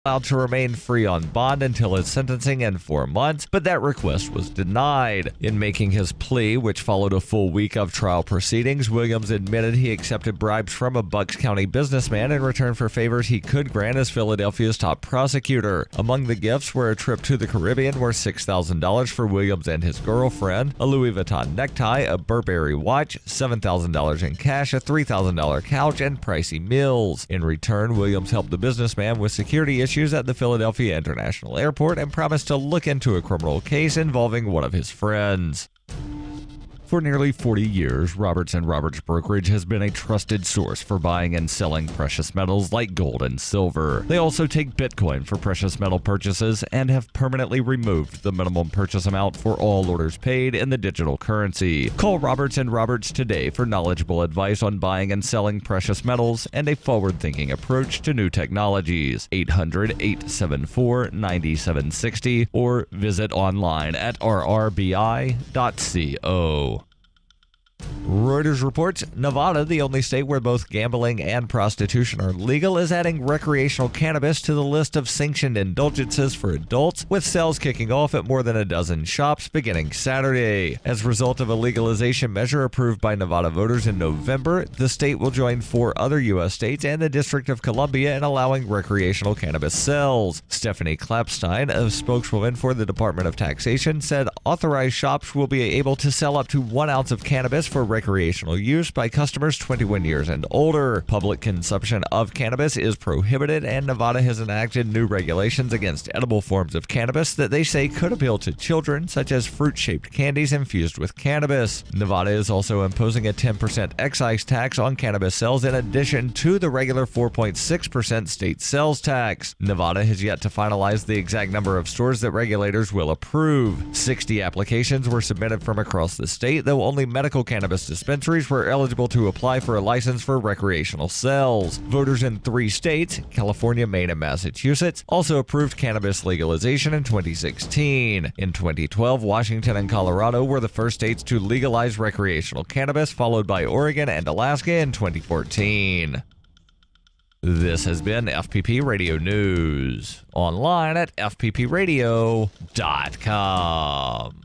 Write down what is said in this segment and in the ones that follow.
allowed to remain free on bond until his sentencing in 4 months, but that request was denied. In making his plea, which followed a full week of trial proceedings, Williams admitted he accepted bribes from a Bucks County businessman in return for favors he could grant as Philadelphia's top prosecutor. Among the gifts were a trip to the Caribbean worth $6,000 for Williams and his girlfriend, a Louis Vuitton necktie, a Burberry watch, $7,000 in cash, a $3,000 couch, and pricey meals. In return, Williams helped the businessman with security issues at the Philadelphia International Airport and promised to look into a criminal case involving one of his friends. For nearly 40 years, Roberts & Roberts Brokerage has been a trusted source for buying and selling precious metals like gold and silver. They also take Bitcoin for precious metal purchases and have permanently removed the minimum purchase amount for all orders paid in the digital currency. Call Roberts & Roberts today for knowledgeable advice on buying and selling precious metals and a forward-thinking approach to new technologies. 800-874-9760 or visit online at rrbi.co. Reuters reports Nevada, the only state where both gambling and prostitution are legal, is adding recreational cannabis to the list of sanctioned indulgences for adults, with sales kicking off at more than a dozen shops beginning Saturday. As a result of a legalization measure approved by Nevada voters in November, the state will join 4 other U.S. states and the District of Columbia in allowing recreational cannabis sales. Stephanie Klapstein, a spokeswoman for the Department of Taxation, said authorized shops will be able to sell up to 1 ounce of cannabis for recreational use by customers 21 years and older. Public consumption of cannabis is prohibited, and Nevada has enacted new regulations against edible forms of cannabis that they say could appeal to children, such as fruit-shaped candies infused with cannabis. Nevada is also imposing a 10% excise tax on cannabis sales in addition to the regular 4.6% state sales tax. Nevada has yet to finalize the exact number of stores that regulators will approve. 60 applications were submitted from across the state, though only medical cannabis dispensaries were eligible to apply for a license for recreational sales. Voters in 3 states, California, Maine, and Massachusetts, also approved cannabis legalization in 2016. In 2012, Washington and Colorado were the first states to legalize recreational cannabis, followed by Oregon and Alaska in 2014. This has been FPP Radio News, online at fppradio.com.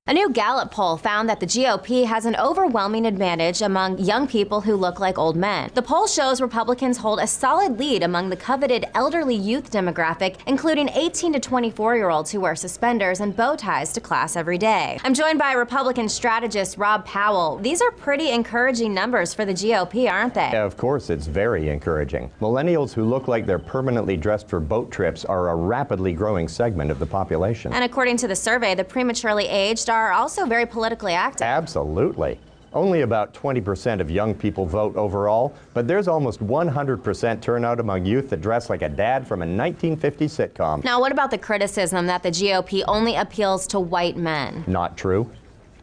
A new Gallup poll found that the GOP has an overwhelming advantage among young people who look like old men. The poll shows Republicans hold a solid lead among the coveted elderly youth demographic, including 18 to 24-year-olds who wear suspenders and bow ties to class every day. I'm joined by Republican strategist Rob Powell. These are pretty encouraging numbers for the GOP, aren't they? Yeah, of course, it's very encouraging. Millennials who look like they're permanently dressed for boat trips are a rapidly growing segment of the population. And according to the survey, the prematurely aged are also very politically active. Absolutely. Only about 20% of young people vote overall, but there's almost 100% turnout among youth that dress like a dad from a 1950s sitcom. Now, what about the criticism that the GOP only appeals to white men? Not true.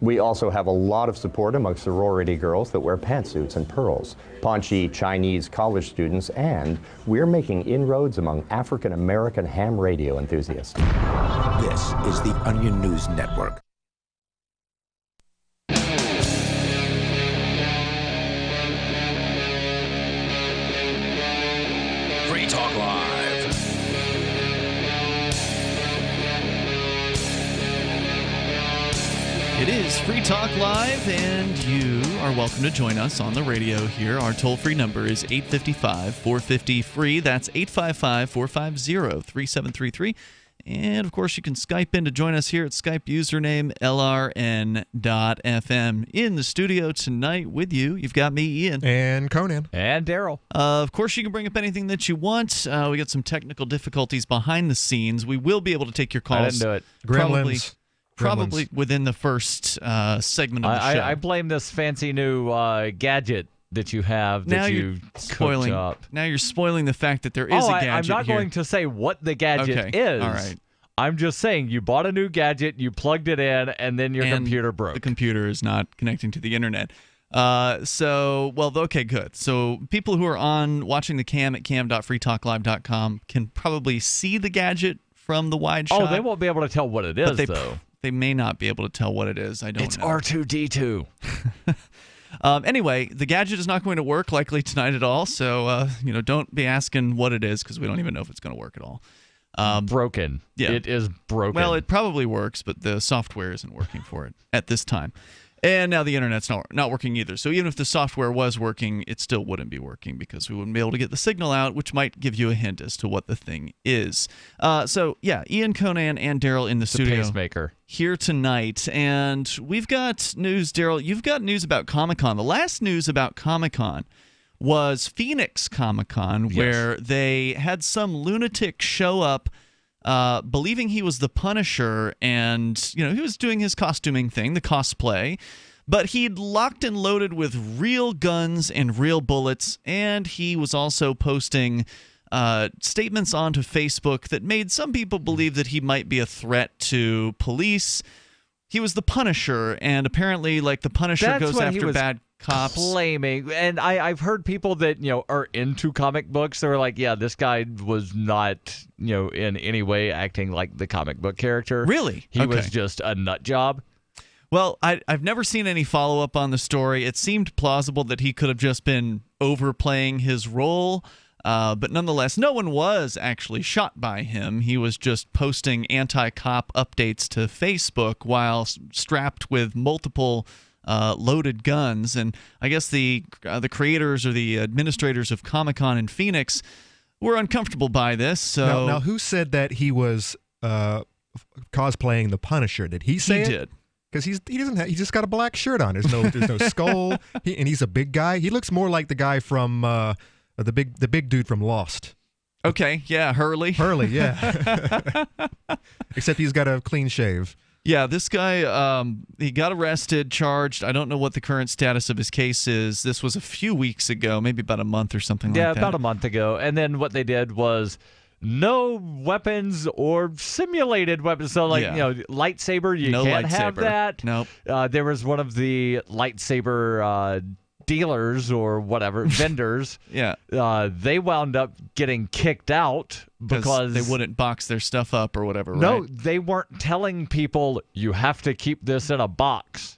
We also have a lot of support among sorority girls that wear pantsuits and pearls, paunchy Chinese college students, and we're making inroads among African American ham radio enthusiasts. This is the Onion News Network. Free Talk Live. It is Free Talk Live, and you are welcome to join us on the radio here. Our toll-free number is 855-450-FREE. That's 855-450-3733. And, of course, you can Skype in to join us here at Skype username LRN.FM. In the studio tonight with you, you've got me, Ian. And Conan. And Darryl. Of course, you can bring up anything that you want. We got some technical difficulties behind the scenes. We will be able to take your calls. I didn't do it. Probably within the first segment of the show. I blame this fancy new gadget that you have that you cooked up. Now you're spoiling the fact that there is a gadget I'm not here. going to say what the gadget is. All right. I'm just saying you bought a new gadget, you plugged it in, and then your computer broke. The computer is not connecting to the internet. Okay, good. So people who are watching the cam at cam.freetalklive.com can probably see the gadget from the wide shot. Oh, they won't be able to tell what it is, though. They may not be able to tell what it is. I don't know. It's R2-D2. Anyway, the gadget is not going to work likely tonight at all. So, don't be asking what it is because we don't even know if it's going to work at all. Broken. Yeah. It is broken. Well, it probably works, but the software isn't working for it at this time. And now the internet's not working either. So even if the software was working, it still wouldn't be working because we wouldn't be able to get the signal out, which might give you a hint as to what the thing is. Ian, Conan, and Darryl in the studio pacemaker here tonight. And we've got news, Darryl. You've got news about Comicon. The last news about Comicon was Phoenix Comicon, where they had some lunatic show up believing he was the Punisher, and he was doing his costuming thing, the cosplay, but he'd locked and loaded with real guns and real bullets, and he was also posting statements onto Facebook that made some people believe that he might be a threat to police. He was the Punisher, and apparently, the Punisher goes after bad cops. Claiming, and I've heard people that are into comic books. They're like, yeah, this guy was not in any way acting like the comic book character. Really, he was just a nut job. Well, I've never seen any follow up on the story. It seemed plausible that he could have just been overplaying his role. But nonetheless, no one was actually shot by him. He was just posting anti-cop updates to Facebook while strapped with multiple loaded guns. And I guess the creators or the administrators of Comicon in Phoenix were uncomfortable by this. So now who said that he was cosplaying the Punisher? Did he say he it? Did. Because he just got a black shirt on. There's no skull. And he's a big guy. He looks more like the guy from the big dude from Lost. Okay, yeah, Hurley. Hurley, yeah. Except he's got a clean shave. Yeah, this guy, he got arrested, charged. I don't know what the current status of his case is. This was a few weeks ago, maybe about a month or something like that. Yeah, about a month ago. And then what they did was no weapons or simulated weapons. So, lightsaber, you can't have that. Nope. There was one of the lightsaber dealers or whatever, vendors. Yeah. They wound up getting kicked out because they wouldn't box their stuff up or whatever, right? No, they weren't telling people you have to keep this in a box.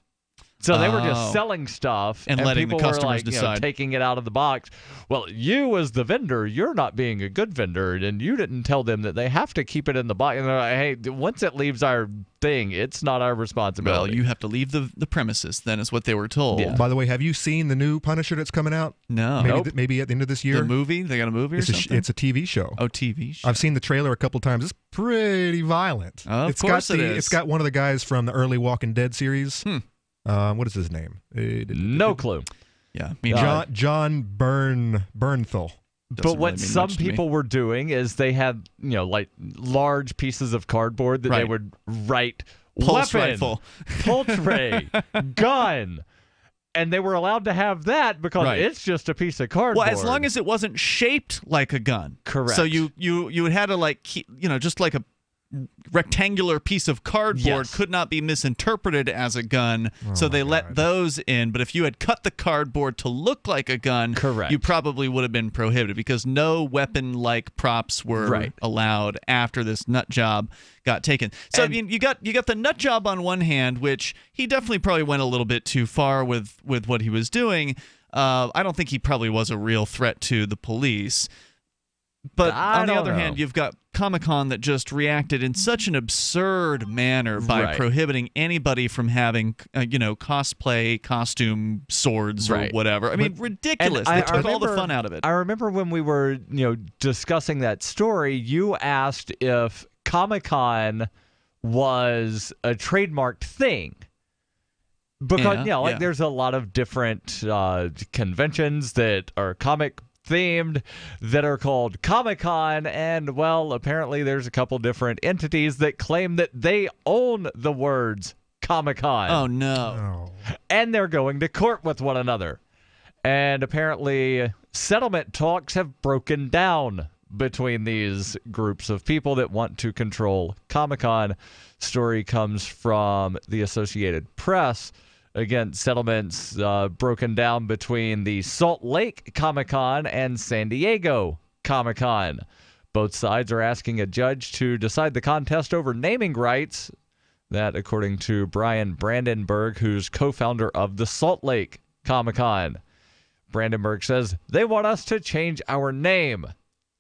So they were just selling stuff and letting people the customers were decide. Taking it out of the box. Well, you as the vendor, you're not being a good vendor, and you didn't tell them that they have to keep it in the box. And they're like, hey, once it leaves our thing, it's not our responsibility. Well, you have to leave the premises, then is what they were told. Yeah. By the way, have you seen the new Punisher that's coming out? No. Maybe at the end of this year? The movie? They got a movie or something? It's a TV show. Oh, TV show. I've seen the trailer a couple times. It's pretty violent. Oh, of course it is. It's got one of the guys from the early Walking Dead series. What is his name? No clue. Yeah, John Bernthal. But what some people were doing is they had, large pieces of cardboard that they would write pulse weapon, rifle, poultry, gun, and they were allowed to have that because it's just a piece of cardboard. Well, as long as it wasn't shaped like a gun. Correct. So you had to just like a rectangular piece of cardboard could not be misinterpreted as a gun, so they let those in. But if you had cut the cardboard to look like a gun, you probably would have been prohibited because no weapon-like props were allowed after this nut job got taken. So you got the nut job on one hand, which he definitely probably went a little bit too far with what he was doing. I don't think he probably was a real threat to the police. But on the other hand, you've got Comicon that just reacted in such an absurd manner by prohibiting anybody from having, cosplay, costume, swords, or whatever. I mean, ridiculous. They took all the fun out of it. I remember when we were, discussing that story, you asked if Comicon was a trademarked thing. Because, there's a lot of different conventions that are comic themed that are called Comicon, and apparently there's a couple different entities that claim that they own the words Comicon. Oh no. And they're going to court with one another. And apparently settlement talks have broken down between these groups of people that want to control Comicon. Story comes from the Associated Press. Again, settlements broken down between the Salt Lake Comicon and San Diego Comicon. Both sides are asking a judge to decide the contest over naming rights. That, according to Brian Brandenburg, who's co-founder of the Salt Lake Comicon. Brandenburg says they want us to change our name.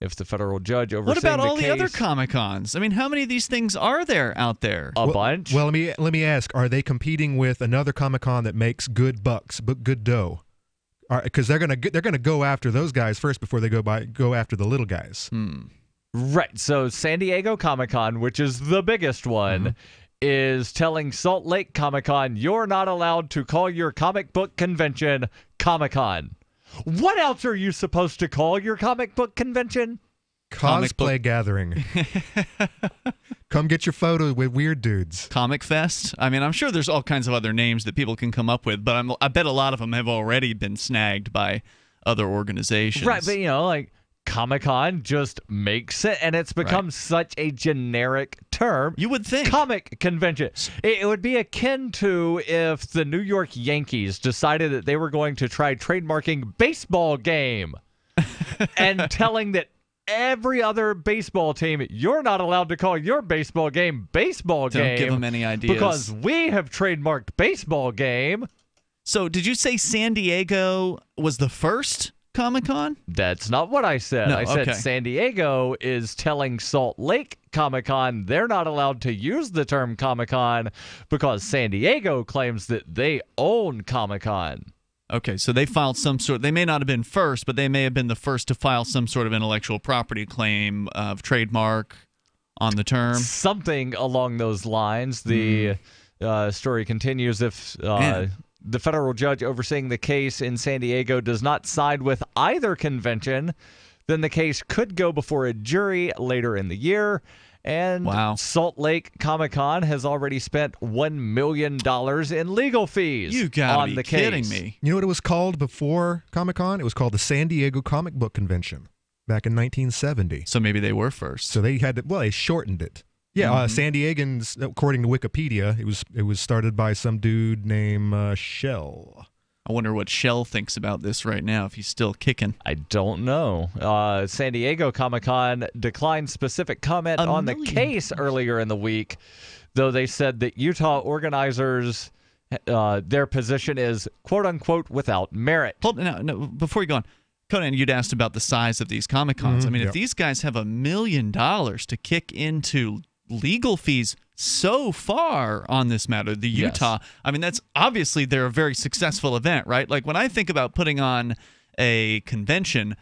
If the federal judge overseeing What about all the the other case, Comicons? I mean, how many of these things are there out there? a bunch. Well, let me ask: are they competing with another Comic-Con that makes good bucks, good dough? Because they're gonna go after those guys first before they go after the little guys. Right. So San Diego Comic-Con, which is the biggest one, is telling Salt Lake Comic-Con, you're not allowed to call your comic book convention Comic-Con. What else are you supposed to call your comic book convention? Cosplay gathering. Come get your photo with weird dudes. Comic Fest? I mean, I'm sure there's all kinds of other names that people can come up with, but I bet a lot of them have already been snagged by other organizations. Right, but like Comic-Con just makes it, and it's become such a generic term. You would think. Comic convention. It would be akin to if the New York Yankees decided that they were going to try trademarking baseball game and telling that every other baseball team, you're not allowed to call your baseball game baseball game. Don't give them any ideas. Because we have trademarked baseball game. So did you say San Diego was the first Comic-Con? That's not what I said. No, I said okay. San Diego is telling Salt Lake Comic-Con they're not allowed to use the term Comic-Con because San Diego claims that they own Comic-Con. Okay, so they filed some sort. They may not have been first, but they may have been the first to file some sort of intellectual property claim of trademark on the term. Something along those lines. The story continues. If the federal judge overseeing the case in San Diego does not side with either convention, then the case could go before a jury later in the year. And Salt Lake Comic-Con has already spent $1 million in legal fees You gotta on be the kidding case. me. You know what it was called before Comic-Con? It was called the San Diego Comic Book Convention back in 1970. So maybe they were first. So they had to, they shortened it. Yeah, San Diegans, according to Wikipedia, it was started by some dude named Shell. I wonder what Shell thinks about this right now, if he's still kicking. I don't know. San Diego Comic-Con declined specific comment on the case earlier in the week, though they said that Utah organizers, their position is, quote-unquote, without merit. No, before you go on, Conan, you'd asked about the size of these Comic-Cons. I mean, if these guys have $1 million to kick into legal fees so far on this matter, the Utah, I mean, that's obviously they're a very successful event, right? Like when I think about putting on a convention,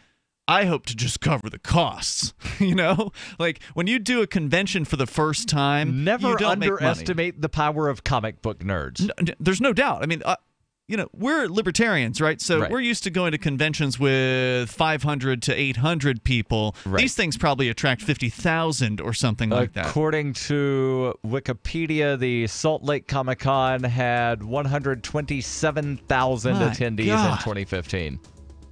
I hope to just cover the costs, you know? Like when you do a convention for the first time, never you don't underestimate the power of comic book nerds. There's no doubt. I mean, you know, we're libertarians, right? So we're used to going to conventions with 500 to 800 people. Right. These things probably attract 50,000 or something like that. According to Wikipedia, the Salt Lake Comic-Con had 127,000 attendees in 2015.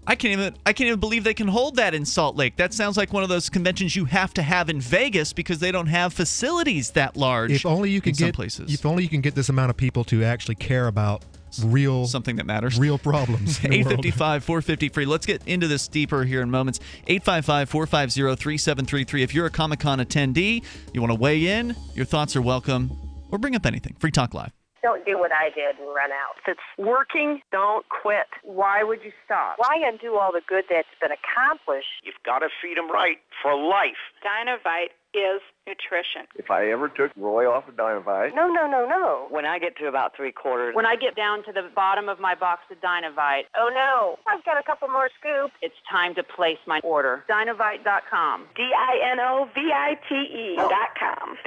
I can't even believe they can hold that in Salt Lake. That sounds like one of those conventions you have to have in Vegas because they don't have facilities that large. If only you could get places. If only you can get this amount of people to actually care about something that matters, real problems. 855-450-FREE. Let's get into this deeper here in moments. 855-450-3733. If you're a Comic-Con attendee, you want to weigh in, your thoughts are welcome, or bring up anything. Free Talk Live. Don't do what I did and run out. If it's working, don't quit. Why would you stop? Why undo all the good that's been accomplished? You've got to feed them right for life. Dynavite is nutrition. If I ever took Roy off of Dynavite... No. When I get to about 3/4... When I get down to the bottom of my box of Dynavite, oh no, I've got a couple more scoops. It's time to place my order. Dynavite.com. DINOVITE.com.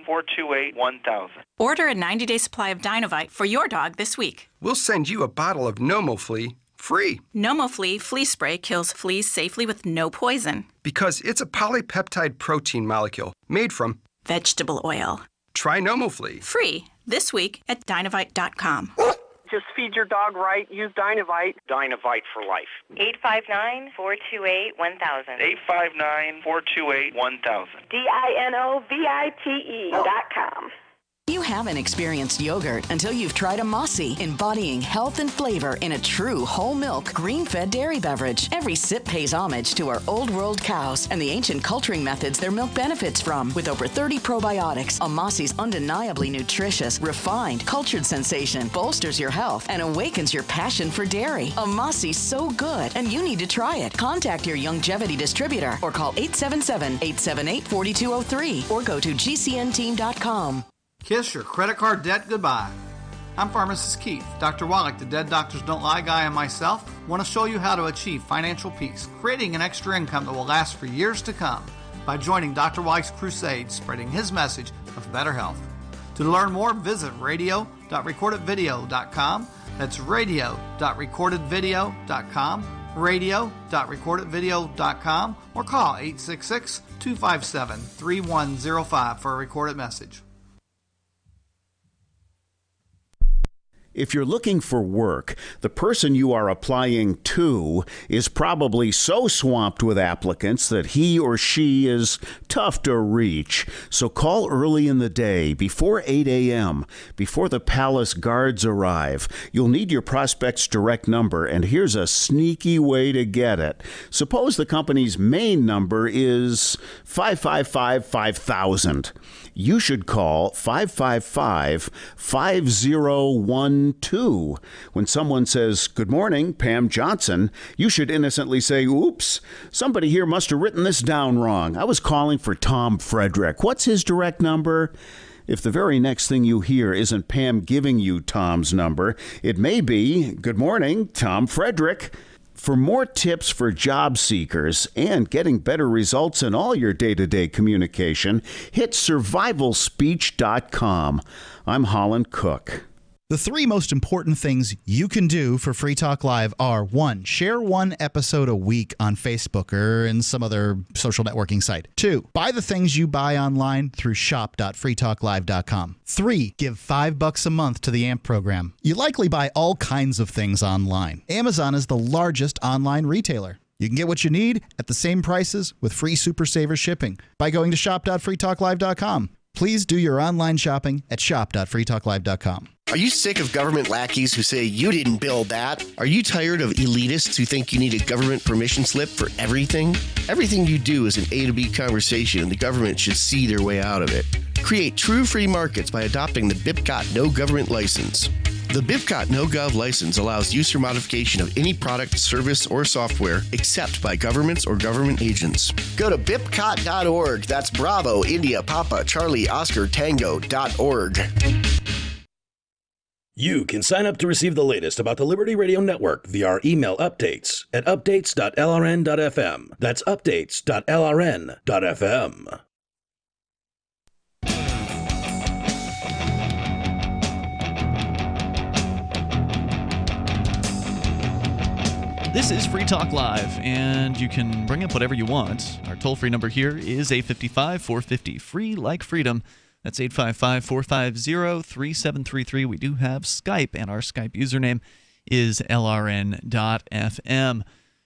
859-428-1000. Order a 90-day supply of Dynavite for your dog this week. We'll send you a bottle of NomoFlea free. NomoFlea flea spray kills fleas safely with no poison. Because it's a polypeptide protein molecule made from vegetable oil. Try NomoFlea. Free this week at Dynavite.com. Just feed your dog right. Use Dynavite. Dynavite for life. 859-428-1000. 859-428-1000. DINOVITE.com. You haven't experienced yogurt until you've tried a Mossy, embodying health and flavor in a true whole milk, green-fed dairy beverage. Every sip pays homage to our old world cows and the ancient culturing methods their milk benefits from. With over 30 probiotics, a Mossy's undeniably nutritious, refined, cultured sensation bolsters your health and awakens your passion for dairy. A Mossy's so good, and you need to try it. Contact your Longevity distributor or call 877-878-4203 or go to gcnteam.com. Kiss your credit card debt goodbye. I'm Pharmacist Keith. Dr. Wallach, the Dead Doctors Don't Lie guy, and myself want to show you how to achieve financial peace, creating an extra income that will last for years to come by joining Dr. Wallach's crusade, spreading his message of better health. To learn more, visit radio.recordedvideo.com. That's radio.recordedvideo.com, radio.recordedvideo.com, or call 866-257-3105 for a recorded message. If you're looking for work, the person you are applying to is probably so swamped with applicants that he or she is tough to reach. So call early in the day, before 8 a.m., before the palace guards arrive. You'll need your prospect's direct number, and here's a sneaky way to get it. Suppose the company's main number is 555-5000. You should call 555-5012. When someone says, "Good morning, Pam Johnson," you should innocently say, "Oops, somebody here must have written this down wrong. I was calling for Tom Frederick. What's his direct number?" If the very next thing you hear isn't Pam giving you Tom's number, it may be, "Good morning, Tom Frederick." For more tips for job seekers and getting better results in all your day-to-day communication, hit survivalspeech.com. I'm Holland Cook. The three most important things you can do for Free Talk Live are: 1, share one episode a week on Facebook or in some other social networking site. 2, buy the things you buy online through shop.freetalklive.com. 3, give $5 a month to the AMP program. You likely buy all kinds of things online. Amazon is the largest online retailer. You can get what you need at the same prices with free Super Saver shipping by going to shop.freetalklive.com. Please do your online shopping at shop.freetalklive.com. Are you sick of government lackeys who say you didn't build that? Are you tired of elitists who think you need a government permission slip for everything? Everything you do is an A to B conversation, and the government should see their way out of it. Create true free markets by adopting the BIPCOT No Government License. The BIPCOT No Gov license allows use or modification of any product, service, or software except by governments or government agents. Go to bipcot.org. That's Bravo, India, Papa, Charlie, Oscar, Tango.org. You can sign up to receive the latest about the Liberty Radio Network via our email updates at updates.lrn.fm. That's updates.lrn.fm. This is Free Talk Live, and you can bring up whatever you want. Our toll-free number here is 855-450-FREE, like freedom. That's 855-450-3733. We do have Skype, and our Skype username is lrn.fm.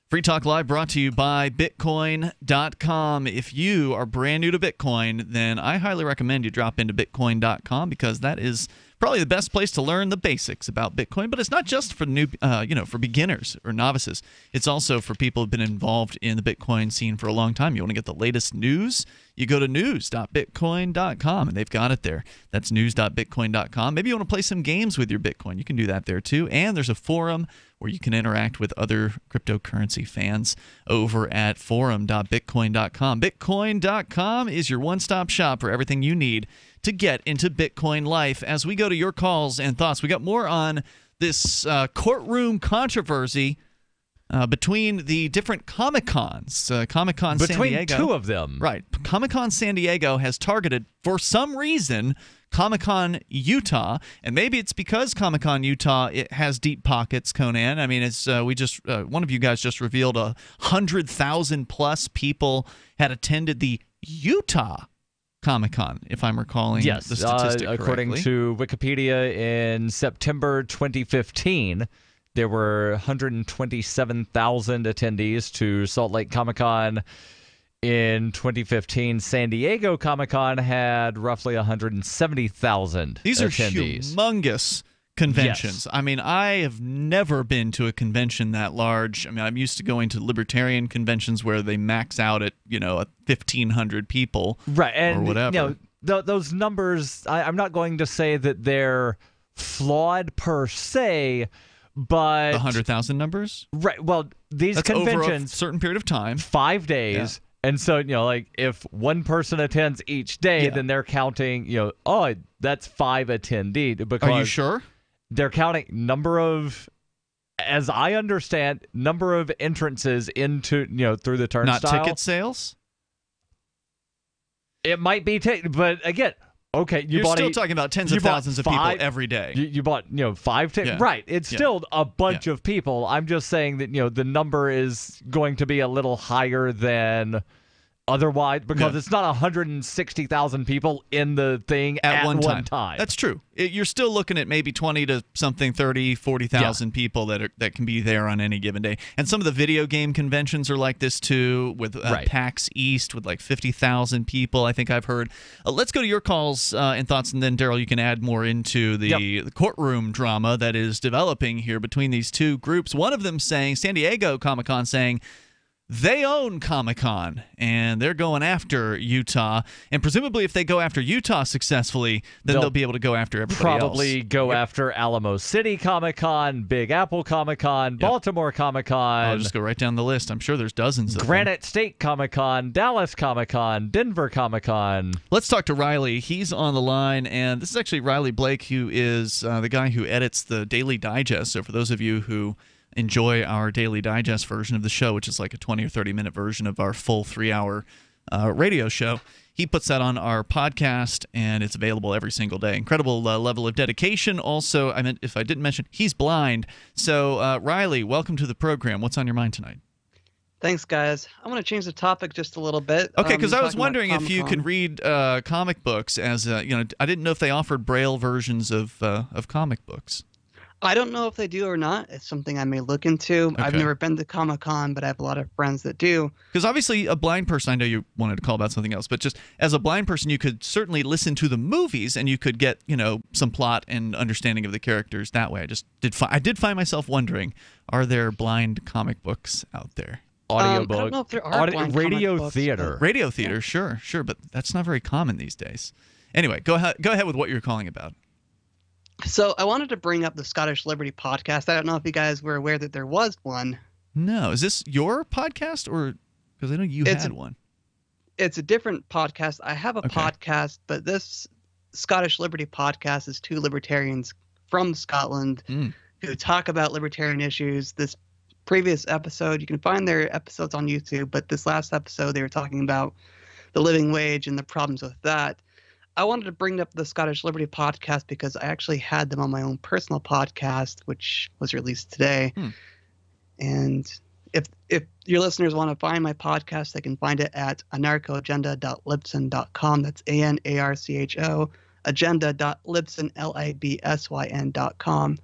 Free Talk Live brought to you by Bitcoin.com. If you are brand new to Bitcoin, then I highly recommend you drop into Bitcoin.com, because that is probably the best place to learn the basics about Bitcoin. But it's not just for for beginners or novices. It's also for people who've been involved in the Bitcoin scene for a long time. You want to get the latest news? You go to news.bitcoin.com, and they've got it there. That's news.bitcoin.com. Maybe you want to play some games with your Bitcoin. You can do that there too. And there's a forum where you can interact with other cryptocurrency fans over at forum.bitcoin.com. Bitcoin.com is your one-stop shop for everything you need to get into Bitcoin life. As we go to your calls and thoughts, we got more on this courtroom controversy between the different Comicons. Comicon San Diego. Between two of them. Right. Comicon San Diego has targeted, for some reason, Comicon Utah, and maybe it's because Comicon Utah it has deep pockets. Conan, I mean, it's one of you guys just revealed 100,000 plus people had attended the Utah Comicon, if I'm recalling the statistic correctly. According to Wikipedia, in September 2015, there were 127,000 attendees to Salt Lake Comic-Con In 2015, San Diego Comic-Con had roughly 170,000 These are attendees. humongous conventions. Yes. I mean, I have never been to a convention that large. I mean, I'm used to going to libertarian conventions where they max out at, 1,500 people, right, and or whatever. Those numbers, I'm not going to say that they're flawed per se, but the 100,000 numbers, right? Well, these That's conventions, over a certain period of time, 5 days. Yeah. And so, like if one person attends each day, then they're counting, that's 5 attendees. Because are you sure? They're counting number of, as I understand, number of entrances into, through the turnstile. Not ticket sales? It might be, but again, okay, you're still talking about tens of thousands of people every day. You bought, 5 tickets. Right. It's still a bunch of people. I'm just saying that, the number is going to be a little higher than otherwise, because it's not 160,000 people in the thing at one time. That's true. You're still looking at maybe 20 to something, 30, 40,000 people that can be there on any given day. And some of the video game conventions are like this too, with PAX East with like 50,000 people, I think I've heard. Let's go to your calls and thoughts, and then Darryl, you can add more into the courtroom drama that is developing here between these two groups. One of them saying, San Diego Comic-Con saying, they own Comic-Con, and they're going after Utah. And presumably if they go after Utah successfully, then they'll be able to go after everybody else. Probably go after Alamo City Comic-Con, Big Apple Comic-Con, Baltimore Comic-Con. I'll just go right down the list. I'm sure there's dozens of them. Granite State Comic-Con, Dallas Comic-Con, Denver Comic-Con. Let's talk to Riley. He's on the line, and this is actually Riley Blake, who is the guy who edits the Daily Digest. So for those of you who enjoy our Daily Digest version of the show, which is like a 20 or 30-minute version of our full 3-hour radio show, he puts that on our podcast, and it's available every single day. Incredible level of dedication. Also, if I didn't mention, he's blind. So, Riley, welcome to the program. What's on your mind tonight? Thanks, guys. I want to change the topic just a little bit. Okay, because I was wondering if you can read comic books as, I didn't know if they offered Braille versions of comic books. I don't know if they do or not. It's something I may look into. Okay. I've never been to Comic-Con, but I have a lot of friends that do. Because obviously a blind person, I know you wanted to call about something else, but just as a blind person, you could certainly listen to the movies and you could get, some plot and understanding of the characters that way. I did find myself wondering, are there blind comic books out there? Audiobook. I don't know if there are blind radio books, theater. Radio theater, sure, but that's not very common these days. Anyway, go ahead with what you're calling about. So I wanted to bring up the Scottish Liberty podcast. I don't know if you guys were aware that there was one. No. Is this your podcast, or because I know you had one? It's a different podcast. I have a podcast, but this Scottish Liberty podcast is two libertarians from Scotland who talk about libertarian issues. This previous episode, you can find their episodes on YouTube, but this last episode they were talking about the living wage and the problems with that. I wanted to bring up the Scottish Liberty podcast because I actually had them on my own personal podcast, which was released today. And if your listeners want to find my podcast, they can find it at anarchoagenda.libsyn.com. That's ANARCHO, agenda.libsyn.com.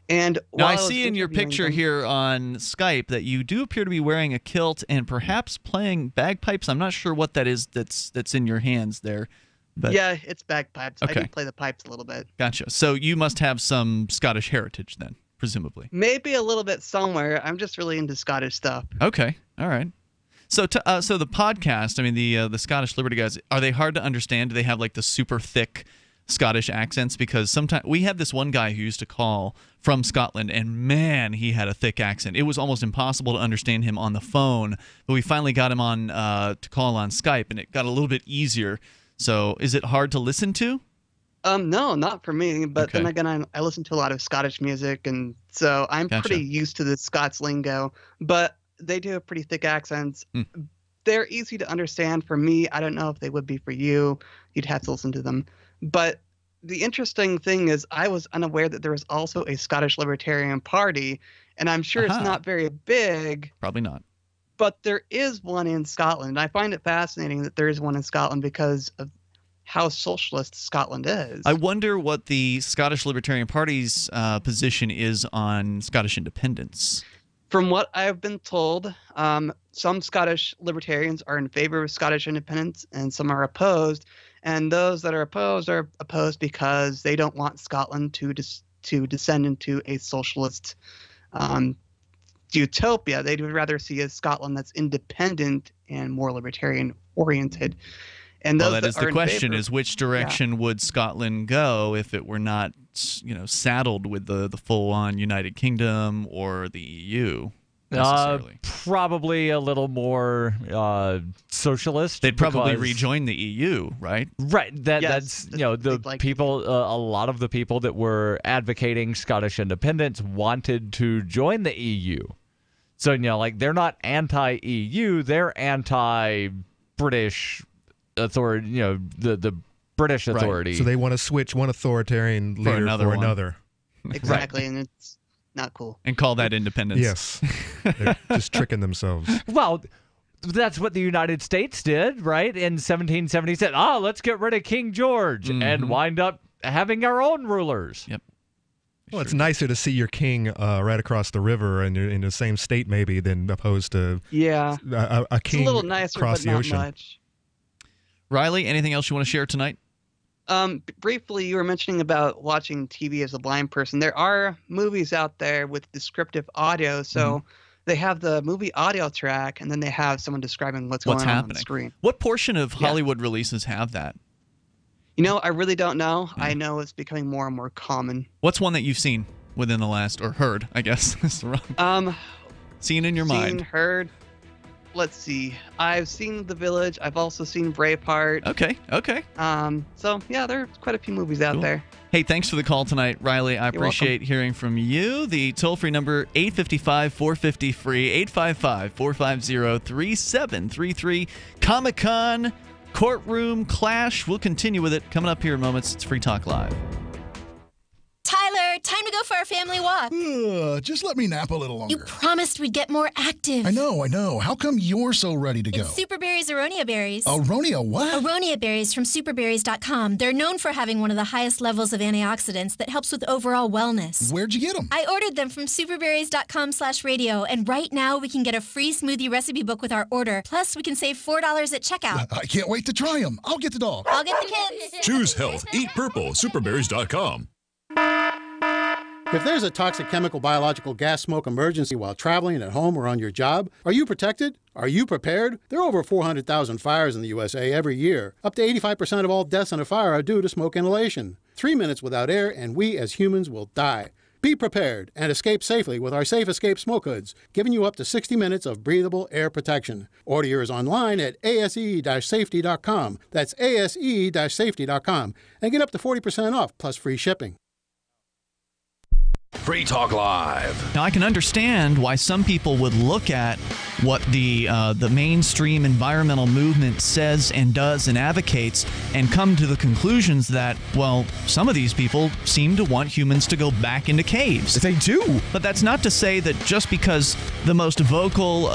And now I see in your picture here on Skype that you do appear to be wearing a kilt and perhaps playing bagpipes. I'm not sure what that is that's in your hands there. But, yeah, it's bagpipes. Okay. I do play the pipes a little bit. Gotcha. So you must have some Scottish heritage then, presumably. Maybe a little bit somewhere. I'm just really into Scottish stuff. Okay. All right. So so the podcast, the Scottish Liberty guys, are they hard to understand? Do they have like the super thick Scottish accents? Because sometimes we had this one guy who used to call from Scotland, and man, he had a thick accent. It was almost impossible to understand him on the phone, but we finally got him on to call on Skype, and it got a little bit easier. So is it hard to listen to? No, not for me. But then again, I listen to a lot of Scottish music, and so I'm pretty used to the Scots lingo. But they do have pretty thick accents. They're easy to understand for me. I don't know if they would be for you. You'd have to listen to them. But the interesting thing is I was unaware that there was also a Scottish Libertarian Party, and I'm sure it's not very big. Probably not. But there is one in Scotland. I find it fascinating that there is one in Scotland because of how socialist Scotland is. I wonder what the Scottish Libertarian Party's position is on Scottish independence. From what I've been told, some Scottish libertarians are in favor of Scottish independence and some are opposed. And those that are opposed because they don't want Scotland to descend into a socialist utopia. They'd rather see a Scotland that's independent and more libertarian oriented. And well, that is the question: is which direction would Scotland go if it were not, saddled with the full-on United Kingdom or the EU? Probably a little more socialist. They'd probably rejoin the EU, right? Right. That's the people. A lot of the people that were advocating Scottish independence wanted to join the EU. So they're not anti-EU. They're anti-British authority. The British authority. Right. So they want to switch one authoritarian leader for another. Exactly, and it's not cool. And call that independence. Yes. They're just tricking themselves. Well, that's what the United States did, right? In 1776. Let's get rid of King George and wind up having our own rulers. Yep. Well, it's nicer to see your king right across the river and in the same state maybe than opposed to a king it's a little nicer, across but the not ocean. much. Riley, anything else you want to share tonight? Briefly, you were mentioning about watching TV as a blind person. There are movies out there with descriptive audio, so they have the movie audio track, and then they have someone describing what's going on the screen. What portion of Hollywood releases have that? I really don't know. I know it's becoming more and more common. What's one that you've seen within the last, or heard, I guess? That's wrong. Seen in your mind. Heard. Let's see. I've seen The Village. I've also seen Braveheart. Okay. So, yeah, there are quite a few movies out there. Hey, thanks for the call tonight, Riley. I appreciate hearing from you. The toll-free number, 855-450-FREE, 855-450-3733. Comicon Courtroom Clash. We'll continue with it coming up here in moments. It's Free Talk Live. Tyler, time to go for our family walk. Just let me nap a little longer. You promised we'd get more active. I know. How come you're so ready to go? It's Superberry's Aronia berries. Aronia what? Aronia berries from superberries.com. They're known for having one of the highest levels of antioxidants that helps with overall wellness. Where'd you get them? I ordered them from superberries.com/radio, and right now we can get a free smoothie recipe book with our order. Plus, we can save $4 at checkout. I can't wait to try them. I'll get the dog. I'll get the kids. Choose health. Eat purple. Superberries.com. If there's a toxic chemical, biological, gas, smoke emergency while traveling at home or on your job, are you protected? Are you prepared? There are over 400,000 fires in the USA every year. Up to 85% of all deaths in a fire are due to smoke inhalation. 3 minutes without air, and we as humans will die. Be prepared and escape safely with our Safe Escape Smoke Hoods, giving you up to 60 minutes of breathable air protection. Order yours online at ase-safety.com. That's ase-safety.com. And get up to 40% off, plus free shipping. Free Talk Live. Now, I can understand why some people would look at what the mainstream environmental movement says and does and advocates and come to the conclusions that, well, some of these people seem to want humans to go back into caves. They do. But that's not to say that just because the most vocal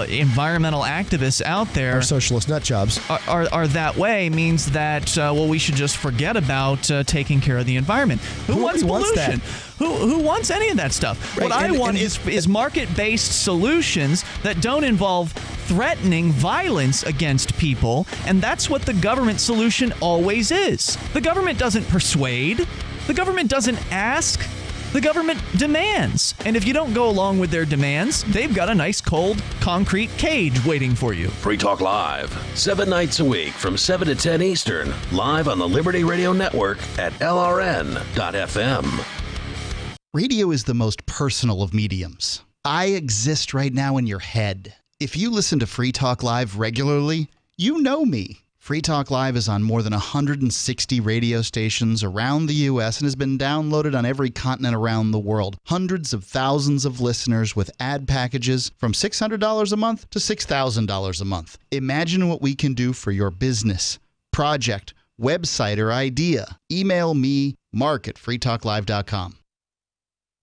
environmental activists out there are socialist nut jobs are that way means that, we should just forget about taking care of the environment. Who wants pollution? Who wants any of that stuff? Right. What I want is market-based solutions that don't involve threatening violence against people, and that's what the government solution always is. The government doesn't persuade. The government doesn't ask. The government demands. And if you don't go along with their demands, they've got a nice cold concrete cage waiting for you. Free Talk Live, 7 nights a week from 7 to 10 Eastern, live on the Liberty Radio Network at LRN.FM. Radio is the most personal of mediums. I exist right now in your head. If you listen to Free Talk Live regularly, you know me. Free Talk Live is on more than 160 radio stations around the U.S. and has been downloaded on every continent around the world. Hundreds of thousands of listeners with ad packages from $600 a month to $6,000 a month. Imagine what we can do for your business, project, website, or idea. Email me, mark@freetalklive.com.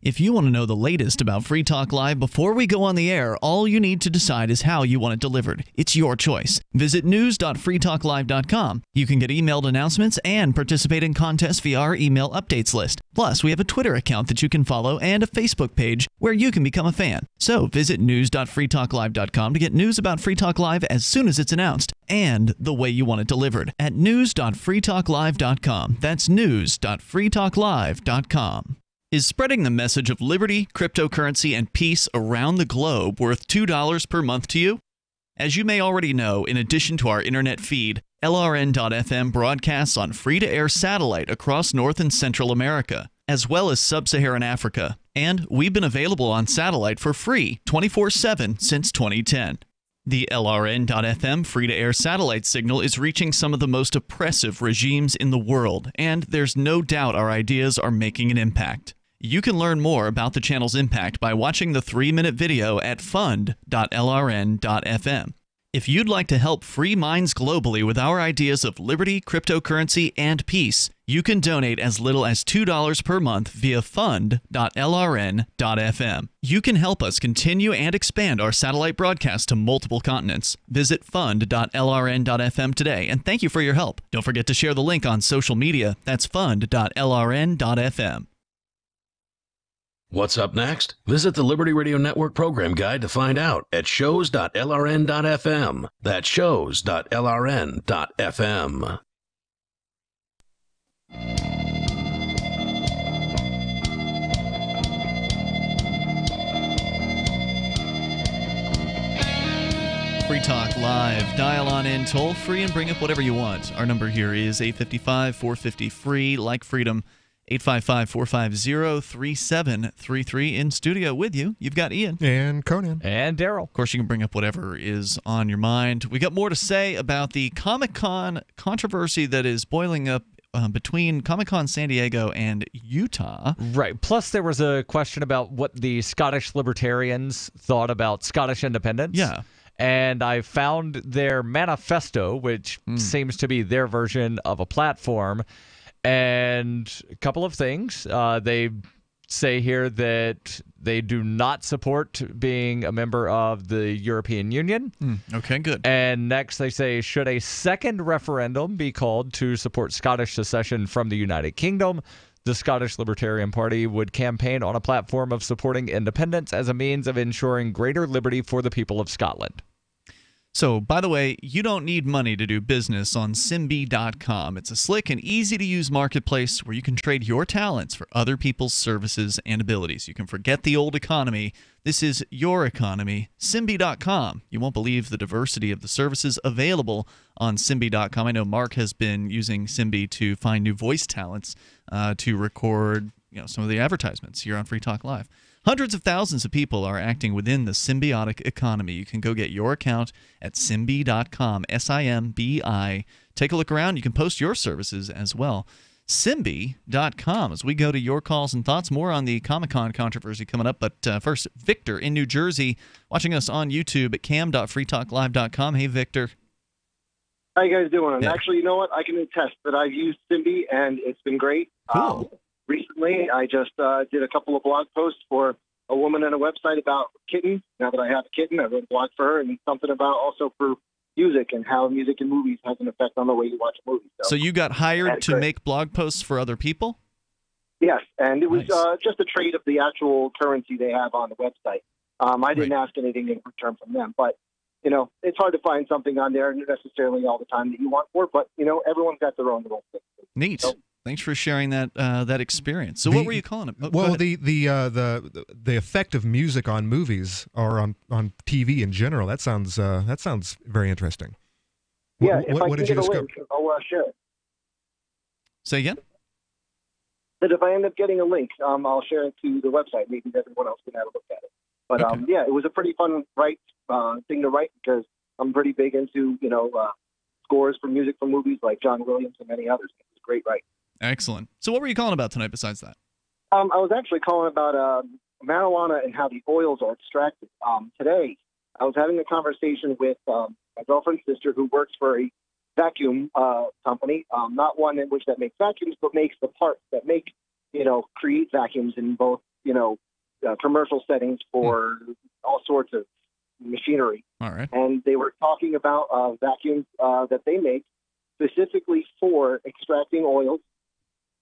If you want to know the latest about Free Talk Live before we go on the air, all you need to decide is how you want it delivered. It's your choice. Visit news.freetalklive.com. You can get emailed announcements and participate in contests via our email updates list. Plus, we have a Twitter account that you can follow and a Facebook page where you can become a fan. So visit news.freetalklive.com to get news about Free Talk Live as soon as it's announced and the way you want it delivered at news.freetalklive.com. That's news.freetalklive.com. Is spreading the message of liberty, cryptocurrency, and peace around the globe worth $2 per month to you? As you may already know, in addition to our internet feed, LRN.FM broadcasts on free-to-air satellite across North and Central America, as well as Sub-Saharan Africa. And we've been available on satellite for free 24/7 since 2010. The LRN.FM free-to-air satellite signal is reaching some of the most oppressive regimes in the world, and there's no doubt our ideas are making an impact. You can learn more about the channel's impact by watching the 3-minute video at fund.lrn.fm. If you'd like to help free minds globally with our ideas of liberty, cryptocurrency, and peace, you can donate as little as $2 per month via fund.lrn.fm. You can help us continue and expand our satellite broadcast to multiple continents. Visit fund.lrn.fm today, and thank you for your help. Don't forget to share the link on social media. That's fund.lrn.fm. What's up next? Visit the Liberty Radio Network program guide to find out at shows.lrn.fm. That's shows.lrn.fm. Free Talk Live. Dial on in toll free and bring up whatever you want. Our number here is 855-450-FREE, like freedom. 855-450-3733. In studio with you, you've got Ian. And Conan. And Darryl. Of course, you can bring up whatever is on your mind. We got more to say about the Comicon controversy that is boiling up between Comicon San Diego and Utah. Right. Plus, there was a question about what the Scottish libertarians thought about Scottish independence. Yeah. And I found their manifesto, which seems to be their version of a platform. And a couple of things. They say here that they do not support being a member of the European Union. Okay, good. And next they say, should a second referendum be called to support Scottish secession from the United Kingdom, the Scottish Libertarian Party would campaign on a platform of supporting independence as a means of ensuring greater liberty for the people of Scotland. So, by the way, you don't need money to do business on Simbi.com. It's a slick and easy-to-use marketplace where you can trade your talents for other people's services and abilities. You can forget the old economy. This is your economy. Simbi.com. You won't believe the diversity of the services available on Simbi.com. I know Mark has been using Simbi to find new voice talents to record some of the advertisements here on Free Talk Live. Hundreds of thousands of people are acting within the symbiotic economy. You can go get your account at Simbi.com, S-I-M-B-I. Take a look around. You can post your services as well. Simbi.com. As we go to your calls and thoughts, more on the Comicon controversy coming up. But first, Victor in New Jersey, watching us on YouTube at cam.freetalklive.com. Hey, Victor. How you guys doing? Yeah. Actually, you know what? I can attest that I've used Simbi, and it's been great. Cool. Recently, I just did a couple of blog posts for a woman on a website about kittens. Now that I have a kitten, I wrote a blog for her, and something about also for music and how music in movies has an effect on the way you watch a movie. So you got hired to make blog posts for other people? Yes, and it was just a trade of the actual currency they have on the website. I didn't ask anything in return from them, but it's hard to find something on there necessarily all the time that you want for. But everyone's got their own little thing. Neat. So, thanks for sharing that experience. So what were you calling it? Well, the effect of music on movies or on TV in general, that sounds very interesting. Yeah, if I can get a link, I'll share it. Say again? That if I end up getting a link, I'll share it to the website. Maybe everyone else can have a look at it. But yeah, it was a pretty fun thing to write because I'm pretty big into scores for music for movies like John Williams and many others. It was great writing. Excellent. So what were you calling about tonight besides that? I was actually calling about marijuana and how the oils are extracted. Today, I was having a conversation with my girlfriend's sister who works for a vacuum company, not one in which that makes vacuums, but makes the parts that make, create vacuums in both commercial settings for all sorts of machinery. All right. And they were talking about vacuums that they make specifically for extracting oils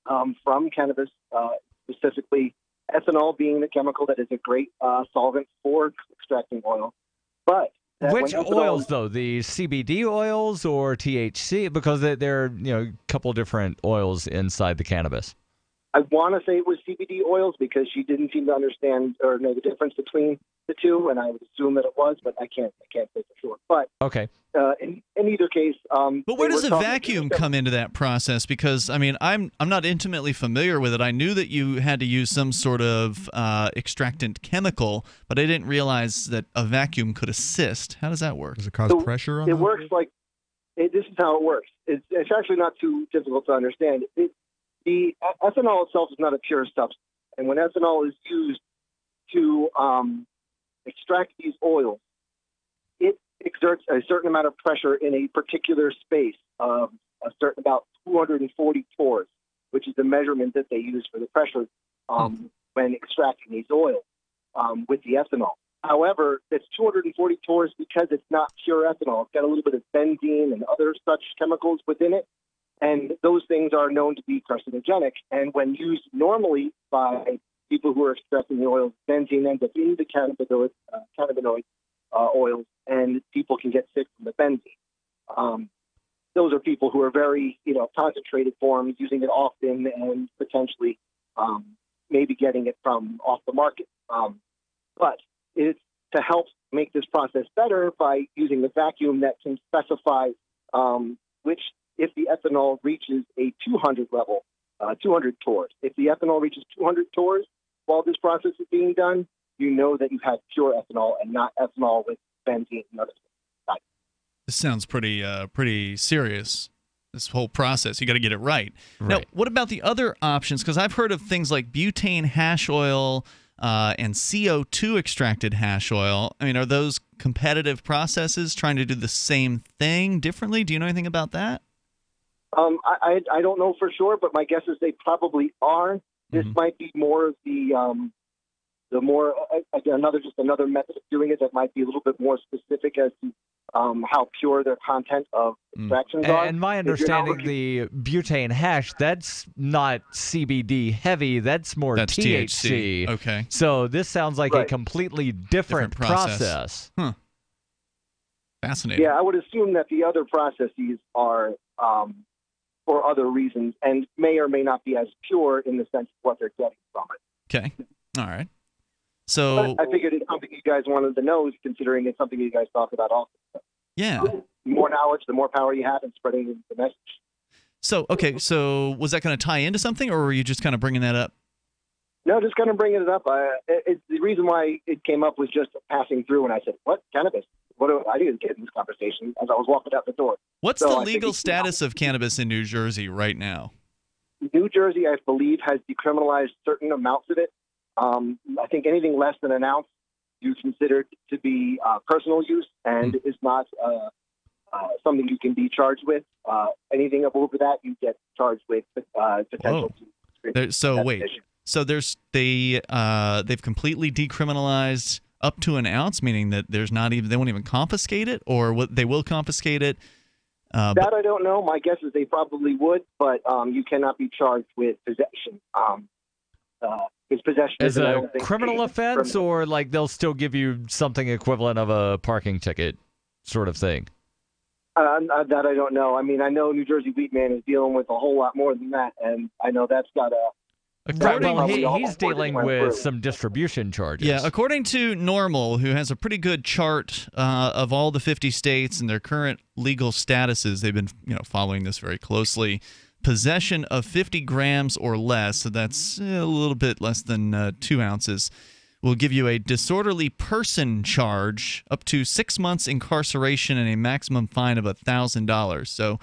from cannabis, specifically ethanol being the chemical that is a great solvent for extracting oil. But which oils, though? The CBD oils or THC? Because there are a couple different oils inside the cannabis. I want to say it was CBD oils because she didn't seem to understand or know the difference between the two, and I would assume that it was, but I can't say for sure. But okay, in either case, but where does a vacuum come into that process? Because I mean, I'm not intimately familiar with it. I knew that you had to use some sort of extractant chemical, but I didn't realize that a vacuum could assist. How does that work? Does it cause pressure on it? Works like this is how it works. It's actually not too difficult to understand. The ethanol itself is not a pure substance, and when ethanol is used to extract these oils, it exerts a certain amount of pressure in a particular space of about 240 torrs, which is the measurement that they use for the pressure when extracting these oils with the ethanol. However, it's 240 torrs because it's not pure ethanol. It's got a little bit of benzene and other such chemicals within it. And those things are known to be carcinogenic. And when used normally by people who are extracting the oils, benzene ends up in the cannabinoid oils, and people can get sick from the benzene. Those are people who are very, concentrated forms, using it often and potentially maybe getting it from off the market. But it's to help make this process better by using a vacuum that can specify which, if the ethanol reaches a 200 level, 200 torrs. If the ethanol reaches 200 torrs while this process is being done, you know that you have pure ethanol and not ethanol with benzene and other things. This sounds pretty serious, this whole process. You got to get it right. Now, what about the other options? Because I've heard of things like butane hash oil and CO2 extracted hash oil. I mean, are those competitive processes trying to do the same thing differently? Do you know anything about that? I don't know for sure, but my guess is they probably are. This might be more of another method of doing it that might be a little bit more specific as to how pure their content of extractions are. And my understanding, the butane hash, that's not CBD heavy, that's more THC. Okay. So this sounds like a completely different process. Huh. Fascinating. Yeah, I would assume that the other processes are for other reasons and may or may not be as pure in the sense of what they're getting from it. Okay. All right. So but I figured it's something you guys wanted to know, considering it's something you guys talk about often. Yeah. The more knowledge, the more power you have in spreading the message. So, okay, so was that going to tie into something, or were you just kind of bringing that up? No, just kind of bringing it up. The reason why it came up was just passing through, and I said, what? Cannabis? What do I didn't get in this conversation as I was walking out the door. What's the legal status of cannabis in New Jersey right now? New Jersey, I believe, has decriminalized certain amounts of it. I think anything less than an ounce you consider to be personal use and is not something you can be charged with. Anything over that, you get charged with potential. So they've completely decriminalized up to an ounce, meaning that there's not even, they won't even confiscate it, or what, they will confiscate it. That I don't know. My guess is they probably would, but you cannot be charged with possession. Possession is a criminal offense, or like they'll still give you something equivalent of a parking ticket, sort of thing? That I don't know. I mean, I know New Jersey Weed Man is dealing with a whole lot more than that, and I know that's got a. He's dealing with some distribution charges. Yeah, according to Normal, who has a pretty good chart of all the 50 states and their current legal statuses, they've been following this very closely. Possession of 50 grams or less, so that's a little bit less than 2 ounces, will give you a disorderly person charge, up to 6 months incarceration, and a maximum fine of $1,000. So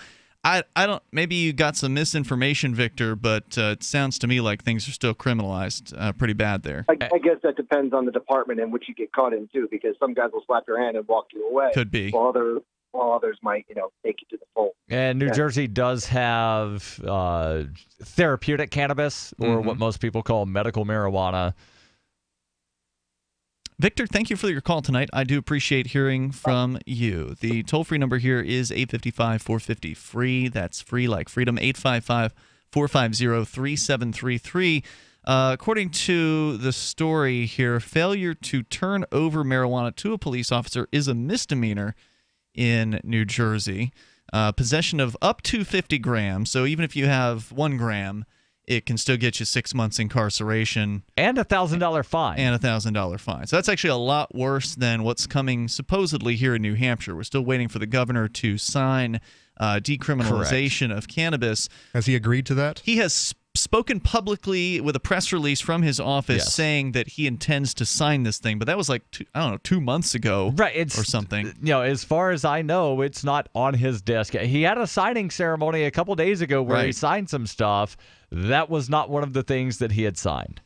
I don't. Maybe you got some misinformation, Victor, but it sounds to me like things are still criminalized pretty bad there. I guess that depends on the department in which you get caught in too, because some guys will slap your hand and walk you away. Could be. While others might, take you to the fold. And New Jersey does have therapeutic cannabis, or what most people call medical marijuana. Victor, thank you for your call tonight. I do appreciate hearing from you. The toll-free number here is 855-450-FREE. That's free like freedom, 855-450-3733. According to the story here, failure to turn over marijuana to a police officer is a misdemeanor in New Jersey. Possession of up to 50 grams, so even if you have 1 gram, it can still get you 6 months incarceration. And a $1,000 fine. And a $1,000 fine. So that's actually a lot worse than what's coming supposedly here in New Hampshire. We're still waiting for the governor to sign decriminalization of cannabis. Has he agreed to that? He has spoken publicly with a press release from his office saying that he intends to sign this thing, but that was like 2 months ago, or something. As far as I know, it's not on his desk. He had a signing ceremony a couple days ago where he signed some stuff. That was not one of the things that he had signed.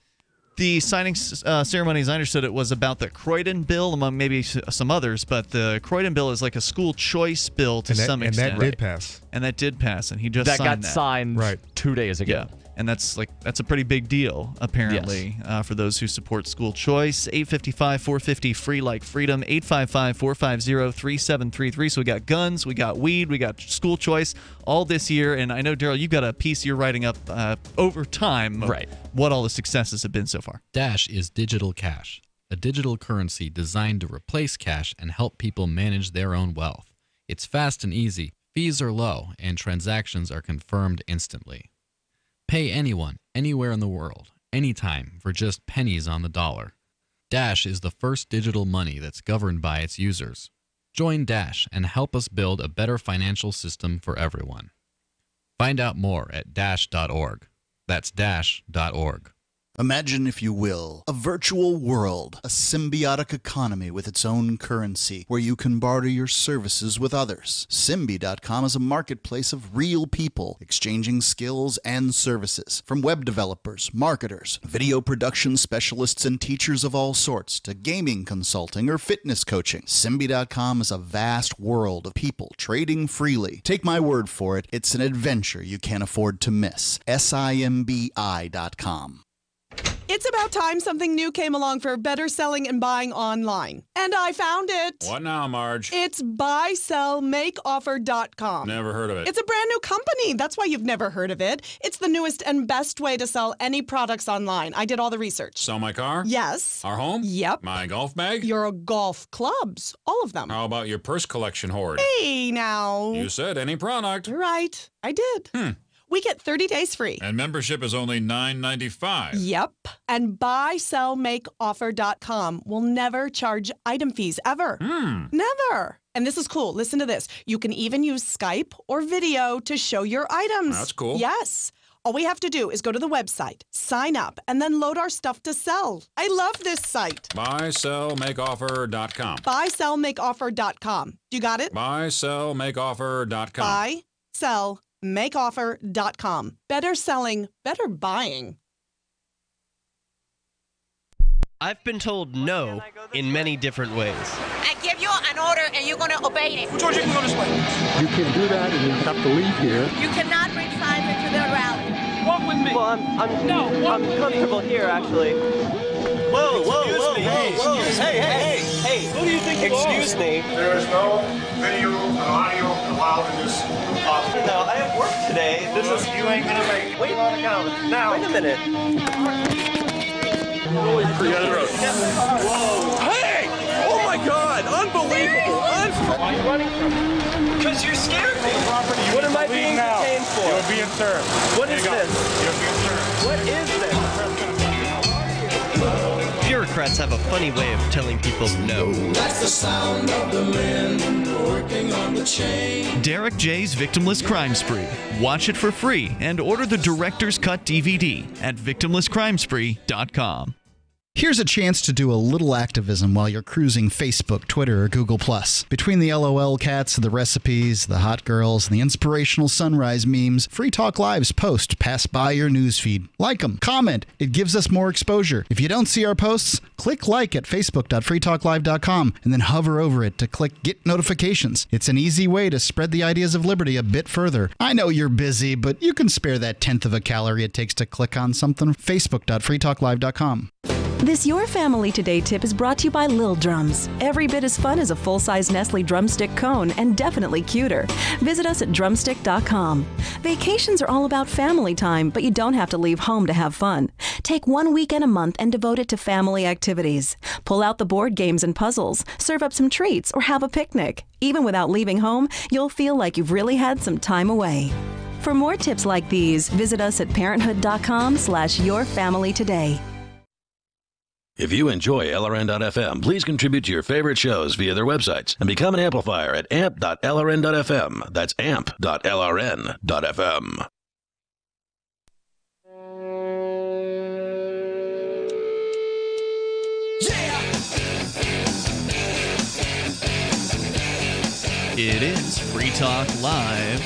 The signing ceremony, as I understood it, was about the Croydon bill, among maybe some others, but the Croydon bill is like a school choice bill to some extent. And that did pass. And that did pass, and he just signed that. That got signed 2 days ago. Yeah. And that's a pretty big deal, apparently, for those who support school choice. 855-450-FREE like freedom, 855-450-3733. So we got guns, we got weed, we got school choice all this year. And I know, Darryl, you've got a piece you're writing up over time of what all the successes have been so far. Dash is digital cash, a digital currency designed to replace cash and help people manage their own wealth. It's fast and easy, fees are low, and transactions are confirmed instantly. Pay anyone, anywhere in the world, anytime, for just pennies on the dollar. Dash is the first digital money that's governed by its users. Join Dash and help us build a better financial system for everyone. Find out more at dash.org. That's dash.org. Imagine, if you will, a virtual world, a symbiotic economy with its own currency, where you can barter your services with others. Symbi.com is a marketplace of real people exchanging skills and services, from web developers, marketers, video production specialists, and teachers of all sorts, to gaming consulting or fitness coaching. Symbi.com is a vast world of people trading freely. Take my word for it, it's an adventure you can't afford to miss. Simbi.com. It's about time something new came along for better selling and buying online. And I found it. What now, Marge? It's buysellmakeoffer.com. Never heard of it. It's a brand new company. That's why you've never heard of it. It's the newest and best way to sell any products online. I did all the research. Sell my car? Yes. Our home? Yep. My golf bag? Your golf clubs. All of them. How about your purse collection hoard? Hey, now. You said any product. Right. I did. We get 30 days free. And membership is only $9.95. Yep. And buysellmakeoffer.com will never charge item fees, ever. Never. And this is cool. Listen to this. You can even use Skype or video to show your items. That's cool. Yes. All we have to do is go to the website, sign up, and then load our stuff to sell. I love this site. Buysellmakeoffer.com. Buysellmakeoffer.com. You got it? Buysellmakeoffer.com. Buysellmakeoffer.com. Better selling, better buying. I've been told no in many different ways. I give you an order and you're going to obey it. George, you can go this way. You can't do that and you have to leave here. You cannot bring signs into the rally. Walk with me. Well, I'm comfortable here, actually. Whoa, whoa, whoa, whoa. Hey. Who do you think you are? Excuse me. There is no video and audio allowed in this office. No, I have work today. You ain't gonna make it. Wait on account. Now. Wait a minute. Whoa. Hey! Oh my God! Unbelievable! Why are you running from me? Because you scared me. What am I being detained for? You're being served. What is this? You're being served. What is this? Bureaucrats have a funny way of telling people no. That's the sound of the men working on the chain. Derek J's Victimless Crime Spree. Watch it for free and order the Director's Cut DVD at victimlesscrimespree.com. Here's a chance to do a little activism while you're cruising Facebook, Twitter, or Google+. Between the LOL cats, the recipes, the hot girls, and the inspirational sunrise memes, Free Talk Live's posts pass by your newsfeed. Like them, comment. It gives us more exposure. If you don't see our posts, click like at facebook.freetalklive.com and then hover over it to click Get Notifications. It's an easy way to spread the ideas of liberty a bit further. I know you're busy, but you can spare that tenth of a calorie it takes to click on something. Facebook.freetalklive.com. This Your Family Today tip is brought to you by Lil Drums. Every bit as fun as a full-size Nestle drumstick cone, and definitely cuter. Visit us at drumstick.com. Vacations are all about family time, but you don't have to leave home to have fun. Take 1 weekend a month and devote it to family activities. Pull out the board games and puzzles, serve up some treats, or have a picnic. Even without leaving home, you'll feel like you've really had some time away. For more tips like these, visit us at parenthood.com/yourfamilytoday. If you enjoy LRN.FM, please contribute to your favorite shows via their websites and become an amplifier at amp.lrn.fm. That's amp.lrn.fm. It is Free Talk Live,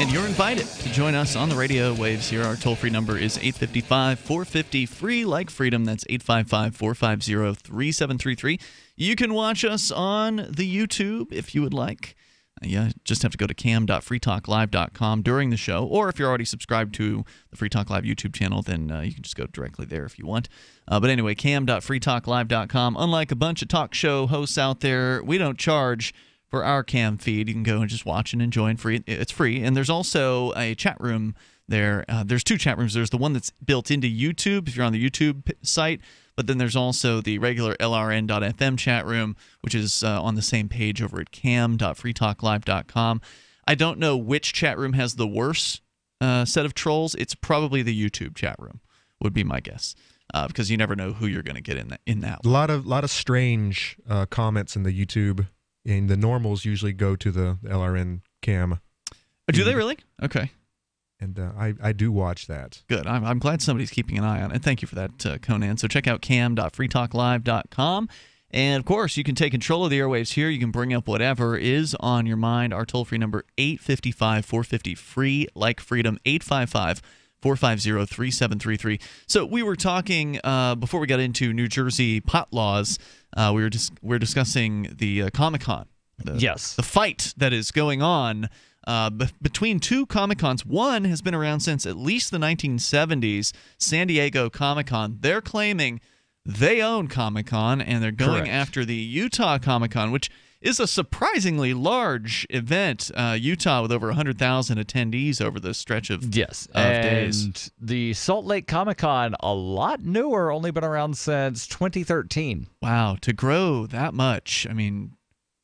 and you're invited to join us on the radio waves here. Our toll-free number is 855-450-FREE, like freedom. That's 855-450-3733. You can watch us on the YouTube if you would like. You just have to go to cam.freetalklive.com during the show, or if you're already subscribed to the Free Talk Live YouTube channel, then you can just go directly there if you want. But anyway, cam.freetalklive.com. Unlike a bunch of talk show hosts out there, we don't charge for our cam feed. You can go and just watch and enjoy, and it's free. And there's also a chat room there. There's two chat rooms. There's the one that's built into YouTube if you're on the YouTube site, but then there's also the regular LRN.FM chat room, which is on the same page over at cam.freetalklive.com. I don't know which chat room has the worst set of trolls. It's probably the YouTube chat room, would be my guess, because you never know who you're going to get in that. A lot of strange comments in the YouTube. And the normals usually go to the LRN cam. Do they really? Okay. And I do watch that. Good. I'm glad somebody's keeping an eye on it. Thank you for that, Conan. So check out cam.freetalklive.com. And, of course, you can take control of the airwaves here. You can bring up whatever is on your mind. Our toll-free number, 855-450-FREE, like freedom, 855-450-3733. So we were talking, before we got into New Jersey pot laws, we're discussing the Comicon. Yes. The fight that is going on between two Comicons. One has been around since at least the 1970s, San Diego Comicon. They're claiming they own Comicon, and they're going after the Utah Comicon, which is a surprisingly large event. Utah with over 100,000 attendees over the stretch of days. And the Salt Lake Comic-Con, a lot newer, only been around since 2013. Wow, to grow that much, I mean,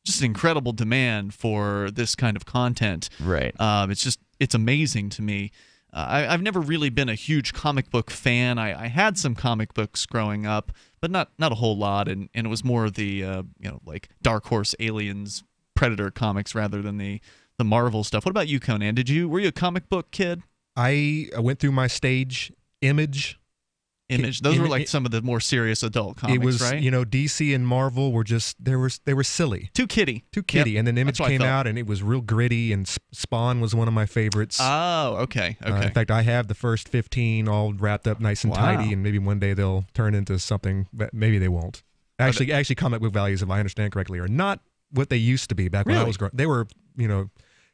just an incredible demand for this kind of content. Right. It's amazing to me. I've never really been a huge comic book fan. I had some comic books growing up, but not a whole lot, and it was more of the like Dark Horse, Aliens, Predator comics rather than the Marvel stuff. What about you, Conan? Were you a comic book kid? I went through my stage Image. Those were like some of the more serious adult comics, it was, right? DC and Marvel were just they were silly. Too kiddie. Yep. And then Image came out, and it was real gritty. And Spawn was one of my favorites. Oh, okay. In fact, I have the first 15 all wrapped up nice and tidy, and maybe one day they'll turn into something. But maybe they won't. Actually, comic book values, if I understand correctly, are not what they used to be back when I was growing. They were,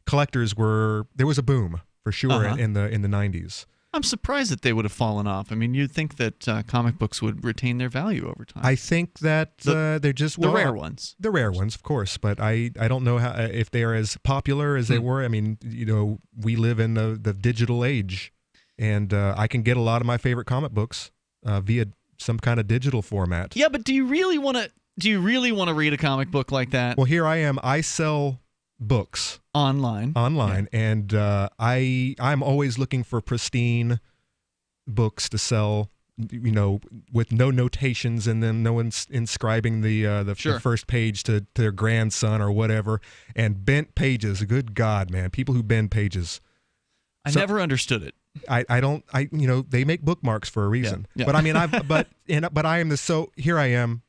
collectors were. There was a boom for sure in the 90s. I'm surprised that they would have fallen off. I mean, you'd think that comic books would retain their value over time. I think that they're just the rare ones. The rare ones, of course, but I don't know if they are as popular as they were. I mean, we live in the digital age, and I can get a lot of my favorite comic books via some kind of digital format. Yeah, but do you really want to read a comic book like that? Well, here I am. I sell books online, and I'm always looking for pristine books to sell, with no notations, and then no one's inscribing the first page to their grandson or whatever, and bent pages. Good God, man, people who bend pages. I never understood it. I don't they make bookmarks for a reason. Yeah. But I mean here I am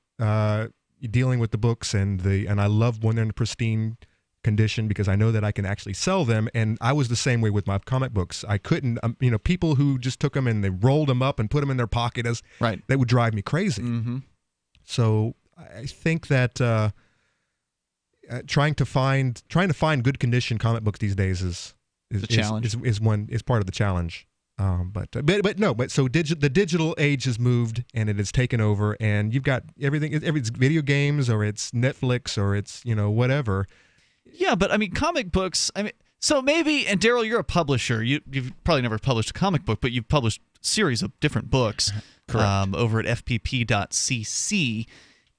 dealing with the books, and I love when they're in pristine condition, because I know that I can actually sell them. And I was the same way with my comic books. I couldn't, people who just took them and they rolled them up and put them in their pocket that would drive me crazy. Mm-hmm. So I think that trying to find good condition comic books these days is a challenge. Is part of the challenge. So the digital age has moved and it has taken over, and you've got everything. It's video games, or it's Netflix, or it's whatever. Yeah, but I mean, comic books. I mean, so maybe. And Darryl, you're a publisher. You've probably never published a comic book, but you've published a series of different books over at fpp.cc.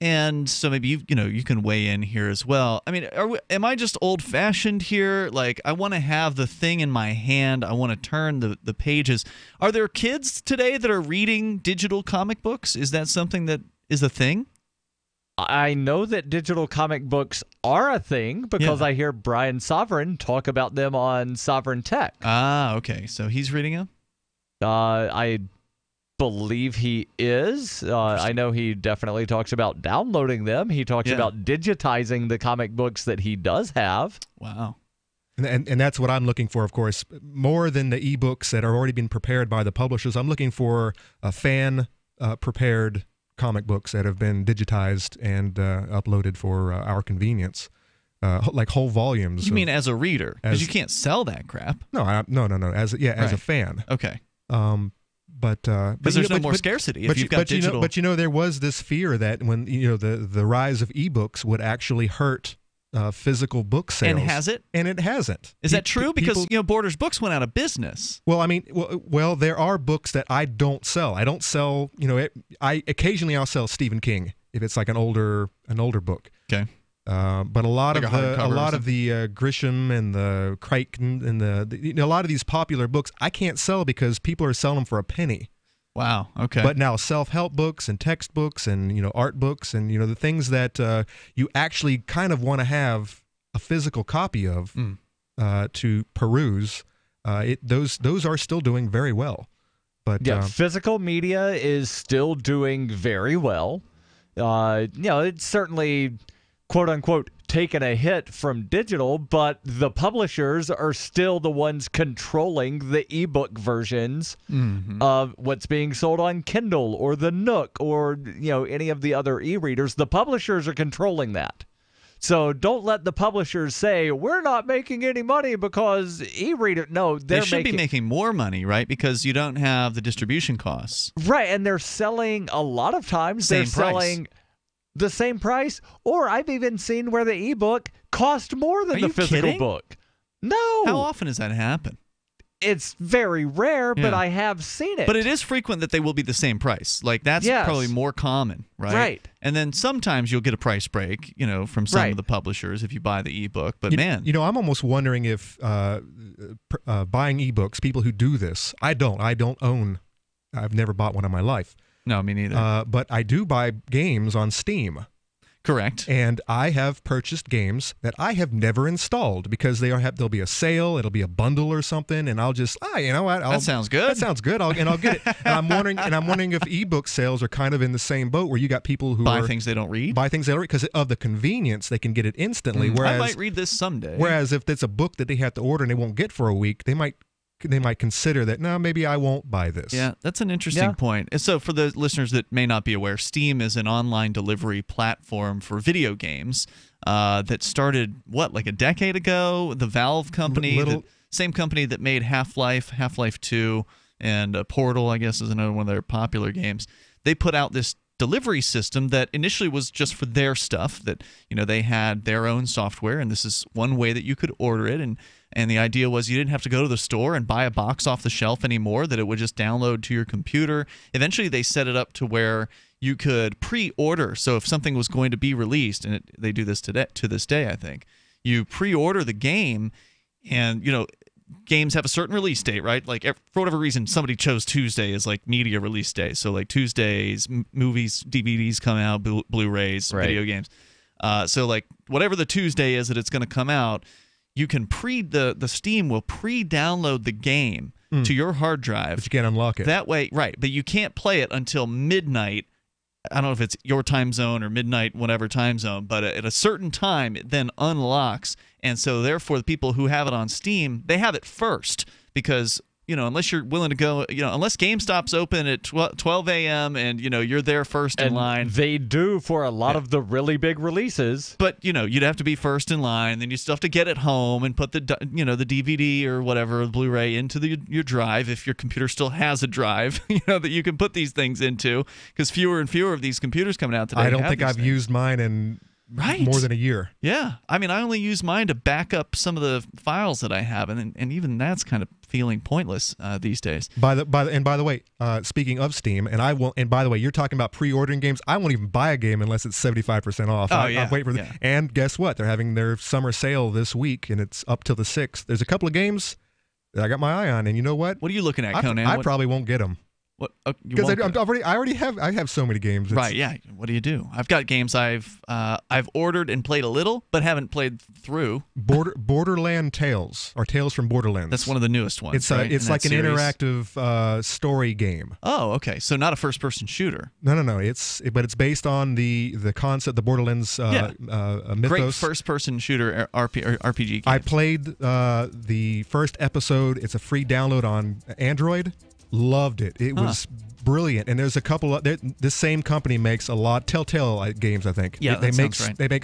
And so maybe you can weigh in here as well. I mean, am I just old-fashioned here? Like, I want to have the thing in my hand. I want to turn the pages. Are there kids today that are reading digital comic books? Is that something that is a thing? I know that digital comic books are a thing because I hear Brian Sovereign talk about them on Sovereign Tech. Ah, okay. So he's reading them? I believe he is. I know he definitely talks about downloading them. He talks about digitizing the comic books that he does have. Wow. And that's what I'm looking for, of course. More than the ebooks that are already been prepared by the publishers, I'm looking for fan prepared comic books that have been digitized and uploaded for our convenience. Like whole volumes. You mean as a reader? Because you can't sell that crap. No. As a fan. Okay. But there's no more scarcity if you've got digital. But there was this fear that when the rise of ebooks would actually hurt physical book sales. And has it? And it hasn't. Is that true? Because Borders Books went out of business. Well, I mean, there are books that I don't sell. I don't sell. I occasionally I'll sell Stephen King if it's like an older book. Okay. But a lot of the Grisham and the Crichton and a lot of these popular books I can't sell because people are selling them for a penny. Wow. Okay. But now self-help books and textbooks and art books and the things that you actually kind of want to have a physical copy of to peruse, those are still doing very well. But physical media is still doing very well. It's certainly, quote unquote, taken a hit from digital, but the publishers are still the ones controlling the ebook versions of what's being sold on Kindle or the Nook or any of the other e-readers. The publishers are controlling that. So don't let the publishers say we're not making any money because e-reader. No, they should be making more money, right? Because you don't have the distribution costs, right? And they're selling a lot of times. They're selling the same price, or I've even seen where the ebook cost more than the physical book. No. How often does that happen? It's very rare, but I have seen it. But it is frequent that they will be the same price. Like that's probably more common, right? Right. And then sometimes you'll get a price break, from some of the publishers if you buy the ebook. But I'm almost wondering if buying ebooks, people who do this, I don't own. I've never bought one in my life. No, me neither. But I do buy games on Steam. Correct. And I have purchased games that I have never installed because there'll be a sale, it'll be a bundle or something, and I'll just you know what? That sounds good. That sounds good. I'll get it. And I'm wondering if ebook sales are kind of in the same boat where you got people who buy things they don't read because of the convenience they can get it instantly. Whereas I might read this someday. Whereas if it's a book that they have to order and they won't get for a week, they might consider that, no, maybe I won't buy this. Yeah, that's an interesting point. So for the listeners that may not be aware, Steam is an online delivery platform for video games that started, like a decade ago? The Valve company, the same company that made Half-Life, Half-Life 2, and Portal, I guess, is another one of their popular games. They put out this delivery system that initially was just for their stuff, that they had their own software, and this is one way that you could order it, and the idea was you didn't have to go to the store and buy a box off the shelf anymore, that it would just download to your computer. Eventually they set it up to where you could pre-order. So if something was going to be released, and they do this to this day, I think, you pre-order the game, and games have a certain release date, right? Like for whatever reason, somebody chose Tuesday as like media release day. So like Tuesdays, movies, DVDs come out, Blu-rays, video games. So like whatever the Tuesday is that it's going to come out, you can the Steam will pre-download the game to your hard drive. But you can't unlock it. That way, right, but you can't play it until midnight. I don't know if it's your time zone or midnight, whatever time zone, but at a certain time, it then unlocks. And so therefore, the people who have it on Steam, they have it first because unless you're willing to go, unless GameStop's open at 12 a.m. and, you're there first in line. They do for a lot of the really big releases. But, you'd have to be first in line. Then you still have to get it home and put the DVD or whatever, Blu-ray into your drive if your computer still has a drive, that you can put these things into, because fewer and fewer of these computers coming out today. I don't think I've used mine in more than a year. Yeah. I mean, I only use mine to back up some of the files that I have, and even that's kind of feeling pointless these days. By the way, speaking of Steam, and by the way, you're talking about pre-ordering games. I won't even buy a game unless it's 75% off. I'll wait for and guess what? They're having their summer sale this week, and it's up till the 6th. There's a couple of games that I got my eye on, and you know what? What are you looking at, Conan? I probably won't get them. What? Because I already have so many games. Right? Yeah. What do you do? I've got games I've ordered and played a little, but haven't played through. Borderland Tales, or Tales from Borderlands. That's one of the newest ones. It's right? It's like an interactive story game. Oh, okay. So not a first-person shooter. No. But it's based on the concept, the Borderlands mythos. Great first-person shooter RPG game. I played the first episode. It's a free download on Android. Loved it. It was brilliant. And there's a couple of this same company makes a lot Telltale games, I think. Yeah, they make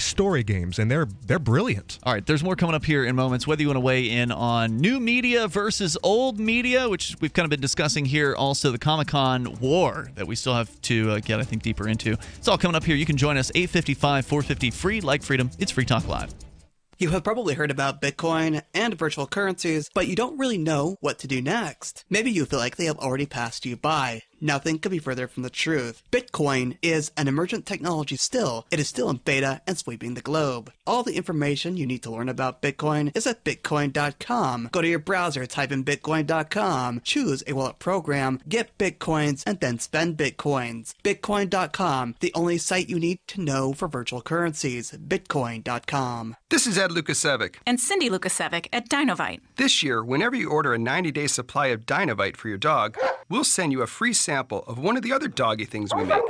story games, and they're brilliant. All right, there's more coming up here in moments. Whether you want to weigh in on new media versus old media, which we've kind of been discussing here, also the Comicon war that we still have to get, I think, deeper into. It's all coming up here. You can join us 855 450 free, like freedom. It's Free Talk Live. You have probably heard about Bitcoin and virtual currencies, but you don't really know what to do next. Maybe you feel like they have already passed you by. Nothing could be further from the truth. Bitcoin is an emergent technology still. It is still in beta and sweeping the globe. All the information you need to learn about Bitcoin is at Bitcoin.com. Go to your browser, type in Bitcoin.com, choose a wallet program, get Bitcoins, and then spend Bitcoins. Bitcoin.com, the only site you need to know for virtual currencies. Bitcoin.com. This is Ed Lukasevic. And Cindy Lukasevic at Dinovite. This year, whenever you order a 90-day supply of Dinovite for your dog, we'll send you a free sample of one of the other doggy things we make.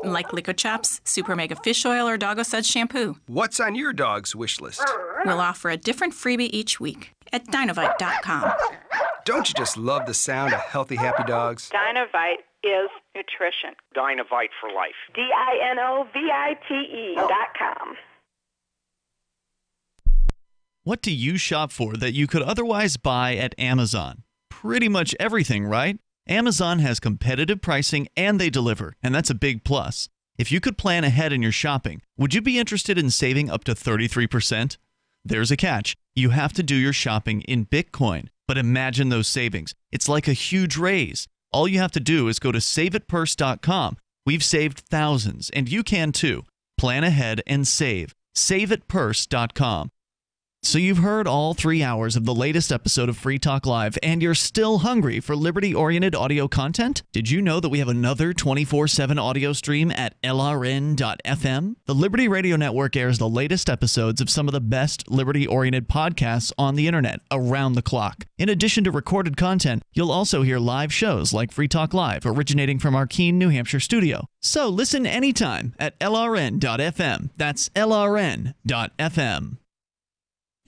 Like Liquid Chaps, Super Mega Fish Oil, or Doggo Suds Shampoo. What's on your dog's wish list? We'll offer a different freebie each week at Dinovite.com. Don't you just love the sound of healthy, happy dogs? Dinovite is nutrition. Dinovite for life. DINOVITE.com. What do you shop for that you could otherwise buy at Amazon? Pretty much everything, right? Amazon has competitive pricing and they deliver, and that's a big plus. If you could plan ahead in your shopping, would you be interested in saving up to 33%? There's a catch. You have to do your shopping in Bitcoin. But imagine those savings. It's like a huge raise. All you have to do is go to saveatpurse.com. We've saved thousands, and you can too. Plan ahead and save. Saveatpurse.com. So you've heard all 3 hours of the latest episode of Free Talk Live, and you're still hungry for liberty-oriented audio content? Did you know that we have another 24/7 audio stream at LRN.FM? The Liberty Radio Network airs the latest episodes of some of the best liberty-oriented podcasts on the internet around the clock. In addition to recorded content, you'll also hear live shows like Free Talk Live, originating from our Keene, New Hampshire studio. So listen anytime at LRN.FM. That's LRN.FM.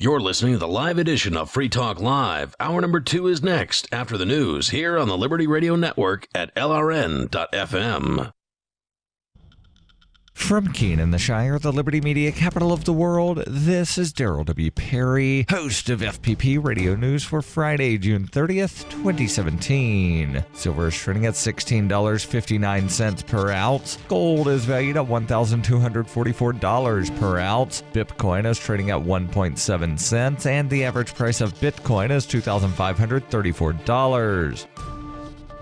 You're listening to the live edition of Free Talk Live. Hour number 2 is next after the news here on the Liberty Radio Network at LRN.FM. From Keene in the Shire, the Liberty Media capital of the world, this is Darryl W. Perry, host of FPP Radio News for Friday, June 30th, 2017. Silver is trading at $16.59 per ounce. Gold is valued at $1,244 per ounce. Bitcoin is trading at 1.7 cents, and the average price of Bitcoin is $2,534.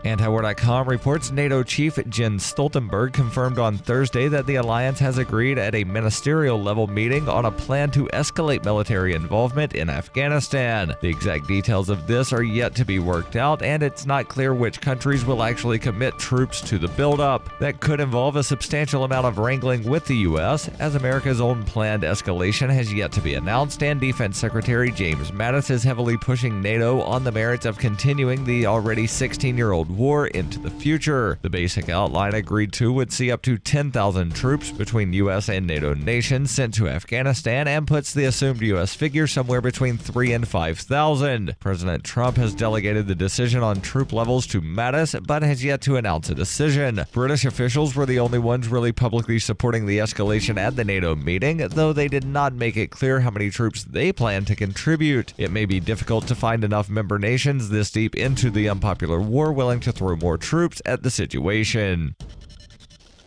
Antiwar.com reports NATO chief Jens Stoltenberg confirmed on Thursday that the alliance has agreed at a ministerial-level meeting on a plan to escalate military involvement in Afghanistan. The exact details of this are yet to be worked out, and it's not clear which countries will actually commit troops to the buildup. That could involve a substantial amount of wrangling with the U.S., as America's own planned escalation has yet to be announced, and Defense Secretary James Mattis is heavily pushing NATO on the merits of continuing the already 16-year-old war into the future. The basic outline agreed to would see up to 10,000 troops between U.S. and NATO nations sent to Afghanistan and puts the assumed U.S. figure somewhere between 3,000 and 5,000. President Trump has delegated the decision on troop levels to Mattis, but has yet to announce a decision. British officials were the only ones really publicly supporting the escalation at the NATO meeting, though they did not make it clear how many troops they plan to contribute. It may be difficult to find enough member nations this deep into the unpopular war willing to throw more troops at the situation.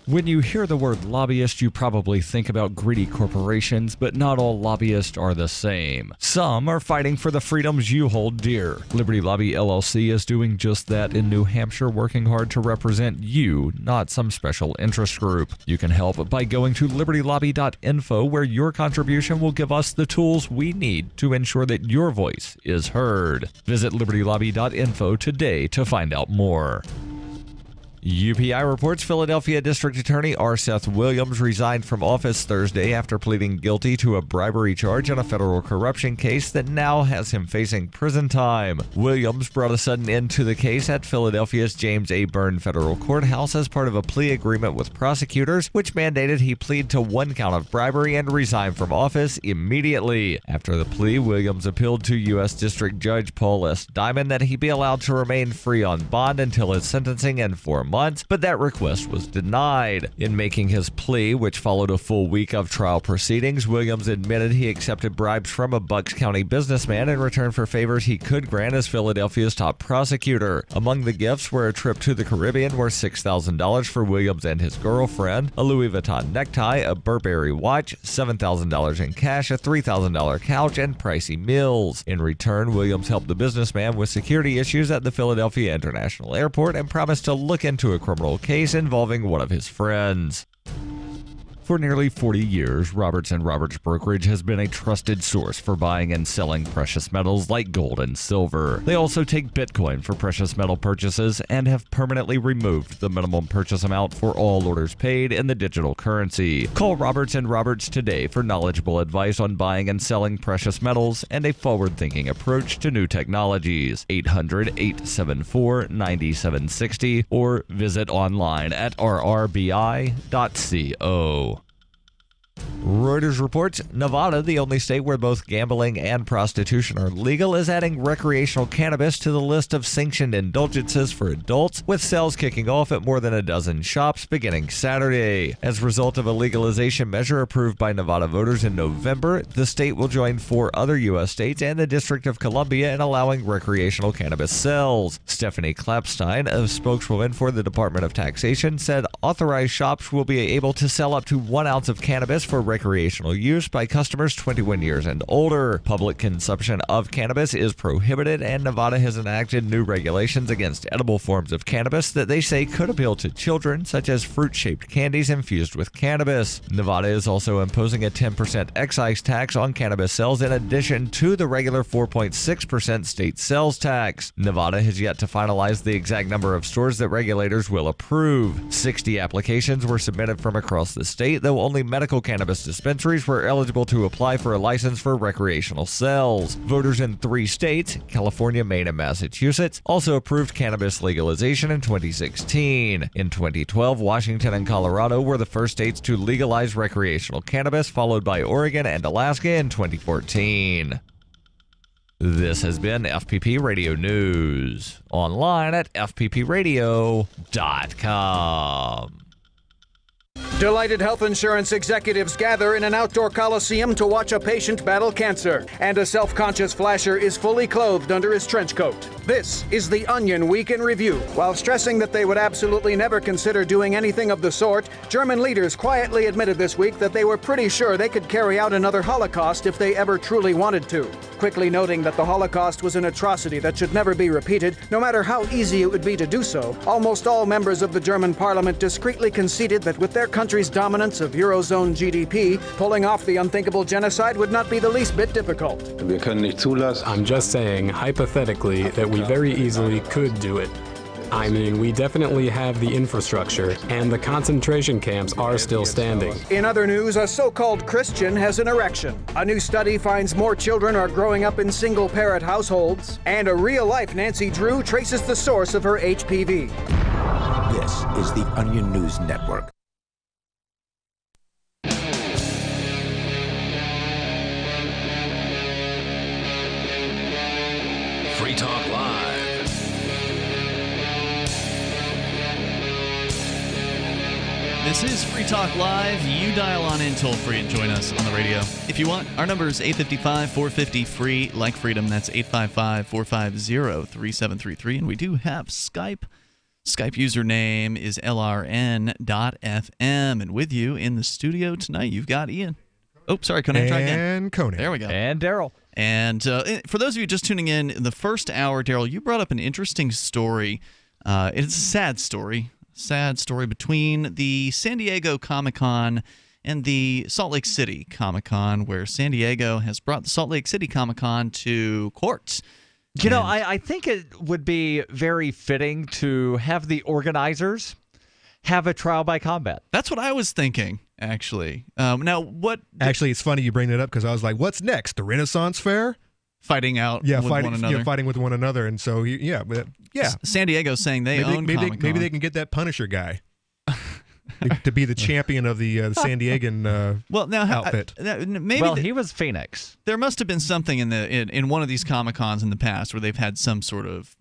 When you hear the word lobbyist, you probably think about greedy corporations, but not all lobbyists are the same. Some are fighting for the freedoms you hold dear. Liberty Lobby LLC is doing just that in New Hampshire, working hard to represent you, not some special interest group. You can help by going to libertylobby.info, where your contribution will give us the tools we need to ensure that your voice is heard. Visit libertylobby.info today to find out more. UPI reports Philadelphia District Attorney R. Seth Williams resigned from office Thursday after pleading guilty to a bribery charge on a federal corruption case that now has him facing prison time. Williams brought a sudden end to the case at Philadelphia's James A. Byrne Federal Courthouse as part of a plea agreement with prosecutors, which mandated he plead to one count of bribery and resign from office immediately. After the plea, Williams appealed to U.S. District Judge Paul S. Diamond that he be allowed to remain free on bond until his sentencing in 4 months, but that request was denied. In making his plea, which followed a full week of trial proceedings, Williams admitted he accepted bribes from a Bucks County businessman in return for favors he could grant as Philadelphia's top prosecutor. Among the gifts were a trip to the Caribbean worth $6,000 for Williams and his girlfriend, a Louis Vuitton necktie, a Burberry watch, $7,000 in cash, a $3,000 couch, and pricey meals. In return, Williams helped the businessman with security issues at the Philadelphia International Airport and promised to look into a criminal case involving one of his friends. For nearly 40 years, Roberts & Roberts Brokerage has been a trusted source for buying and selling precious metals like gold and silver. They also take Bitcoin for precious metal purchases and have permanently removed the minimum purchase amount for all orders paid in the digital currency. Call Roberts & Roberts today for knowledgeable advice on buying and selling precious metals and a forward-thinking approach to new technologies. 800-874-9760 or visit online at rrbi.co. Reuters reports Nevada, the only state where both gambling and prostitution are legal, is adding recreational cannabis to the list of sanctioned indulgences for adults, with sales kicking off at more than a dozen shops beginning Saturday. As a result of a legalization measure approved by Nevada voters in November, the state will join 4 other U.S. states and the District of Columbia in allowing recreational cannabis sales. Stephanie Klapstein, a spokeswoman for the Department of Taxation, said authorized shops will be able to sell up to 1 ounce of cannabis for recreational use by customers 21 years and older. Public consumption of cannabis is prohibited, and Nevada has enacted new regulations against edible forms of cannabis that they say could appeal to children, such as fruit-shaped candies infused with cannabis. Nevada is also imposing a 10% excise tax on cannabis sales in addition to the regular 4.6% state sales tax. Nevada has yet to finalize the exact number of stores that regulators will approve. 60 applications were submitted from across the state, though only medical cannabis dispensaries were eligible to apply for a license for recreational sales. Voters in 3 states, California, Maine, and Massachusetts, also approved cannabis legalization in 2016. In 2012, Washington and Colorado were the first states to legalize recreational cannabis, followed by Oregon and Alaska in 2014. This has been FPP Radio News, online at fppradio.com. Delighted health insurance executives gather in an outdoor coliseum to watch a patient battle cancer, and a self-conscious flasher is fully clothed under his trench coat. This is the Onion Week in Review. While stressing that they would absolutely never consider doing anything of the sort, German leaders quietly admitted this week that they were pretty sure they could carry out another Holocaust if they ever truly wanted to, quickly noting that the Holocaust was an atrocity that should never be repeated, no matter how easy it would be to do so. Almost all members of the German parliament discreetly conceded that with their country's dominance of Eurozone GDP, pulling off the unthinkable genocide would not be the least bit difficult. I'm just saying, hypothetically, that we very easily could do it. I mean, we definitely have the infrastructure, and the concentration camps are still standing. In other news, a so-called Christian has an erection. A new study finds more children are growing up in single-parent households. And a real-life Nancy Drew traces the source of her HPV. This is the Onion News Network. Free Talk Live. This is Free Talk Live. You dial on in toll-free and join us on the radio if you want. Our number is 855-450-FREE, like freedom. That's 855-450-3733. And we do have Skype. Skype username is LRN.FM. And with you in the studio tonight, you've got Ian. Oh, sorry, Conan. Try again. And Conan. There we go. And Darryl. And for those of you just tuning in the first hour, Darryl, you brought up an interesting story. It's a sad story. Sad story between the San Diego Comicon and the Salt Lake City Comicon, where San Diego has brought the Salt Lake City Comicon to court. You know, I think it would be very fitting to have the organizers have a trial by combat. That's what I was thinking, actually. Now, what? Actually, it's funny you bring that up because I was like, what's next? The Renaissance Fair? Fighting out with one another. Yeah, fighting with one another. And so, yeah. San Diego's saying they own Comicon. Maybe they can get that Punisher guy to be the champion of the San Diegan outfit. Maybe he was Phoenix. There must have been something in one of these Comic-Cons in the past where they've had some sort of,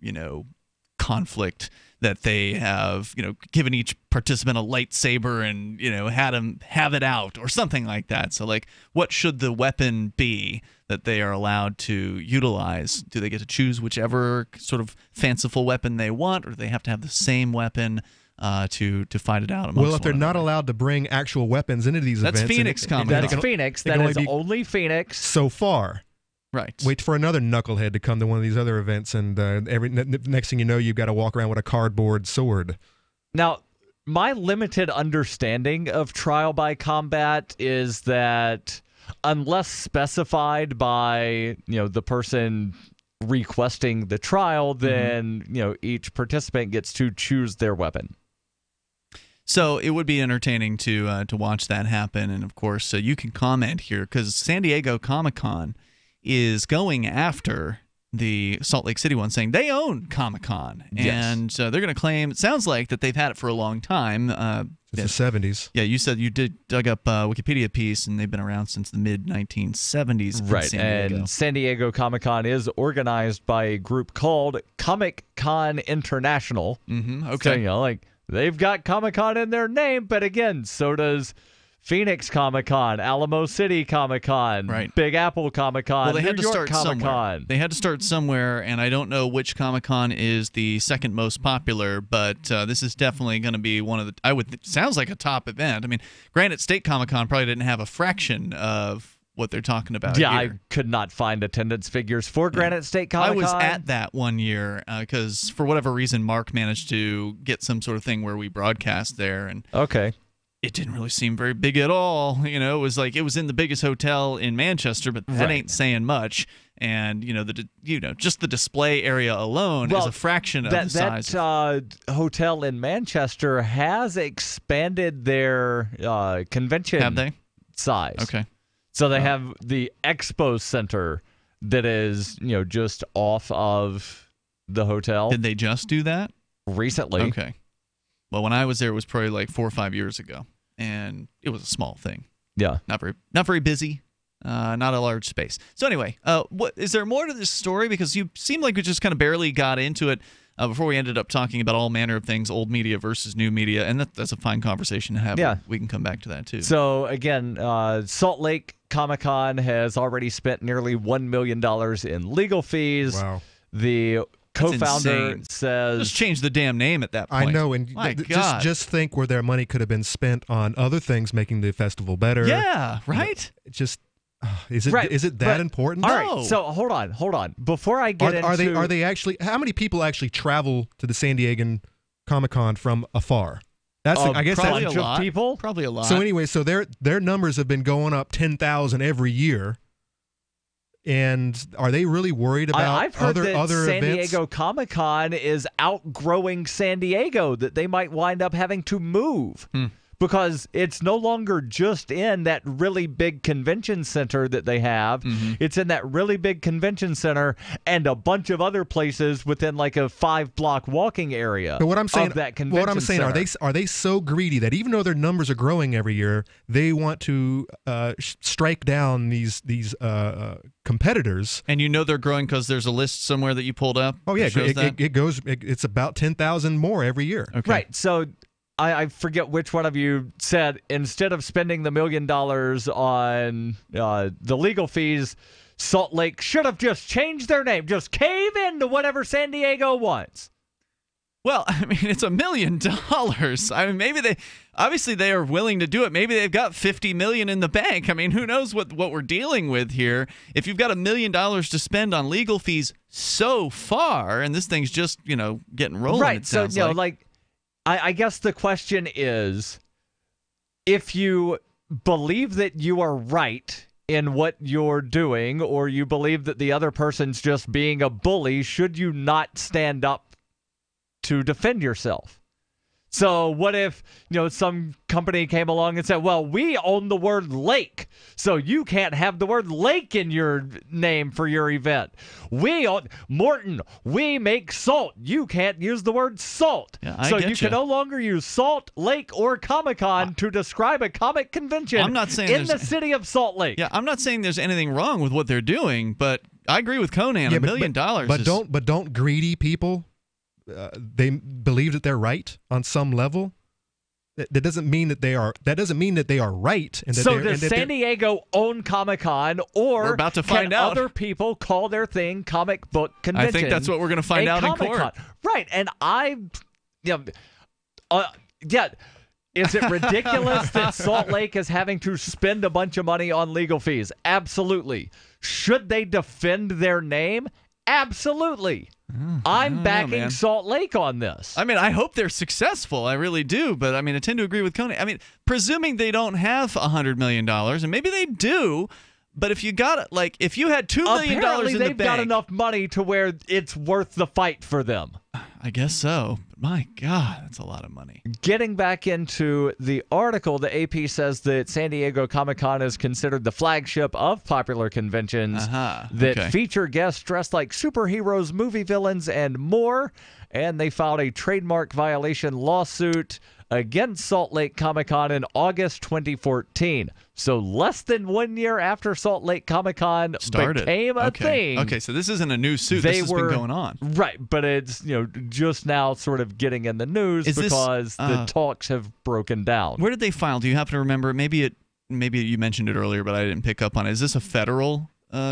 conflict that they have, given each participant a lightsaber and, had them have it out or something like that. So, what should the weapon be that they are allowed to utilize? Do they get to choose whichever sort of fanciful weapon they want, or do they have to have the same weapon to fight it out? Well, if they're not allowed to bring actual weapons into these events, Phoenix Comic-Con. That's Phoenix. That is only Phoenix so far. Right. Wait for another knucklehead to come to one of these other events, and next thing you know, you've got to walk around with a cardboard sword. Now, my limited understanding of trial by combat is that unless specified by the person requesting the trial, then each participant gets to choose their weapon. So it would be entertaining to watch that happen, and of course you can comment here because San Diego Comic-Con is going after the Salt Lake City one, saying they own Comic-Con. And they're going to claim, it sounds like, that they've had it for a long time. Since the 70s. Yeah, you said you dug up a Wikipedia piece, and they've been around since the mid-1970s. Right, in San Diego. and San Diego Comic-Con is organized by a group called Comicon International. Mm-hmm, okay. So, they've got Comic-Con in their name, but again, so does Phoenix Comic-Con, Alamo City Comic-Con, right. Big Apple Comic-Con, well, they had New to York start Comic-Con. Somewhere. They had to start somewhere, and I don't know which Comic-Con is the second most popular, but this is definitely going to be one of the, sounds like a top event. I mean, Granite State Comic-Con probably didn't have a fraction of what they're talking about Yeah, here. I could not find attendance figures for Granite State Comic-Con. I was at that one year because for whatever reason, Mark managed to get some sort of thing where we broadcast there, and okay. It didn't really seem very big at all. It was like it was in the biggest hotel in Manchester, but that ain't saying much. And just the display area alone is a fraction of the size. That hotel in Manchester has expanded their convention Have they? size. Okay. So they have the Expo Center that is just off of the hotel. Did they just do that recently? Okay. Well, when I was there, it was probably like 4 or 5 years ago, and it was a small thing. Yeah, not very busy, not a large space. So anyway, what is there more to this story? Because you seem like we just kind of barely got into it before we ended up talking about all manner of things, old media versus new media, and that's a fine conversation to have. Yeah, we can come back to that too. So again, Salt Lake Comic-Con has already spent nearly $1 million in legal fees. Wow. The co-founder says, just change the damn name at that point. I know, and just think where their money could have been spent on other things, making the festival better. Yeah, right. Is it that important? All right, so hold on. Before I get into, are they actually? How many people actually travel to the San Diego Comic-Con from afar? That's I guess probably that's a lot. People. Probably a lot. So anyway, so their numbers have been going up 10,000 every year. And are they really worried about I've heard other that San events? Diego Comic-Con is outgrowing San Diego, that they might wind up having to move. Because it's no longer just in that really big convention center that they have. It's in that really big convention center and a bunch of other places within like a 5-block walking area. But what I'm saying, of that convention center. are they so greedy that even though their numbers are growing every year, they want to strike down these competitors? And you know they're growing because there's a list somewhere that you pulled up. Oh yeah, that goes. it's about 10,000 more every year. Okay. Right. So I forget which one of you said, instead of spending the $1 million on the legal fees, Salt Lake should have just changed their name. Just cave into whatever San Diego wants. Well, I mean, it's $1 million. I mean, maybe they are willing to do it. Maybe they've got $50 million in the bank. I mean, who knows what we're dealing with here? If you've got $1 million to spend on legal fees so far, and this thing's just getting rolling. Right. It sounds so I guess the question is, if you believe that you are right in what you're doing, or you believe that the other person's just being a bully, should you not stand up to defend yourself? So what if, some company came along and said, well, we own the word lake, so you can't have the word lake in your name for your event. Morton, we make salt. You can't use the word salt. Yeah, so you can no longer use Salt Lake or Comic-Con to describe a comic convention I'm not saying in the city of Salt Lake. Yeah, I'm not saying there's anything wrong with what they're doing, but I agree with Conan. $1 million. But don't greedy people, they believe that they're right on some level. That doesn't mean that they are. That doesn't mean that they are right. And that so does San Diego own Comic-Con, or we're about to find out. Other people call their thing comic book convention? I think that's what we're going to find out Comic-Con. in court. Right, and is it ridiculous that Salt Lake is having to spend a bunch of money on legal fees? Absolutely. Should they defend their name? Absolutely. I'm backing Salt Lake on this. I mean, I hope they're successful. I really do. But, I mean, I tend to agree with Conan. I mean, presuming they don't have $100 million, and maybe they do, but if you got, if you had $2 million in the bank. They've got enough money to where it's worth the fight for them. I guess so. My God, that's a lot of money. Getting back into the article, the AP says that San Diego Comic-Con is considered the flagship of popular conventions that feature guests dressed like superheroes, movie villains, and more. And they filed a trademark violation lawsuit against Salt Lake Comic-Con in August 2014. So less than 1 year after Salt Lake Comic-Con became a thing. Okay, so this isn't a new suit. This has been going on. Right, but it's just now sort of getting in the news because the talks have broken down. Where did they file? Do you happen to remember? Maybe you mentioned it earlier, but I didn't pick up on it. Is this a federal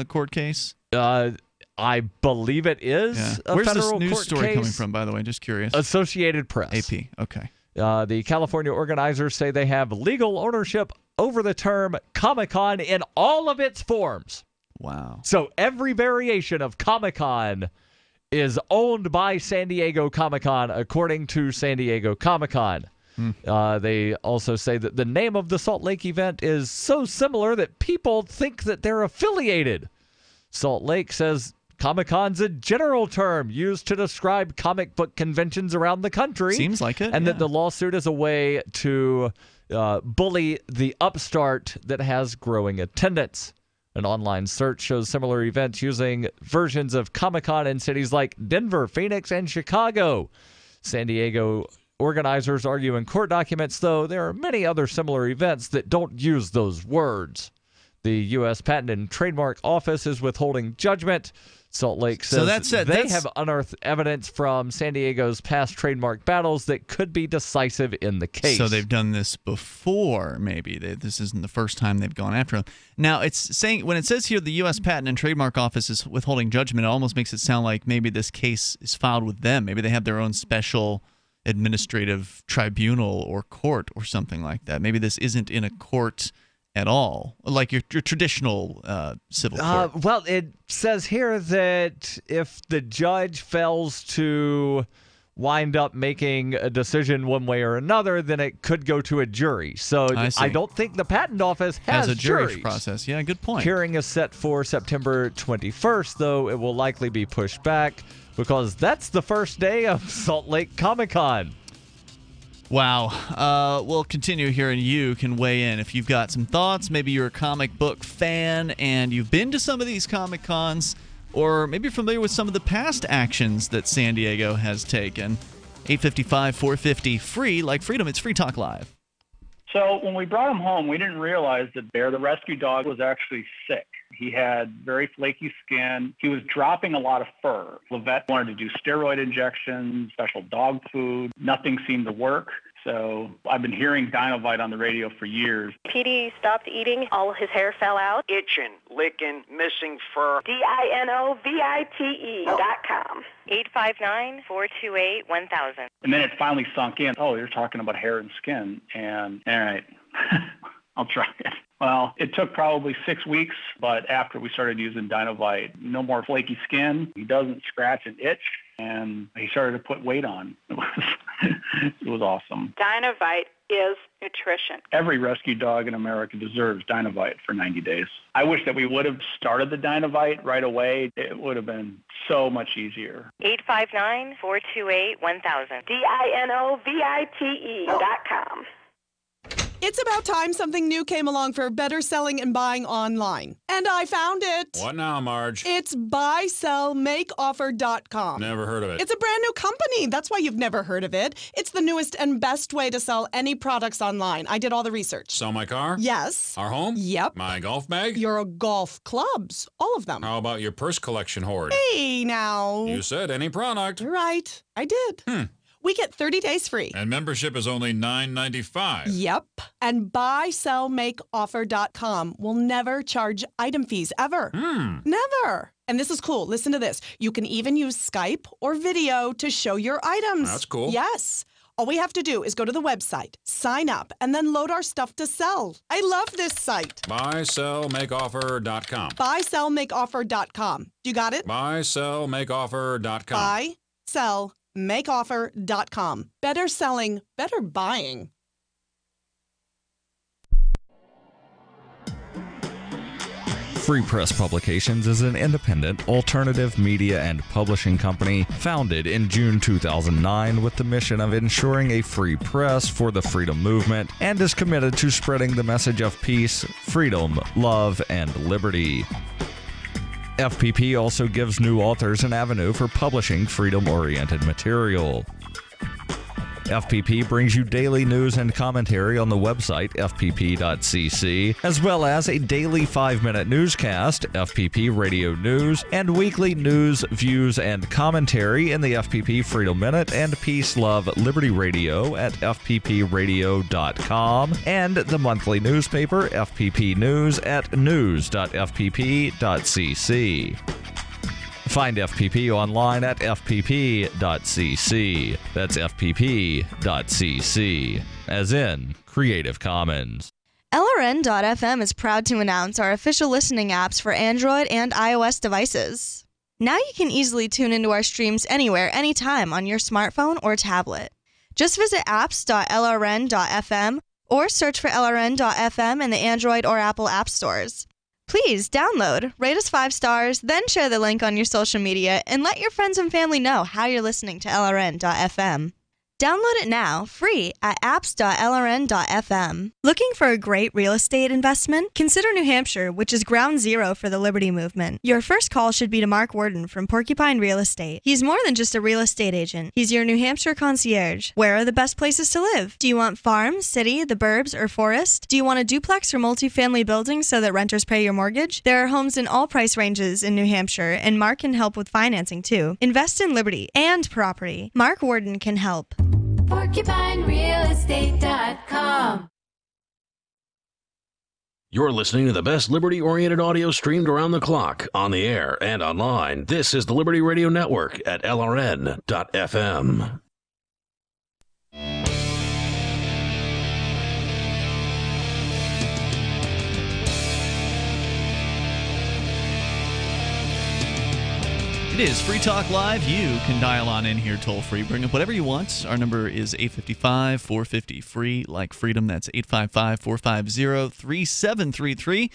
court case? I believe it is a Where's federal this news court story case. coming from, by the way? Just curious. Associated Press. AP, okay. The California organizers say they have legal ownership over the term Comic-Con in all of its forms. Wow. So every variation of Comic-Con is owned by San Diego Comic-Con, according to San Diego Comic-Con. They also say that the name of the Salt Lake event is so similar that people think that they're affiliated. Salt Lake says Comic-Con's a general term used to describe comic book conventions around the country. Seems like it. And that the lawsuit is a way to bully the upstart that has growing attendance. An online search shows similar events using versions of Comic-Con in cities like Denver, Phoenix, and Chicago. San Diego organizers argue in court documents, though, there are many other similar events that don't use those words. The U.S. Patent and Trademark Office is withholding judgment. Salt Lake says they have unearthed evidence from San Diego's past trademark battles that could be decisive in the case. So they've done this before, maybe. This isn't the first time they've gone after them. Now, it's saying when it says here the U.S. Patent and Trademark Office is withholding judgment, it almost makes it sound like maybe this case is filed with them. Maybe they have their own special administrative tribunal or court or something like that. Maybe this isn't in a court at all, like your traditional civil court. Well, it says here that if the judge fails to wind up making a decision one way or another, then it could go to a jury. So I don't think the patent office has a jury juries. process. Yeah, good point. Hearing is set for September 21st, though it will likely be pushed back because that's the first day of Salt Lake Comicon. Wow. We'll continue here, and you can weigh in if you've got some thoughts. Maybe you're a comic book fan and you've been to some of these Comic Cons, or maybe you're familiar with some of the past actions that San Diego has taken. 855-450 free, like freedom. It's Free Talk Live. So when we brought him home, we didn't realize that Bear, the rescue dog, was actually sick. He had very flaky skin. He was dropping a lot of fur. The vet wanted to do steroid injections, special dog food. Nothing seemed to work. So I've been hearing Dinovite on the radio for years. Petey stopped eating. All his hair fell out. Itching, licking, missing fur. DINOVITE.com. 859-428-1000. And then it finally sunk in. Oh, you're talking about hair and skin. And all right, I'll try it. Well, it took probably 6 weeks, but after we started using Dinovite, no more flaky skin. He doesn't scratch and itch, and he started to put weight on. It was awesome. Dinovite is nutrition. Every rescue dog in America deserves Dinovite for 90 days. I wish that we would have started the Dinovite right away. It would have been so much easier. 859-428-1000. DINOVITE.com. It's about time something new came along for better selling and buying online. And I found it. What now, Marge? It's buysellmakeoffer.com. Never heard of it. It's a brand new company. That's why you've never heard of it. It's the newest and best way to sell any products online. I did all the research. Sell my car? Yes. Our home? Yep. My golf bag? Your golf clubs. All of them. How about your purse collection hoard? Hey, now. You said any product. Right. I did. We get 30 days free. And membership is only $9.95. Yep. And buysellmakeoffer.com will never charge item fees ever. Never. And this is cool. Listen to this. You can even use Skype or video to show your items. That's cool. Yes. All we have to do is go to the website, sign up, and then load our stuff to sell. I love this site. Buysellmakeoffer.com. Buysellmakeoffer.com. You got it? Buysellmakeoffer.com. Buysellmakeoffer.com. Better selling, better buying. Free Press Publications is an independent, alternative media and publishing company founded in June 2009 with the mission of ensuring a free press for the freedom movement and is committed to spreading the message of peace, freedom, love, and liberty. FPP also gives new authors an avenue for publishing freedom-oriented material. FPP brings you daily news and commentary on the website fpp.cc, as well as a daily 5-minute newscast, FPP Radio News, and weekly news, views, and commentary in the FPP Freedom Minute and Peace, Love, Liberty Radio at fppradio.com, and the monthly newspaper FPP News at news.fpp.cc. Find FPP online at fpp.cc. That's fpp.cc, as in Creative Commons. LRN.FM is proud to announce our official listening apps for Android and iOS devices. Now you can easily tune into our streams anywhere, anytime on your smartphone or tablet. Just visit apps.lrn.fm or search for LRN.FM in the Android or Apple app stores. Please download, rate us 5 stars, then share the link on your social media, and let your friends and family know how you're listening to LRN.FM. Download it now, free, at apps.lrn.fm. Looking for a great real estate investment? Consider New Hampshire, which is ground zero for the Liberty Movement. Your first call should be to Mark Worden from Porcupine Real Estate. He's more than just a real estate agent. He's your New Hampshire concierge. Where are the best places to live? Do you want farm, city, the burbs, or forest? Do you want a duplex or multifamily building so that renters pay your mortgage? There are homes in all price ranges in New Hampshire, and Mark can help with financing too. Invest in liberty and property. Mark Worden can help. PorcupineRealEstate.com. You're listening to the best liberty-oriented audio streamed around the clock, on the air, and online. This is the Liberty Radio Network at LRN.FM. It is Free Talk Live. You can dial on in here toll free. Bring up whatever you want. Our number is 855-450-FREE, like freedom. That's 855-450-3733.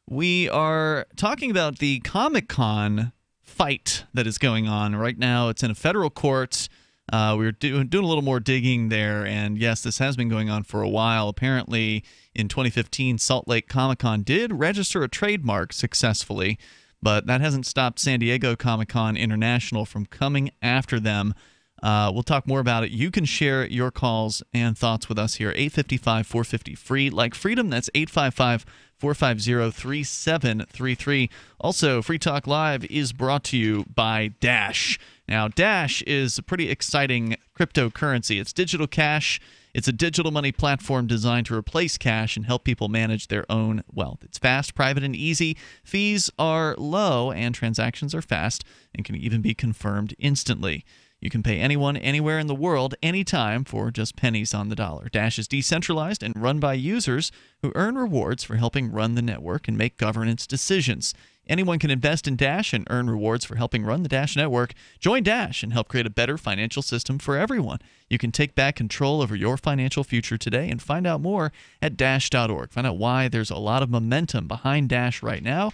We are talking about the Comicon fight that is going on right now. It's in a federal court. We're doing a little more digging there, and yes, this has been going on for a while. Apparently, in 2015, Salt Lake Comic-Con did register a trademark successfully, but that hasn't stopped San Diego Comic-Con International from coming after them. We'll talk more about it. You can share your calls and thoughts with us here. 855-450-FREE, like freedom. That's 855-450-3733. Also, Free Talk Live is brought to you by Dash. Now, Dash is a pretty exciting cryptocurrency. It's digital cash. It's a digital money platform designed to replace cash and help people manage their own wealth. It's fast, private, and easy. Fees are low, and transactions are fast and can even be confirmed instantly. You can pay anyone, anywhere in the world, anytime for just pennies on the dollar. Dash is decentralized and run by users who earn rewards for helping run the network and make governance decisions. Anyone can invest in Dash and earn rewards for helping run the Dash network. Join Dash and help create a better financial system for everyone. You can take back control over your financial future today and find out more at Dash.org. Find out why there's a lot of momentum behind Dash right now.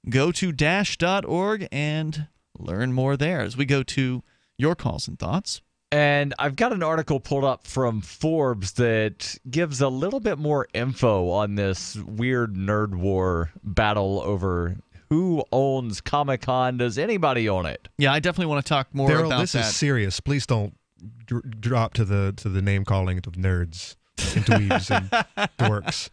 Go to Dash.org and learn more there as we go to your calls and thoughts. And I've got an article pulled up from Forbes that gives a little bit more info on this weird nerd war battle over who owns Comic-Con. Does anybody own it? Yeah, I definitely want to talk more Darryl, about this that. is serious. Please don't drop to the name calling of nerds and dweebs and dorks.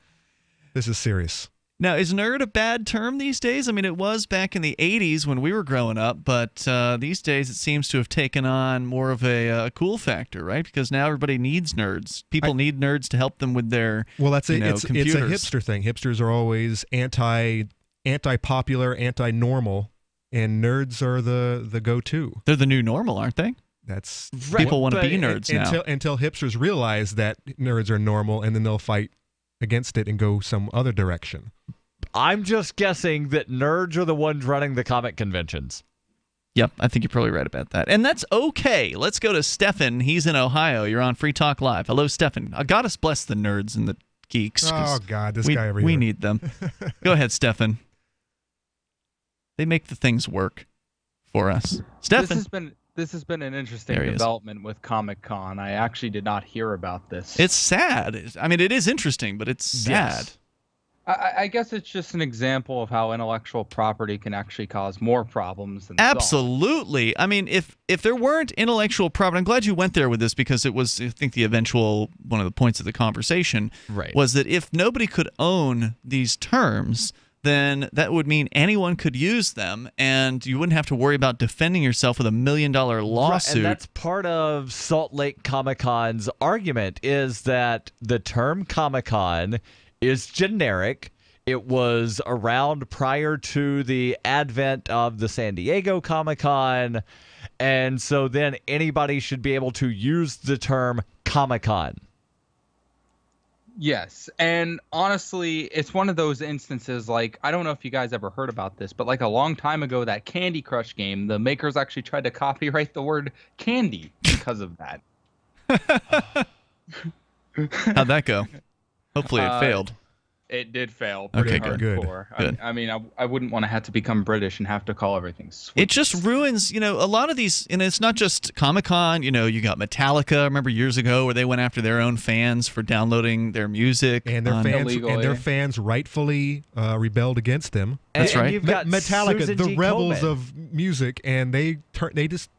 This is serious. Now, is nerd a bad term these days? I mean, it was back in the 80s when we were growing up, but these days it seems to have taken on more of a cool factor, right? Because now everybody needs nerds. People need nerds to help them with their computers. It's a hipster thing. Hipsters are always anti-popular, anti-normal, and nerds are the go-to. They're the new normal, aren't they? That's people want to be nerds now. Until hipsters realize that nerds are normal, and then they'll fight against it and go some other direction. I'm just guessing that nerds are the ones running the comic conventions. Yep, I think you're probably right about that. And that's okay. Let's go to Stefan. He's in Ohio. You're on Free Talk Live. Hello, Stefan. God us bless the nerds and the geeks. Oh, God, this guy over here. We need them. Go ahead, Stefan. They make the things work for us. Stefan. This has been an interesting development with Comic-Con. I actually did not hear about this. It's sad. I mean, it is interesting, but it's sad. Yes. I guess it's just an example of how intellectual property can actually cause more problems than Absolutely. I mean, if there weren't intellectual property, I'm glad you went there with this because it was, I think, the eventual one of the points of the conversation was that if nobody could own these terms, then that would mean anyone could use them, and you wouldn't have to worry about defending yourself with $1 million lawsuit. And that's part of Salt Lake Comic-Con's argument, is that the term Comic-Con is generic. It was around prior to the advent of the San Diego Comic-Con, and so then anybody should be able to use the term Comic-Con. Yes, and honestly, it's one of those instances, like, I don't know if you guys ever heard about this, but like a long time ago, that Candy Crush game, the makers actually tried to copyright the word candy because of that. How'd that go? Hopefully it failed. It did fail pretty hardcore. Good. I mean, I wouldn't want to have to become British and have to call everything sweet. It just ruins, a lot of these, and it's not just Comic-Con, you got Metallica, remember years ago, where they went after their own fans for downloading their music. And their fans rightfully rebelled against them. That's right. And you've got Metallica, Susan the G. rebels Coleman. of music, and they just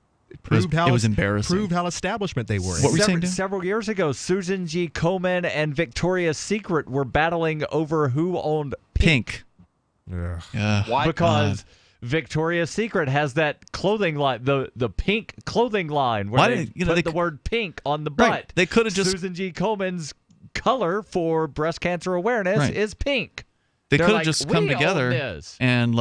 proved how embarrassing. Proved how establishment they were. What were you saying, Dan? Several years ago, Susan G. Komen and Victoria's Secret were battling over who owned Pink. Why? Because Victoria's Secret has that clothing line, the pink clothing line, where they put the word pink on the butt. Right. They could have just... Susan G. Komen's color for breast cancer awareness is pink. They could have just come together and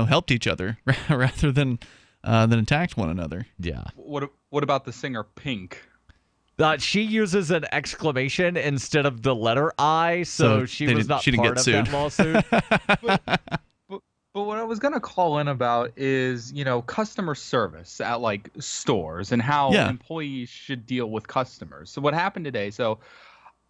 helped each other rather than attacked one another. Yeah. What about the singer Pink? She uses an exclamation instead of the letter I, so she was not part of that lawsuit. But what I was gonna call in about is, customer service at like stores and how employees should deal with customers. So what happened today? So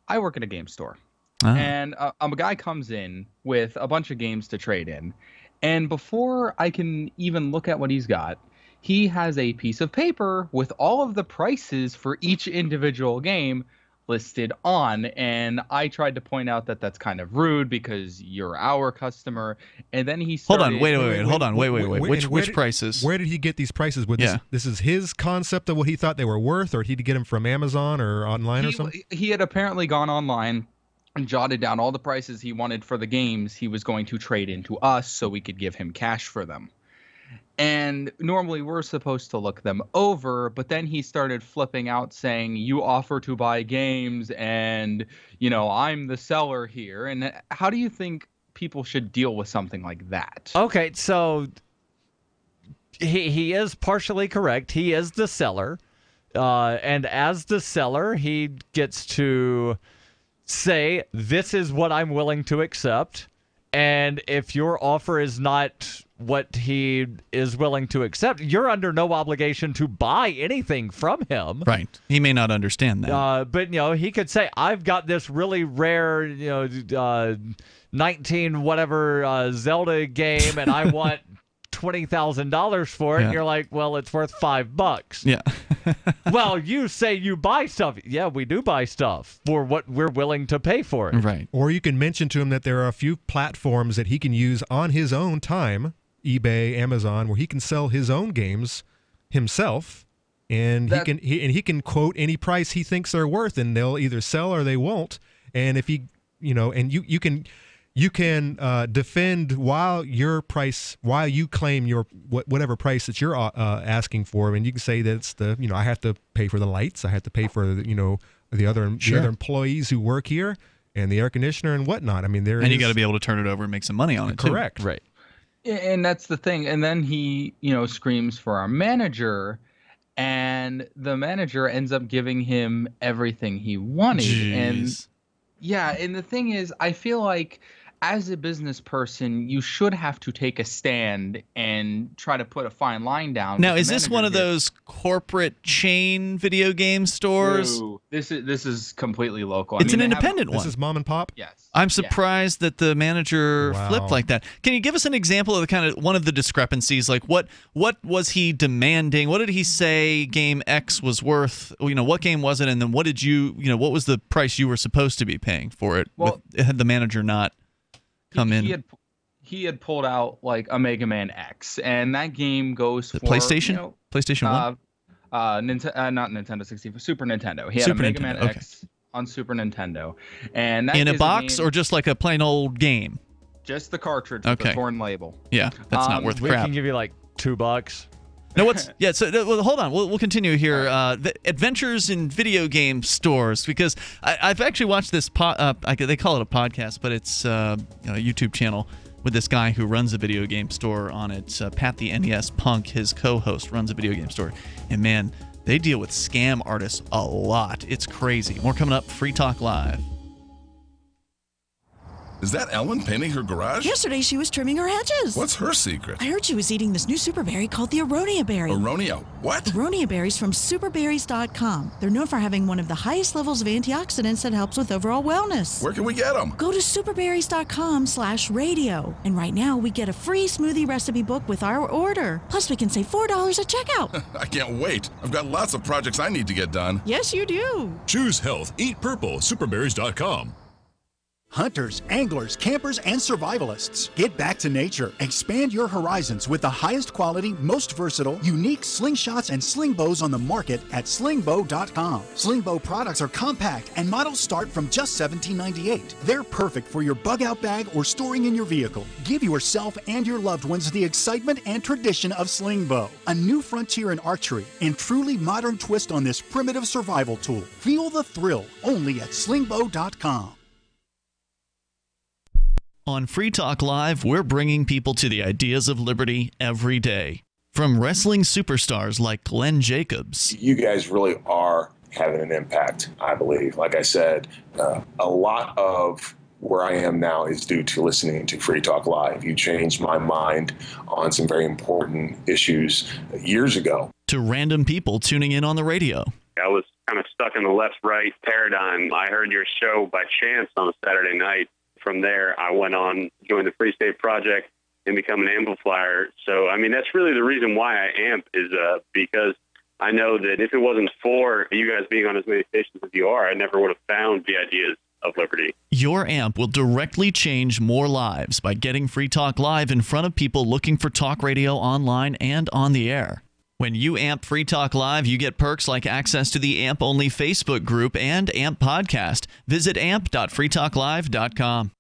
I work at a game store, and a guy comes in with a bunch of games to trade in, and before I can even look at what he's got, he has a piece of paper with all of the prices for each individual game listed on, and I tried to point out that that's kind of rude because you're our customer. And then he started, which prices? Where did he get these prices? This is his concept of what he thought they were worth, or did he get them from Amazon or online or something? He had apparently gone online and jotted down all the prices he wanted for the games he was going to trade into us so we could give him cash for them. And normally we're supposed to look them over, but then he started flipping out saying, you offer to buy games and, I'm the seller here. And how do you think people should deal with something like that? Okay, so he is partially correct. He is the seller. And as the seller, he gets to say, this is what I'm willing to accept. And if your offer is not what he is willing to accept, you're under no obligation to buy anything from him. Right. He may not understand that. But, he could say, I've got this really rare, 19 whatever Zelda game, and I want $20,000 for it. Yeah. And you're like, well, it's worth $5. Yeah. Well, you say you buy stuff. Yeah, we do buy stuff for what we're willing to pay for it. Right. Or you can mention to him that there are a few platforms that he can use on his own time, eBay, Amazon, where he can sell his own games himself, and he can quote any price he thinks they're worth, and they'll either sell or they won't. And if he, and you can defend while you claim your whatever price that you're asking for, and you can say that it's I have to pay for the lights, I have to pay for the other employees who work here, and the air conditioner and whatnot. I mean, you got to be able to turn it over and make some money on it. Correct. Too. Right. And that's the thing. And then he, screams for our manager, and the manager ends up giving him everything he wanted. Jeez. And the thing is, I feel like as a business person, you should have to take a stand and try to put a fine line down. Now, is this one of those corporate chain video game stores? No, this is completely local. It's an independent one. This is mom and pop? Yes. I'm surprised that the manager flipped like that. Can you give us an example of the kind of one of the discrepancies? Like what was he demanding? What did he say game X was worth? What game was it? And then what did what was the price you were supposed to be paying for it? Well, had the manager not come in? He had pulled out like a Mega Man X, and that game goes for PlayStation? PlayStation 1? Not Nintendo 64, Super Nintendo. He had Super a Mega Nintendo, Man X on Super Nintendo, and that in a is box game, or just like a plain old game? Just the cartridge with the torn label. Yeah, that's not worth crap. We can give you like $2. No, so hold on. We'll continue here. The adventures in video game stores, because I've actually watched this. They call it a podcast, but it's a YouTube channel with this guy who runs a video game store on it. Pat the NES Punk, his co-host, runs a video game store, and man, they deal with scam artists a lot. It's crazy. More coming up. Free Talk Live. Is that Ellen painting her garage? Yesterday she was trimming her hedges. What's her secret? I heard she was eating this new super berry called the aronia berry. Aronia what? Aronia berries from superberries.com. They're known for having one of the highest levels of antioxidants that helps with overall wellness. Where can we get them? Go to superberries.com/radio. And right now we get a free smoothie recipe book with our order. Plus we can save $4 at checkout. I can't wait. I've got lots of projects I need to get done. Yes, you do. Choose health. Eat purple. Superberries.com. Hunters, anglers, campers, and survivalists. Get back to nature. Expand your horizons with the highest quality, most versatile, unique slingshots and sling bows on the market at slingbow.com. Slingbow products are compact and models start from just $17.98. They're perfect for your bug out bag or storing in your vehicle. Give yourself and your loved ones the excitement and tradition of Slingbow, a new frontier in archery and truly modern twist on this primitive survival tool. Feel the thrill only at slingbow.com. On Free Talk Live, we're bringing people to the ideas of liberty every day. From wrestling superstars like Glenn Jacobs. You guys really are having an impact, I believe. Like I said, a lot of where I am now is due to listening to Free Talk Live. You changed my mind on some very important issues years ago. To random people tuning in on the radio. I was kind of stuck in the left-right paradigm. I heard your show by chance on a Saturday night. From there, I went on, joined the Free State Project, and become an amplifier. So, I mean, that's really the reason why I amp is because I know that if it wasn't for you guys being on as many stations as you are, I never would have found the ideas of liberty. Your amp will directly change more lives by getting Free Talk Live in front of people looking for talk radio online and on the air. When you amp Free Talk Live, you get perks like access to the AMP-only Facebook group and AMP podcast. Visit amp.freetalklive.com.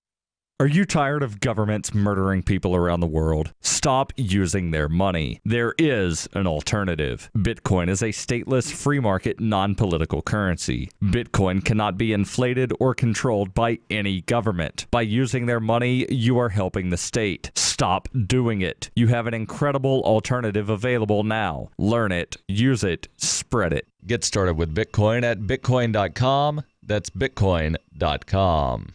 Are you tired of governments murdering people around the world? Stop using their money. There is an alternative. Bitcoin is a stateless, free market, non-political currency. Bitcoin cannot be inflated or controlled by any government. By using their money, you are helping the state. Stop doing it. You have an incredible alternative available now. Learn it, use it, spread it. Get started with Bitcoin at bitcoin.com. That's bitcoin.com.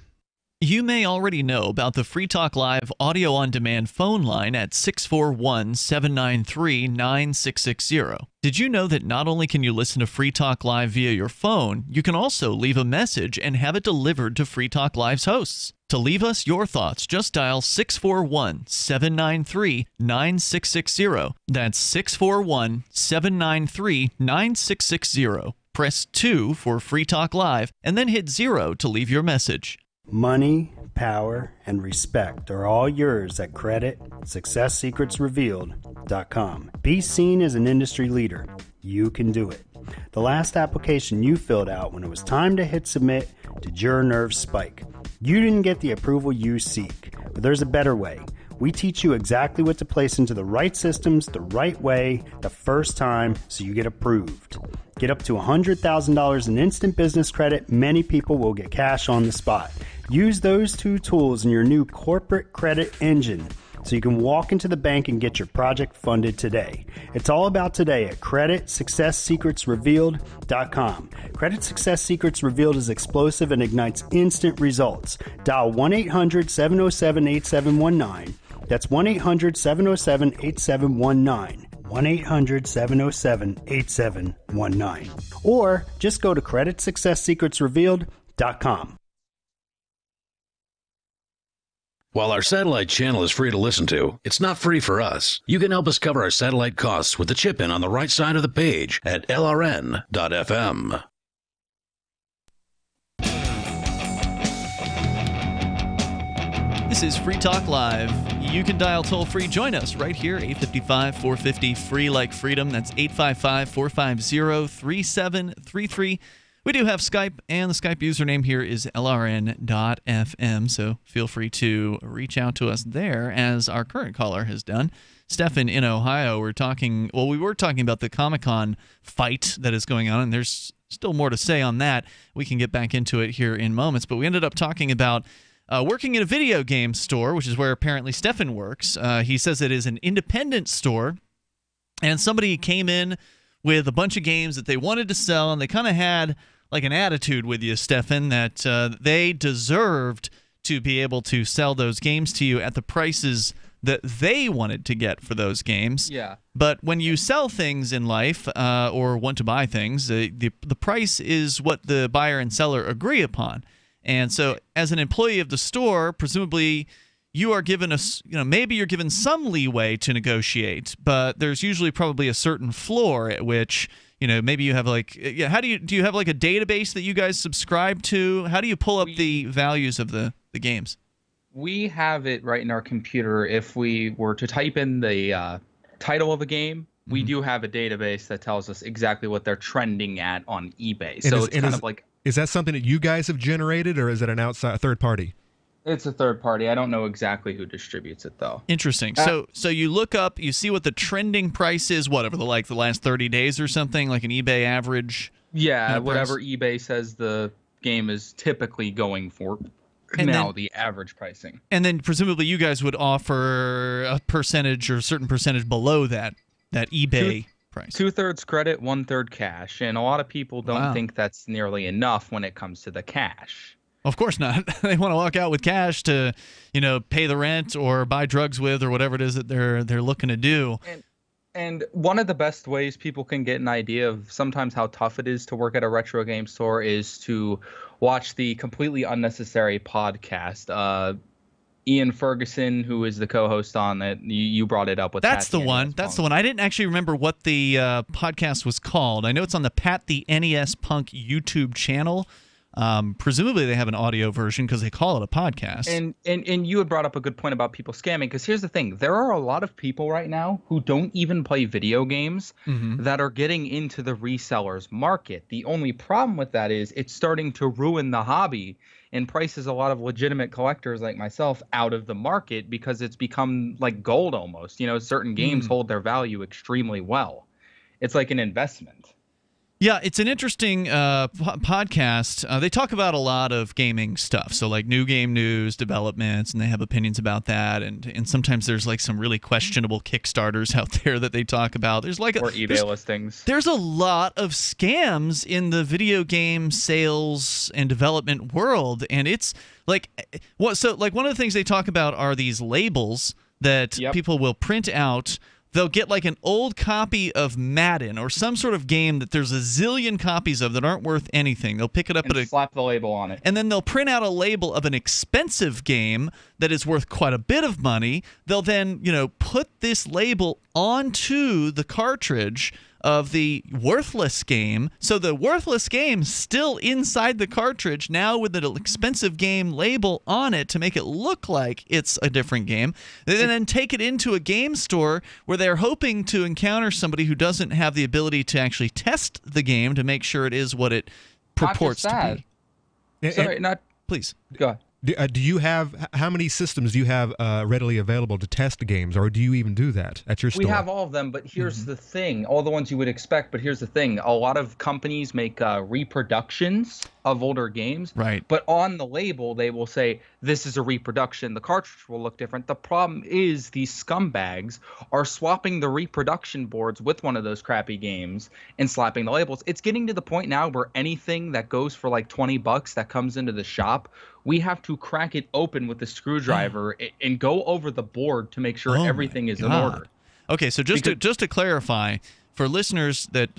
You may already know about the Free Talk Live audio-on-demand phone line at 641-793-9660. Did you know that not only can you listen to Free Talk Live via your phone, you can also leave a message and have it delivered to Free Talk Live's hosts? To leave us your thoughts, just dial 641-793-9660. That's 641-793-9660. Press 2 for Free Talk Live, and then hit 0 to leave your message. Money, power, and respect are all yours at creditsuccesssecretsrevealed.com. Be seen as an industry leader. You can do it. The last application you filled out when it was time to hit submit did your nerves spike. You didn't get the approval you seek, but there's a better way. We teach you exactly what to place into the right systems the right way the first time so you get approved. Get up to $100,000 in instant business credit. Many people will get cash on the spot. Use those two tools in your new corporate credit engine so you can walk into the bank and get your project funded today. It's all about today at creditsuccesssecretsrevealed.com. Credit Success Secrets Revealed is explosive and ignites instant results. Dial 1-800-707-8719. That's 1-800-707-8719. 1-800-707-8719. Or just go to creditsuccesssecretsrevealed.com. While our satellite channel is free to listen to, it's not free for us. You can help us cover our satellite costs with the chip-in on the right side of the page at lrn.fm. This is Free Talk Live. You can dial toll-free. Join us right here, 855-450, free like freedom. That's 855-450-3733. We do have Skype, and the Skype username here is lrn.fm, so feel free to reach out to us there, as our current caller has done. Stefan in Ohio, we were talking about the Comicon fight that is going on, and there's still more to say on that. We can get back into it here in moments, but we ended up talking about working in a video game store, which is where apparently Stefan works. He says it is an independent store, and somebody came in with a bunch of games that they wanted to sell, and they kind of had like an attitude with you, Stefan, that they deserved to be able to sell those games to you at the prices that they wanted to get for those games. Yeah. But when you sell things in life or want to buy things, the price is what the buyer and seller agree upon. And so as an employee of the store, presumably you are given maybe you're given some leeway to negotiate, but there's usually probably a certain floor at which, maybe you have do you have like a database that you guys subscribe to? How do you pull up the values of the games? We have it right in our computer. If we were to type in the title of a game, we do have a database that tells us exactly what they're trending at on eBay. So it's kind of like... Is that something that you guys have generated, or is it a third party? It's a third party. I don't know exactly who distributes it, though. Interesting. So you look up, you see what the trending price is, whatever, the last 30 days or something, like an eBay average? Yeah, kind of whatever price? eBay says the game is typically going for. And now then, the average pricing. And then presumably you guys would offer a percentage or a certain percentage below that eBay price. 2/3 credit, 1/3 cash. And a lot of people don't think that's nearly enough when it comes to the cash. Of course not. They want to walk out with cash to, pay the rent or buy drugs with or whatever it is that they're looking to do. And one of the best ways people can get an idea of sometimes how tough it is to work at a retro game store is to watch the Completely Unnecessary podcast. Ian Ferguson, who is the co-host on it, you brought it up with. That's the one. That's the one. I didn't actually remember what the podcast was called. I know it's on the Pat the NES Punk YouTube channel. Presumably they have an audio version because they call it a podcast. And you had brought up a good point about people scamming, because here's the thing. There are a lot of people right now who don't even play video games that are getting into the resellers market. The only problem with that is it's starting to ruin the hobby and prices a lot of legitimate collectors like myself out of the market because it's become like gold almost. Certain games hold their value extremely well. It's like an investment. Yeah, it's an interesting podcast. They talk about a lot of gaming stuff, so like new game news, developments, and they have opinions about that. And sometimes there's like some really questionable Kickstarters out there that they talk about. There's like or eBay listings. There's a lot of scams in the video game sales and development world, and it's like one of the things they talk about are these labels that people will print out. They'll get like an old copy of Madden or some sort of game that there's a zillion copies of that aren't worth anything. They'll pick it up and slap the label on it. And then they'll print out a label of an expensive game that is worth quite a bit of money. They'll then, put this label onto the cartridge of the worthless game. So the worthless game's still inside the cartridge now with the expensive game label on it to make it look like it's a different game. They then take it into a game store where they're hoping to encounter somebody who doesn't have the ability to actually test the game to make sure it is what it purports to be. Sorry, please go ahead. Do you have how many systems do you have readily available to test games, or do you even do that at your store? We have all of them, but here's the thing: all the ones you would expect. But here's the thing: a lot of companies make reproductions of older games, right? But on the label, they will say this is a reproduction. The cartridge will look different. The problem is these scumbags are swapping the reproduction boards with one of those crappy games and slapping the labels. It's getting to the point now where anything that goes for like $20 that comes into the shop, we have to crack it open with the screwdriver and go over the board to make sure everything is in order. Okay, so just to clarify for listeners that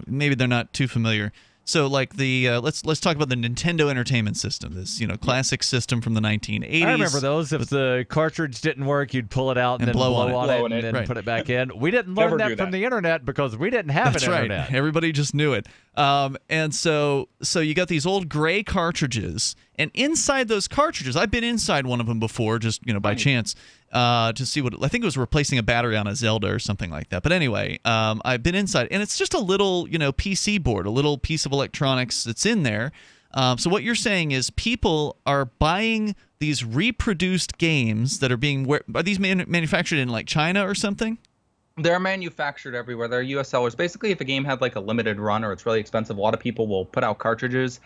maybe they're not too familiar. So like the let's talk about the Nintendo Entertainment System, this classic system from the 1980s. I remember those. If the cartridge didn't work, you'd pull it out and then blow on it and then put it back in. We didn't learn that from the internet because we didn't have an internet. That's right. Everybody just knew it. And so you got these old gray cartridges, and inside those cartridges, I've been inside one of them before, just by chance. To see what I think it was replacing a battery on a Zelda or something like that. But anyway, I've been inside, and it's just a little PC board, a little piece of electronics that's in there. So what you're saying is people are buying these reproduced games that are are these manufactured in like China or something? They're manufactured everywhere. They're U.S. sellers. Basically, if a game had like a limited run or it's really expensive, a lot of people will put out cartridges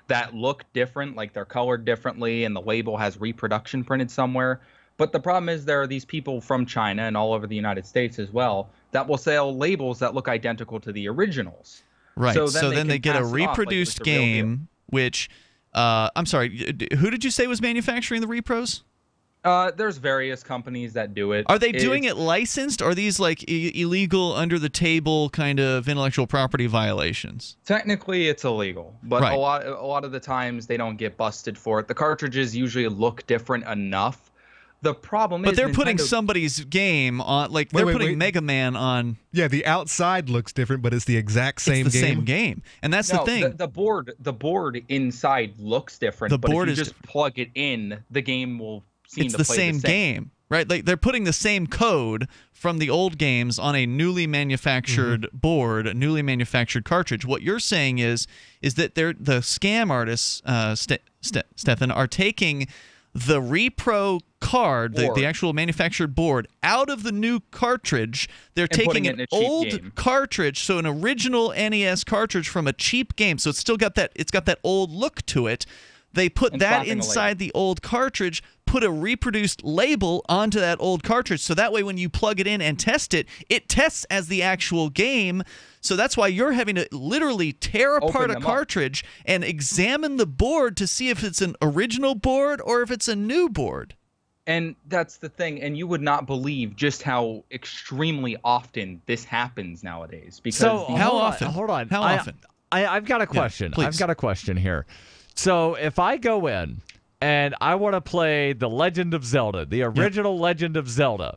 that look different, like they're colored differently, and the label has reproduction printed somewhere. But the problem is there are these people from China and all over the United States as well that will sell labels that look identical to the originals. Right. So then they get a reproduced game, which, I'm sorry, who did you say was manufacturing the repros? There's various companies that do it. Are they doing it licensed? Or are these like illegal, under the table kind of intellectual property violations? Technically, it's illegal, but a lot of the times they don't get busted for it. The cartridges usually look different enough. The problem is, but they're putting somebody's game on, like they're putting Mega Man on. Yeah, the outside looks different, but it's the exact same game. It's the same game, and that's the thing. The board inside looks different. But if you just plug it in, the game will seem to play the same. It's the same game, right? Like they're putting the same code from the old games on a newly manufactured board, a newly manufactured cartridge. What you're saying is that the scam artists, Stefan, are taking the repro card, the actual manufactured board, out of the new cartridge. They're taking an old cartridge, so an original NES cartridge from a cheap game. So it's still got that old look to it. they put And that slapping a inside the old cartridge, put a reproduced label onto that old cartridge, so that way when you plug it in and test it, it tests as the actual game. So that's why you're having to literally tear apart a cartridge and examine the board to see if it's an original board or if it's a new board. And that's the thing, and you would not believe just how extremely often this happens nowadays. Because hold on. How often? I've got a question. Yeah, I've got a question here. So if I go in and I want to play The Legend of Zelda, the original Legend of Zelda,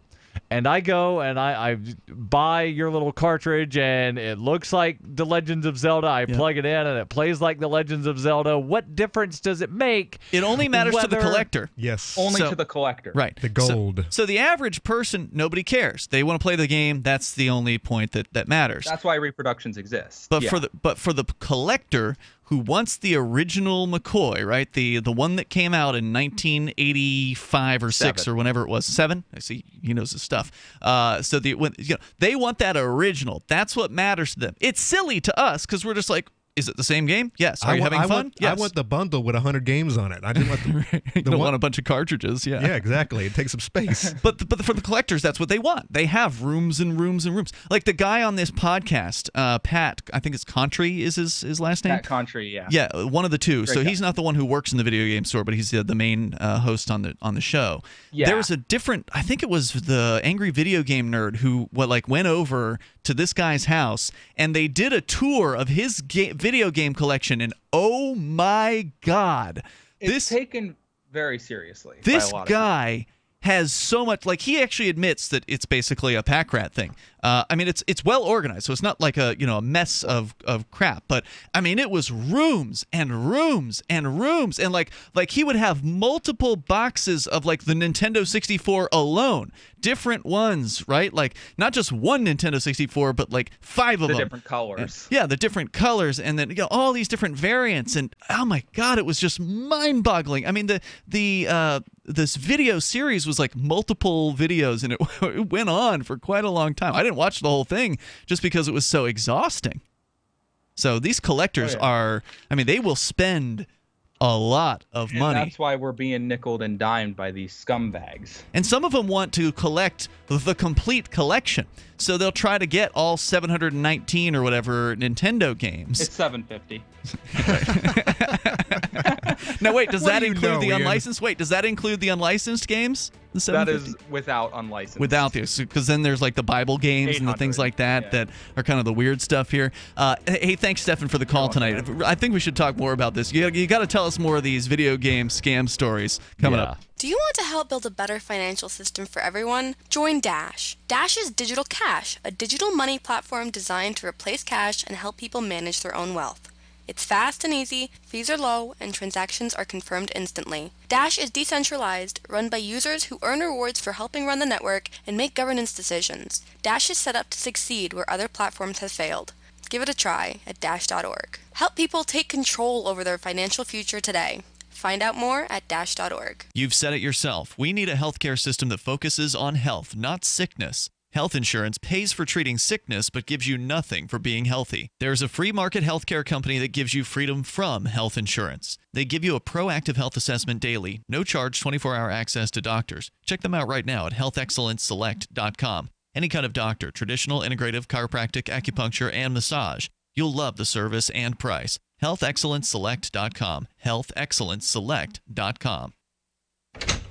and I go and I buy your little cartridge and it looks like The Legends of Zelda. I plug it in and it plays like The Legends of Zelda. What difference does it make? It only matters to the collector. Yes. Only to the collector. Right. The gold. So the average person, nobody cares. They want to play the game. That's the only point that matters. That's why reproductions exist. But for the collector who wants the original McCoy, right? The one that came out in 1985 or 6 or whenever it was. 7? I see he knows his stuff. So they want that original. That's what matters to them. It's silly to us because we're just like, is it the same game? Yes. Are you having fun? Yes. I want the bundle with 100 games on it. I didn't want you don't want a bunch of cartridges. Yeah. Yeah, exactly. It takes up space. But for the collectors, that's what they want. They have rooms and rooms and rooms. Like the guy on this podcast, Pat, I think it's Contry is his last name. Pat Contry, yeah. Yeah, one of the two. Great so guy. he's not the one who works in the video game store, but he's the main host on the show. Yeah. There was a different. I think it was the Angry Video Game Nerd who went over to this guy's house and they did a tour of his video game collection. And oh my God, It's taken very seriously. this by a lot of guy has so much. Like he actually admits that it's basically a pack rat thing. I mean, it's well organized, so it's not like a mess of crap. But I mean, it was rooms and rooms and rooms, and like he would have multiple boxes of like the Nintendo 64 alone, different ones, right? Like not just one Nintendo 64, but like 5 of them. The different colors. Yeah, the different colors, and then all these different variants, and oh my God, it was just mind-boggling. I mean, this video series was like multiple videos, and it went on for quite a long time. I didn't watch the whole thing just because it was so exhausting. So these collectors they will spend a lot of money. That's why we're being nickeled and dimed by these scumbags. And some of them want to collect the complete collection. So they'll try to get all 719 or whatever Nintendo games. It's $750. Now wait, does that include the Ian? unlicensed? Wait, does that include the unlicensed games? The That 750? is without unlicensed. Without this, because then there's like the Bible games and the things like that that are kind of the weird stuff here. Hey, thanks, Stefan, for the call tonight. I think we should talk more about this. You got to tell us more of these video game scam stories coming up. Do you want to help build a better financial system for everyone? Join Dash. Dash is Digital Cash, a digital money platform designed to replace cash and help people manage their own wealth. It's fast and easy, fees are low, and transactions are confirmed instantly. Dash is decentralized, run by users who earn rewards for helping run the network and make governance decisions. Dash is set up to succeed where other platforms have failed. Give it a try at dash.org. Help people take control over their financial future today. Find out more at dash.org. You've said it yourself. We need a healthcare system that focuses on health, not sickness. Health insurance pays for treating sickness but gives you nothing for being healthy. There's a free market healthcare company that gives you freedom from health insurance. They give you a proactive health assessment daily, no charge 24-hour access to doctors. Check them out right now at healthexcellenceselect.com. Any kind of doctor, traditional, integrative, chiropractic, acupuncture, and massage. You'll love the service and price. healthexcellenceselect.com. healthexcellenceselect.com.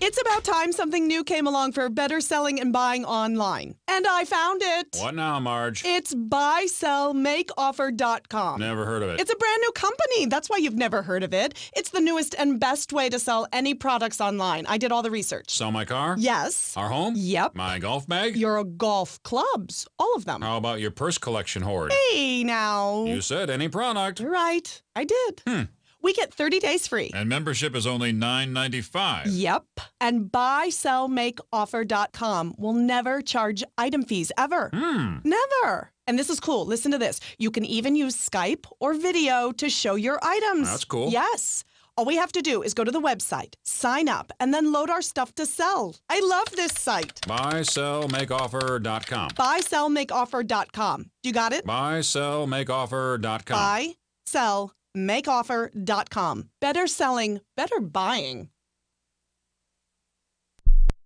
It's about time something new came along for better selling and buying online. And I found it. What now, Marge? It's buysellmakeoffer.com. Never heard of it. It's a brand new company. That's why you've never heard of it. It's the newest and best way to sell any products online. I did all the research. Sell my car? Yes. Our home? Yep. My golf bag? Your golf clubs. All of them. How about your purse collection hoard? Hey, now. You said any product. Right. I did. We get 30 days free. And membership is only $9.95. Yep. And buysellmakeoffer.com will never charge item fees ever. Never. And this is cool. Listen to this. You can even use Skype or video to show your items. That's cool. Yes. All we have to do is go to the website, sign up, and then load our stuff to sell. I love this site. Buysellmakeoffer.com. Buysellmakeoffer.com. You got it? Buysellmakeoffer.com. Buy, sell, makeoffer.com. Better selling, better buying.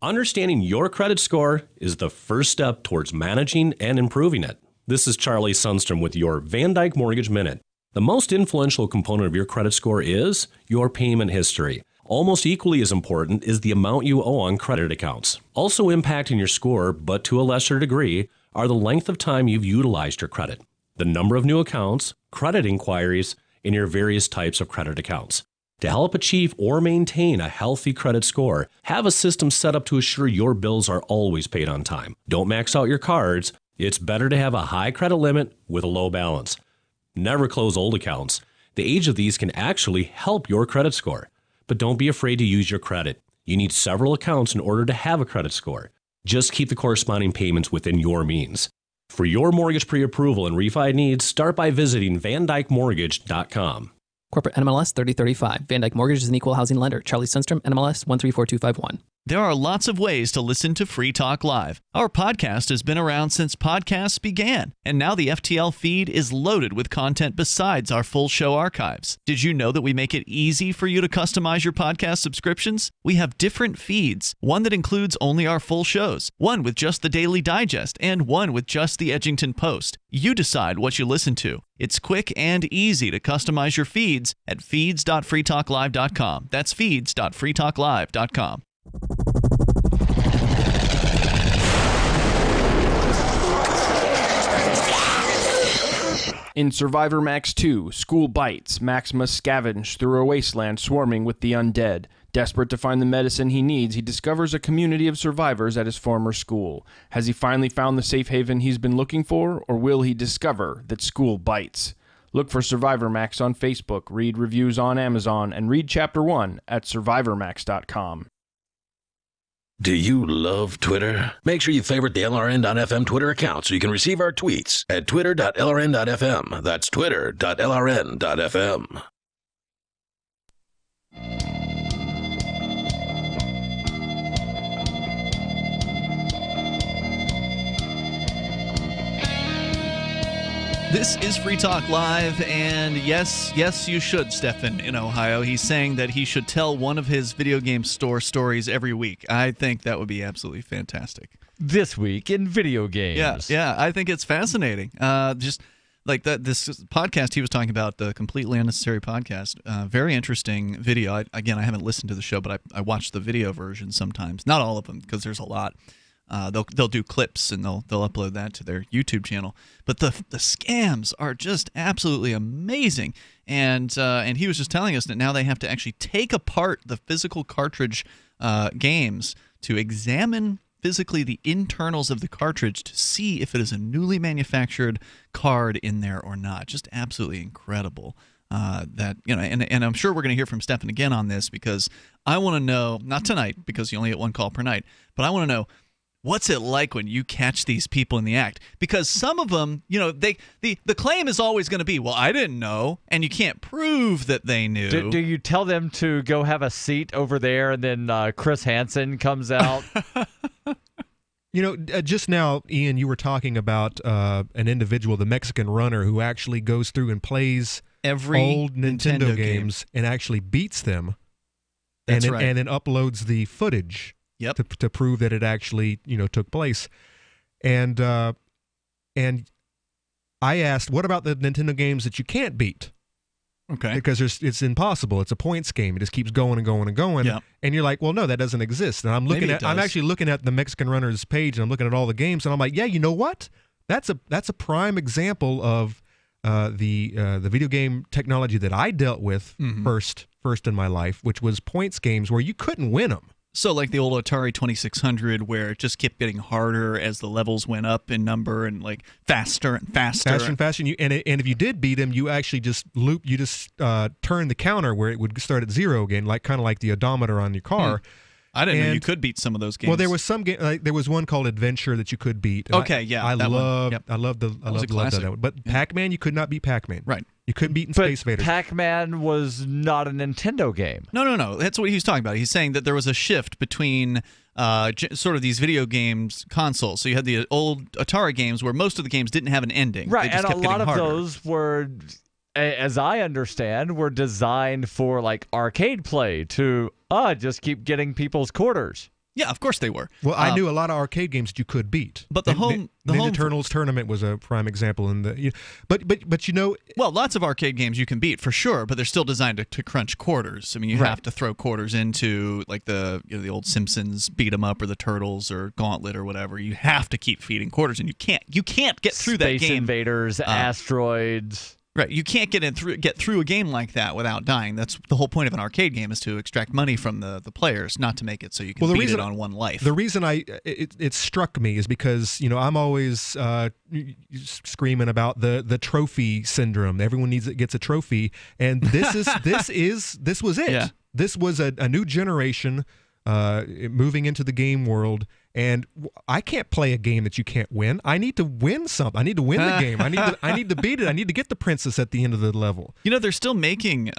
Understanding your credit score is the first step towards managing and improving it. This is Charlie Sundstrom with your Van Dyke Mortgage Minute. The most influential component of your credit score is your payment history. Almost equally as important is the amount you owe on credit accounts. Also impacting your score, but to a lesser degree, are the length of time you've utilized your credit, the number of new accounts, credit inquiries, and your various types of credit accounts. To help achieve or maintain a healthy credit score, have a system set up to assure your bills are always paid on time. Don't max out your cards. It's better to have a high credit limit with a low balance. Never close old accounts. The age of these can actually help your credit score. But don't be afraid to use your credit. You need several accounts in order to have a credit score. Just keep the corresponding payments within your means. For your mortgage pre-approval and refi needs, start by visiting VanDykeMortgage.com. Corporate NMLS 3035. Van Dyke Mortgage is an equal housing lender. Charlie Sundstrom, NMLS 134251. There are lots of ways to listen to Free Talk Live. Our podcast has been around since podcasts began, and now the FTL feed is loaded with content besides our full show archives. Did you know that we make it easy for you to customize your podcast subscriptions? We have different feeds, one that includes only our full shows, one with just the Daily Digest, and one with just the Edgington Post. You decide what you listen to. It's quick and easy to customize your feeds at feeds.freetalklive.com. That's feeds.freetalklive.com. In Survivor Max 2, School Bites, Max must scavenge through a wasteland swarming with the undead. Desperate to find the medicine he needs, he discovers a community of survivors at his former school. Has he finally found the safe haven he's been looking for, or will he discover that school bites? Look for Survivor Max on Facebook, read reviews on Amazon, and read Chapter 1 at survivormax.com. Do you love Twitter? Make sure you favorite the LRN.FM Twitter account so you can receive our tweets at twitter.lrn.fm. That's twitter.lrn.fm. This is Free Talk Live, and yes, you should, Stefan, in Ohio. He's saying that he should tell one of his video game store stories every week. I think that would be absolutely fantastic. This week in video games. Yeah, I think it's fascinating. Just like that, this podcast he was talking about, the Completely Unnecessary podcast, very interesting video. I haven't listened to the show, but I watch the video version sometimes. Not all of them, because there's a lot. They'll do clips and they'll upload that to their YouTube channel. But the scams are just absolutely amazing. And he was just telling us that now they have to actually take apart the physical cartridge games to examine physically the internals of the cartridge to see if it is a newly manufactured card in there or not. Just absolutely incredible. And I'm sure we're going to hear from Stefan again on this, because I want to know, not tonight because you only get one call per night, but I want to know, what's it like when you catch these people in the act? Because some of them, the claim is always going to be, well, I didn't know, and you can't prove that they knew. Do you tell them to go have a seat over there, and then Chris Hansen comes out? Just now, Ian, you were talking about an individual, the Mexican runner, who actually goes through and plays every old Nintendo games and actually beats them. That's and right. And then uploads the footage. Yep. To prove that it actually took place, and I asked, what about the Nintendo games that you can't beat? Okay. Because it's impossible. It's a points game. It just keeps going and going and going. Yep. And you're like, well, no, that doesn't exist. And I'm actually looking at the Mexican Runner's page, and I'm looking at all the games, and I'm like, yeah, you know what? That's a prime example of the video game technology that I dealt with first in my life, which was points games where you couldn't win them. So like the old Atari 2600, where it just kept getting harder as the levels went up in number, and like faster and faster. Faster and faster. And if you did beat him, you actually just turned the counter where it would start at zero again, kind of like the odometer on your car. I didn't know you could beat some of those games. Well, there was some game. There was one called Adventure that you could beat. I loved that one. But Pac-Man, you could not beat Pac-Man. Right. You couldn't beat Space Invaders. Pac-Man was not a Nintendo game. No. That's what he's talking about. He's saying that there was a shift between sort of these video games consoles. So you had the old Atari games where most of the games didn't have an ending. Right, they just and kept a lot of harder. those were as I understand, were designed for like arcade play to just keep getting people's quarters. Yeah, of course they were. Well, I knew a lot of arcade games that you could beat. But the Ninja Turtles tournament was a prime example. But you know, well, lots of arcade games you can beat for sure, but they're still designed to crunch quarters. I mean, you have to throw quarters into like the old Simpsons beat 'em up or the Turtles or Gauntlet or whatever. You have to keep feeding quarters, and you can't get through that game. Space Invaders, Asteroids. Right, you can't get through a game like that without dying. That's the whole point of an arcade game, is to extract money from the players, not to make it so you can beat it on one life. The reason it struck me is because I'm always screaming about the trophy syndrome. Everyone gets a trophy, and this was it. Yeah. This was a new generation moving into the game world. And I can't play a game that you can't win. I need to win something. I need to win the game. I need to beat it. I need to get the princess at the end of the level. They're still making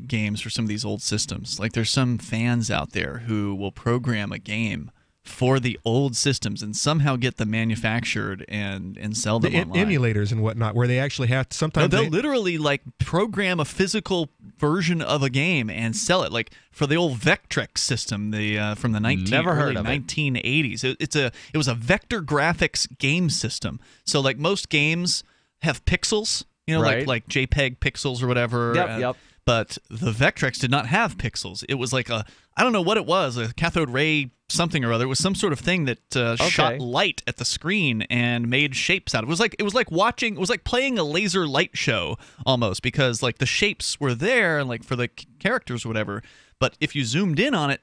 games for some of these old systems. Like there's some fans out there who will program a game for the old systems and somehow get them manufactured and sell them online. Emulators and whatnot, where they actually have to sometimes. They'll literally like program a physical version of a game and sell it. Like for the old Vectrex system, from the early 1980s. It was a vector graphics game system. So like most games have pixels, like JPEG pixels or whatever. Yep. But the Vectrex did not have pixels. It was like I don't know what it was, a cathode ray something or other. It was some sort of thing that shot light at the screen and made shapes out of it. It was like playing a laser light show almost, because like the shapes were there and like for the characters or whatever. But if you zoomed in on it,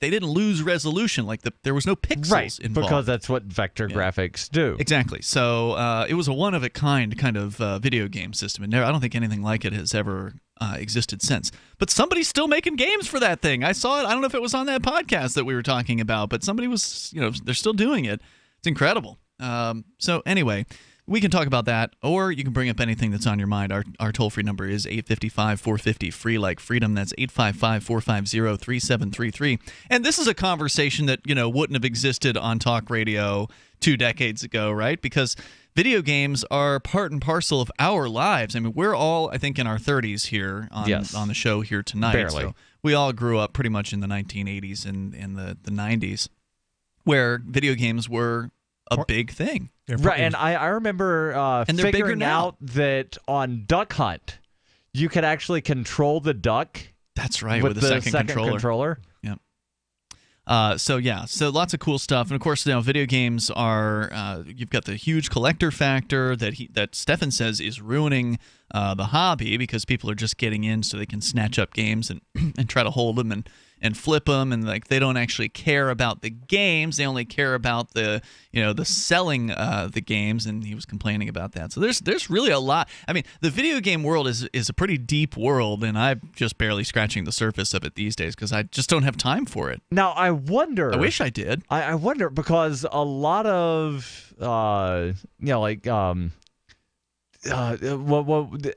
they didn't lose resolution. Like there was no pixels involved. Because that's what vector graphics do. Exactly. So it was a one-of-a-kind kind of video game system, and I don't think anything like it has ever existed since. But somebody's still making games for that thing. I saw it. I don't know if it was on that podcast that we were talking about, but somebody was, they're still doing it. It's incredible. So anyway, we can talk about that, or you can bring up anything that's on your mind. Our toll-free number is 855-450-FREE, like freedom. That's 855-450-3733. And this is a conversation that, wouldn't have existed on talk radio 2 decades ago, right? Because video games are part and parcel of our lives. I mean, we're all, I think, in our 30s here on the show here tonight. Barely. So we all grew up pretty much in the 1980s and the 90s, where video games were a big thing. Right, and I remember figuring out that on Duck Hunt, you could actually control the duck. That's right, with the second controller. Yeah. So lots of cool stuff, and of course, video games are. You've got the huge collector factor that Stefan says is ruining the hobby, because people are just getting in so they can snatch up games and and try to hold them and flip them, and like they don't actually care about the games. They only care about the selling the games, and he was complaining about that. So there's really a lot. I mean, the video game world is a pretty deep world, and I'm just barely scratching the surface of it these days because I just don't have time for it. Now I wonder. I wish I did. I wonder, because a lot of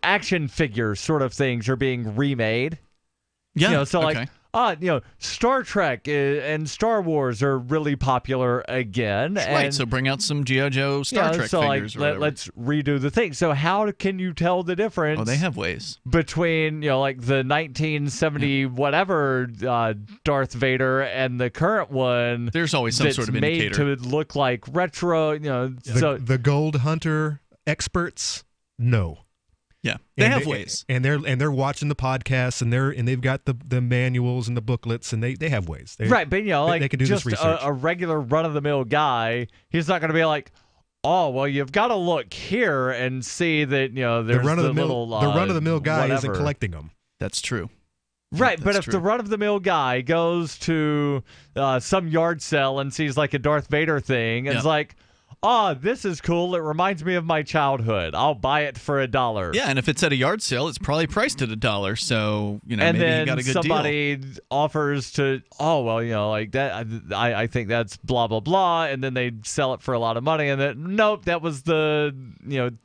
action figure sort of things are being remade. Yeah. Like Star Trek and Star Wars are really popular again. Right, and, so bring out some G.I. Joe Star Trek figures. Let's redo the thing. So how can you tell the difference? Oh, they have ways. Between, like the 1970 whatever Darth Vader and the current one. There's always some sort of indicator. Made to look like retro, So the Gold Hunter experts, no. Yeah, they have ways, and they're watching the podcasts, and they've got the manuals and the booklets, and they have ways. Right, but they can do just this research. A regular run of the mill guy, he's not going to be like, oh well, you've got to look here and see that there's the run of the mill guy whatever. isn't collecting them. That's true. Right, That's but if true. the run-of-the-mill guy goes to some yard sale and sees like a Darth Vader thing, and it's like, oh, this is cool. It reminds me of my childhood. I'll buy it for $1. Yeah, and if it's at a yard sale, it's probably priced at $1. So, and maybe then you got a good somebody deal. offers to, like that. I think that's blah, blah, blah. And then they sell it for a lot of money. And then, nope, that was the,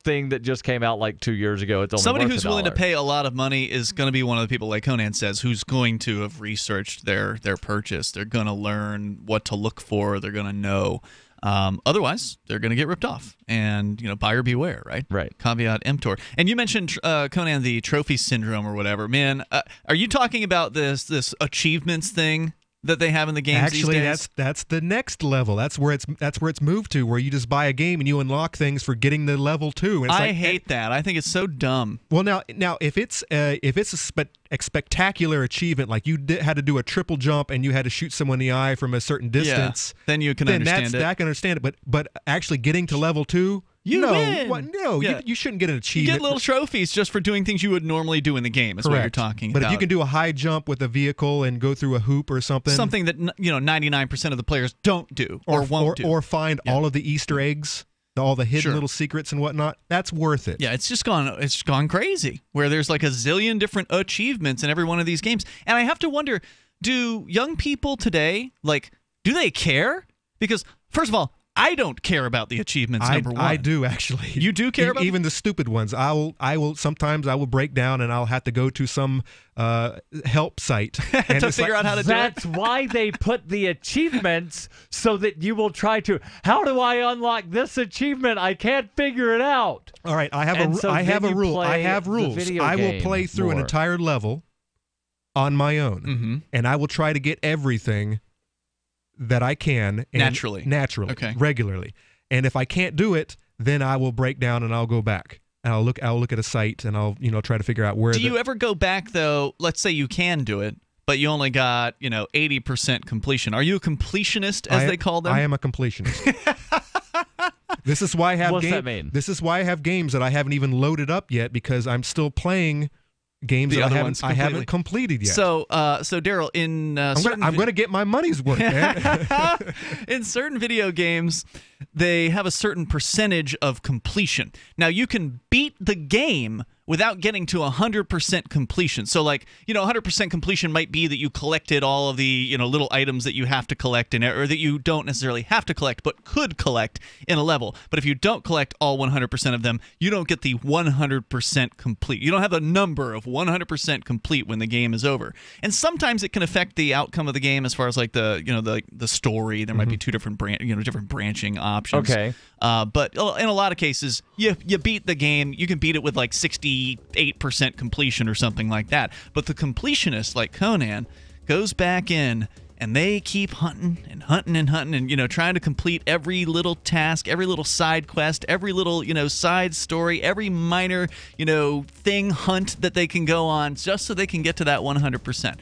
thing that just came out like 2 years ago. It's only Somebody worth who's $1. willing to pay a lot of money is going to be one of the people, like Conan says, who's going to have researched their purchase. They're going to learn what to look for. They're going to know. Otherwise, they're going to get ripped off. And, buyer beware, right? Right. Caveat emptor. And you mentioned, Conan, the trophy syndrome or whatever. Man, are you talking about this achievements thing that they have in the games these days? Actually, that's the next level. That's where it's moved to, where you just buy a game and you unlock things for getting the level 2. And I hate that. I think it's so dumb. Well, now if it's a spectacular achievement, like you had to do a triple jump and you had to shoot someone in the eye from a certain distance, then you can understand it. I can understand it. But actually getting to level 2. You win. You shouldn't get an achievement. You get little trophies just for doing things you would normally do in the game. Is what you're talking about. But if you can do a high jump with a vehicle and go through a hoop or something that 99% of the players don't do or won't do, or find all of the Easter eggs, all the hidden little secrets and whatnot, that's worth it. Yeah, it's gone crazy. Where there's like a zillion different achievements in every one of these games, and I have to wonder, do young people today do they care? Because first of all, I don't care about the achievements. Number one, I do actually. You do care about even the stupid ones. I will sometimes break down and I'll have to go to some help site and to figure out how to do it. That's why they put the achievements, so that you will try to. How do I unlock this achievement? I can't figure it out. All right, I have a rule. I have rules. I will play through an entire level on my own, and I will try to get everything that I can naturally, okay, regularly. And if I can't do it, then I will break down and I'll go back and I'll look at a site and I'll try to figure out where. Do you ever go back though? Let's say you can do it, but you only got 80% completion. Are you a completionist, as they call them? I am a completionist. This is why I have What's that mean? This is why I have games that I haven't even loaded up yet, because I'm still playing games that I haven't completed yet. So Darryl, in I'm going to get my money's worth, man. In certain video games, they have a certain percentage of completion. Now, you can beat the game without getting to 100% completion. So 100% completion might be that you collected all of the, little items that you have to collect or that you don't necessarily have to collect but could collect in a level. But if you don't collect all 100% of them, you don't get the 100% complete. You don't have a number of 100% complete when the game is over. And sometimes it can affect the outcome of the game as far as the story. There might be two different different branching options. Okay. But in a lot of cases, you beat the game. You can beat it with 68% completion or something like that. But the completionist, like Conan, goes back in and they keep hunting and trying to complete every little task, every little side quest, every little side story, every minor hunt that they can go on, just so they can get to that 100%.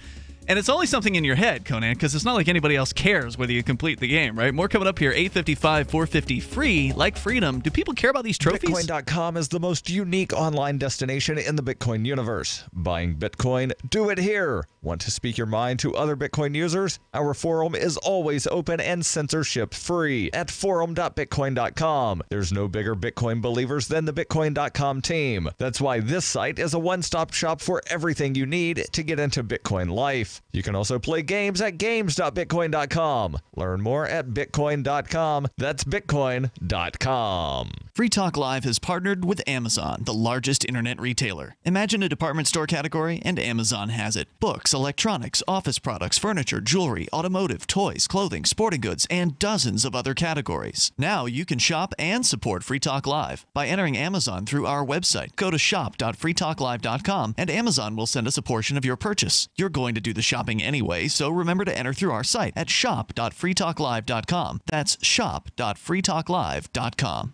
And it's only something in your head, Conan, because it's not like anybody else cares whether you complete the game, right? More coming up here, 855, 450, free, like freedom. Do people care about these trophies? Bitcoin.com is the most unique online destination in the Bitcoin universe. Buying Bitcoin? Do it here. Want to speak your mind to other Bitcoin users? Our forum is always open and censorship-free at forum.bitcoin.com. There's no bigger Bitcoin believers than the Bitcoin.com team. That's why this site is a one-stop shop for everything you need to get into Bitcoin life. You can also play games at games.bitcoin.com. Learn more at bitcoin.com. That's bitcoin.com. Free Talk Live has partnered with Amazon, the largest internet retailer. Imagine a department store category, and Amazon has it. Books, electronics, office products, furniture, jewelry, automotive, toys, clothing, sporting goods, and dozens of other categories. Now you can shop and support Free Talk Live by entering Amazon through our website. Go to shop.freetalklive.com and Amazon will send us a portion of your purchase. You're going to do the shopping anyway, so remember to enter through our site at shop.freetalklive.com. That's shop.freetalklive.com.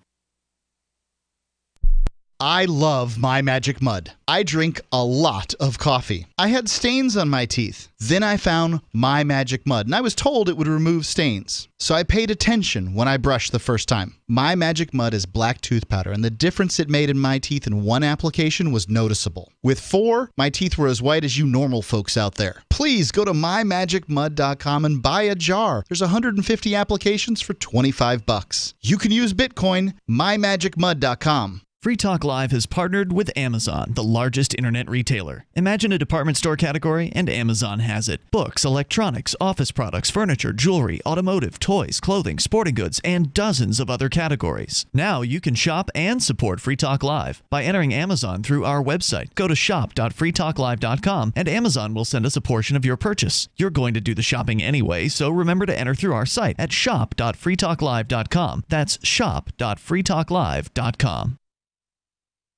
I love My Magic Mud. I drink a lot of coffee. I had stains on my teeth. Then I found My Magic Mud, and I was told it would remove stains. So I paid attention when I brushed the first time. My Magic Mud is black tooth powder, and the difference it made in my teeth in one application was noticeable. With 4, my teeth were as white as you normal folks out there. Please go to mymagicmud.com and buy a jar. There's 150 applications for $25. You can use Bitcoin, mymagicmud.com. Free Talk Live has partnered with Amazon, the largest internet retailer. Imagine a department store category, and Amazon has it. Books, electronics, office products, furniture, jewelry, automotive, toys, clothing, sporting goods, and dozens of other categories. Now you can shop and support Free Talk Live by entering Amazon through our website. Go to shop.freetalklive.com and Amazon will send us a portion of your purchase. You're going to do the shopping anyway, so remember to enter through our site at shop.freetalklive.com. That's shop.freetalklive.com.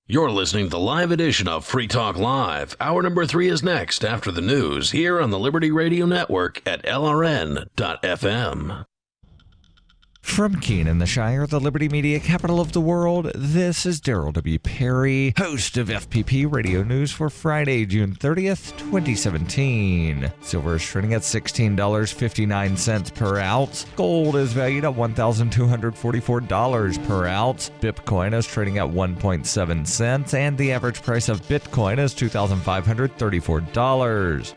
You're listening to the live edition of Free Talk Live. Hour number 3 is next after the news here on the Liberty Radio Network at LRN.FM. From Keene in the Shire, the Liberty Media capital of the world, this is Darryl W. Perry, host of FPP Radio News for Friday, June 30th, 2017. Silver is trading at $16.59 per ounce. Gold is valued at $1,244 per ounce. Bitcoin is trading at 1.7 cents, and the average price of Bitcoin is $2,534.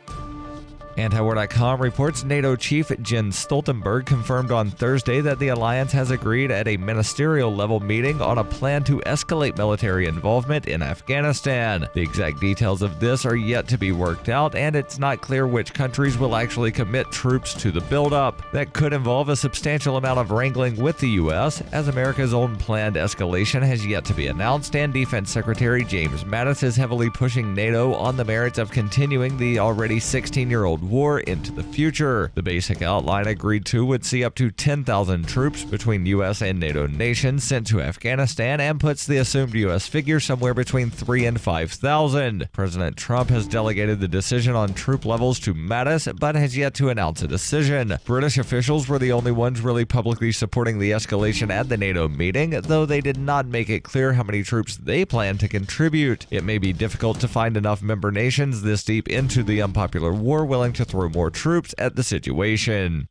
Antiwar.com reports NATO chief Jens Stoltenberg confirmed on Thursday that the alliance has agreed at a ministerial-level meeting on a plan to escalate military involvement in Afghanistan. The exact details of this are yet to be worked out, and it's not clear which countries will actually commit troops to the buildup. That could involve a substantial amount of wrangling with the U.S., as America's own planned escalation has yet to be announced, and Defense Secretary James Mattis is heavily pushing NATO on the merits of continuing the already 16-year-old war into the future. The basic outline agreed to would see up to 10,000 troops between U.S. and NATO nations sent to Afghanistan and puts the assumed U.S. figure somewhere between 3,000 and 5,000. President Trump has delegated the decision on troop levels to Mattis, but has yet to announce a decision. British officials were the only ones really publicly supporting the escalation at the NATO meeting, though they did not make it clear how many troops they plan to contribute. It may be difficult to find enough member nations this deep into the unpopular war willing to throw more troops at the situation.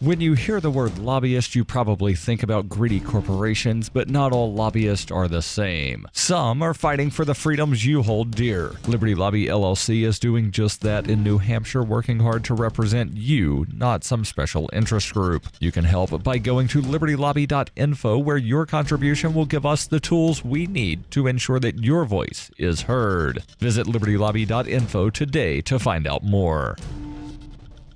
When you hear the word lobbyist, you probably think about greedy corporations, but not all lobbyists are the same. Some are fighting for the freedoms you hold dear. Liberty Lobby LLC is doing just that in New Hampshire, working hard to represent you, not some special interest group. You can help by going to libertylobby.info, where your contribution will give us the tools we need to ensure that your voice is heard. Visit libertylobby.info today to find out more.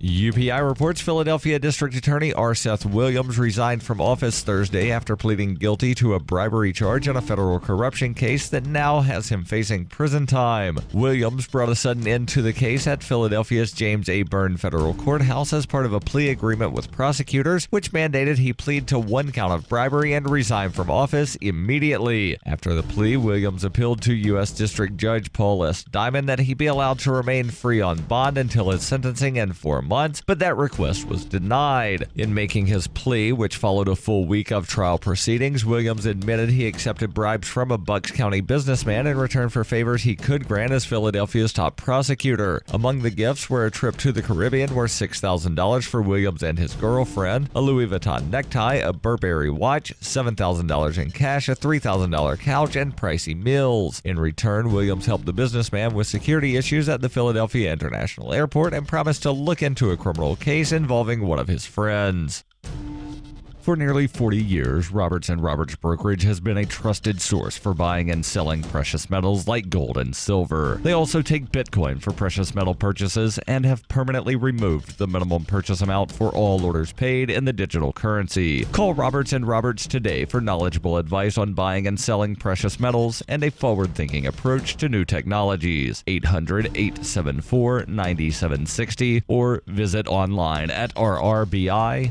UPI reports Philadelphia District Attorney R. Seth Williams resigned from office Thursday after pleading guilty to a bribery charge in a federal corruption case that now has him facing prison time. Williams brought a sudden end to the case at Philadelphia's James A. Byrne Federal Courthouse as part of a plea agreement with prosecutors, which mandated he plead to one count of bribery and resign from office immediately. After the plea, Williams appealed to U.S. District Judge Paul S. Diamond that he be allowed to remain free on bond until his sentencing in 4 months, but that request was denied. In making his plea, which followed a full week of trial proceedings, Williams admitted he accepted bribes from a Bucks County businessman in return for favors he could grant as Philadelphia's top prosecutor. Among the gifts were a trip to the Caribbean worth $6,000 for Williams and his girlfriend, a Louis Vuitton necktie, a Burberry watch, $7,000 in cash, a $3,000 couch, and pricey meals. In return, Williams helped the businessman with security issues at the Philadelphia International Airport and promised to look into a criminal case involving one of his friends. For nearly 40 years, Roberts & Roberts Brokerage has been a trusted source for buying and selling precious metals like gold and silver. They also take Bitcoin for precious metal purchases and have permanently removed the minimum purchase amount for all orders paid in the digital currency. Call Roberts & Roberts today for knowledgeable advice on buying and selling precious metals and a forward-thinking approach to new technologies. 800-874-9760 or visit online at rrbi.co.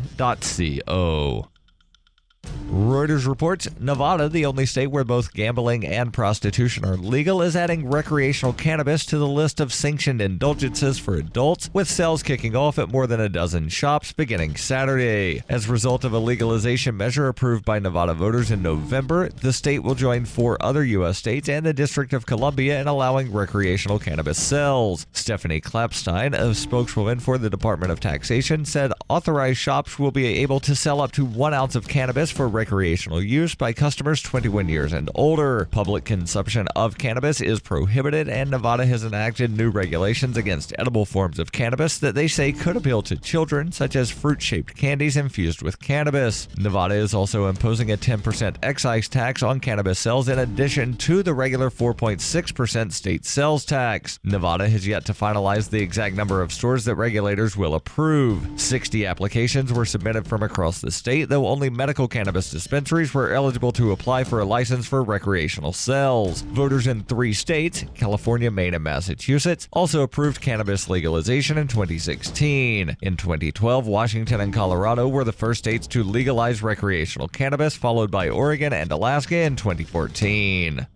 Reuters reports Nevada, the only state where both gambling and prostitution are legal, is adding recreational cannabis to the list of sanctioned indulgences for adults, with sales kicking off at more than a dozen shops beginning Saturday. As a result of a legalization measure approved by Nevada voters in November, the state will join 4 other U.S. states and the District of Columbia in allowing recreational cannabis sales. Stephanie Klapstein, a spokeswoman for the Department of Taxation, said authorized shops will be able to sell up to 1 ounce of cannabis for recreational use by customers 21 years and older. Public consumption of cannabis is prohibited, and Nevada has enacted new regulations against edible forms of cannabis that they say could appeal to children, such as fruit-shaped candies infused with cannabis. Nevada is also imposing a 10% excise tax on cannabis sales in addition to the regular 4.6% state sales tax. Nevada has yet to finalize the exact number of stores that regulators will approve. 60 applications were submitted from across the state, though only medical cannabis dispensaries were eligible to apply for a license for recreational sales. Voters in 3 states, California, Maine, and Massachusetts, also approved cannabis legalization in 2016. In 2012, Washington and Colorado were the first states to legalize recreational cannabis, followed by Oregon and Alaska in 2014.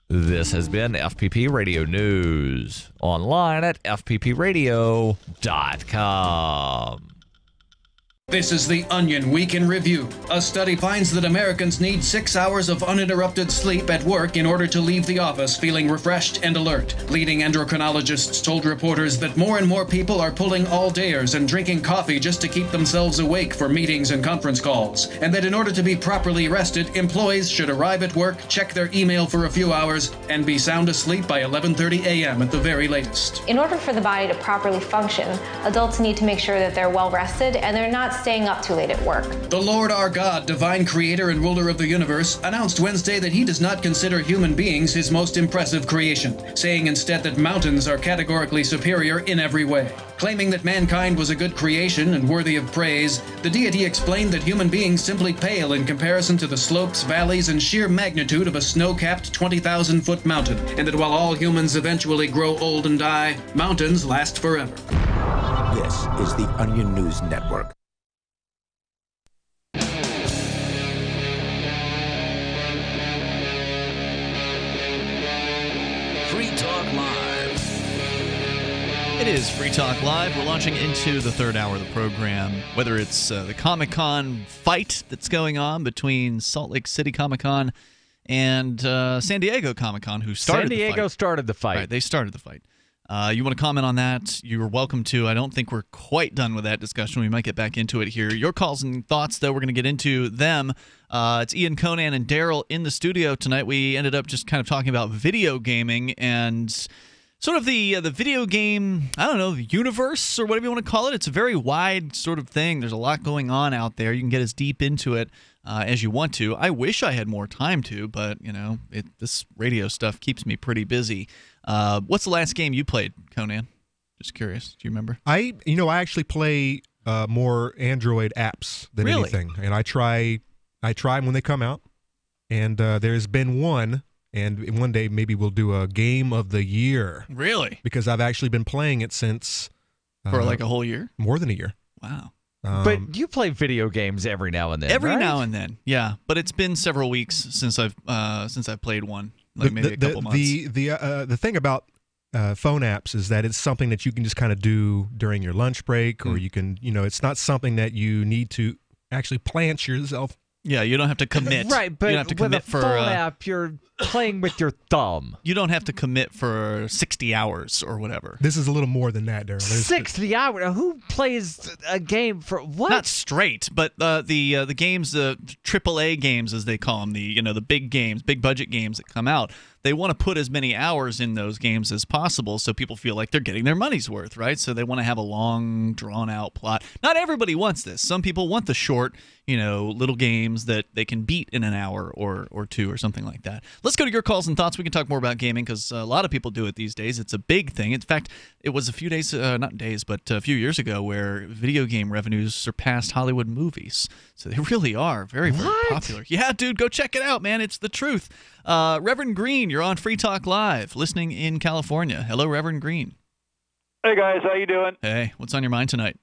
This has been FPP Radio News, online at fppradio.com. This is the Onion Week in Review. A study finds that Americans need 6 hours of uninterrupted sleep at work in order to leave the office feeling refreshed and alert. Leading endocrinologists told reporters that more and more people are pulling all-dayers and drinking coffee just to keep themselves awake for meetings and conference calls, and that in order to be properly rested, employees should arrive at work, check their email for a few hours, and be sound asleep by 11:30 a.m. at the very latest. In order for the body to properly function, adults need to make sure that they're well rested and they're not staying up too late at work. The Lord our God, divine creator and ruler of the universe, announced Wednesday that he does not consider human beings his most impressive creation, saying instead that mountains are categorically superior in every way. Claiming that mankind was a good creation and worthy of praise, the deity explained that human beings simply pale in comparison to the slopes, valleys, and sheer magnitude of a snow-capped 20,000-foot mountain, and that while all humans eventually grow old and die, mountains last forever. This is the Onion News Network. Free Talk Live. It is Free Talk Live. We're launching into the third hour of the program. Whether it's the Comicon fight that's going on between Salt Lake City Comic-Con and San Diego Comic-Con, who started the fight. San Diego started the fight. Right, they started the fight. You want to comment on that? You're welcome to. I don't think we're quite done with that discussion. We might get back into it here. Your calls and thoughts, though, we're going to get into them. It's Ian, Conan, and Darryl in the studio tonight. We ended up just kind of talking about video gaming and sort of the video game, I don't know, the universe or whatever you want to call it. It's a very wide sort of thing. There's a lot going on out there. You can get as deep into it as you want to. I wish I had more time to, but, you know, this radio stuff keeps me pretty busy. What's the last game you played, Conan? Just curious. Do you remember? I actually play more Android apps than anything, and I try them when they come out. And there's been one, and one day maybe we'll do a game of the year. Really? Because I've actually been playing it since for like a whole year. More than a year. Wow. But you play video games every now and then. Every right? now and then, yeah. But it's been several weeks since I've played one. Like maybe a couple months. The thing about phone apps is that it's something that you can just kind of do during your lunch break, or you can, it's not something that you need to actually plant yourself. Yeah, you don't have to commit. Right, but you don't have to with commit a phone app, you're playing with your thumb. You don't have to commit for 60 hours or whatever. This is a little more than that, Darryl. 60 hours? Who plays a game for what? Not straight, but the games, the AAA games as they call them, the big games, big budget games that come out. They want to put as many hours in those games as possible so people feel like they're getting their money's worth, right? So they want to have a long, drawn-out plot. Not everybody wants this. Some people want the short, little games that they can beat in an hour or two or something like that. Let's go to your calls and thoughts. We can talk more about gaming because a lot of people do it these days. It's a big thing. In fact, it was a few days, not days, but a few years ago where video game revenues surpassed Hollywood movies. So they really are very, very popular. Yeah, dude, go check it out, man. It's the truth. Reverend Green, you're on Free Talk Live, listening in California. Hello, Reverend Green. Hey, guys. How you doing? Hey, what's on your mind tonight?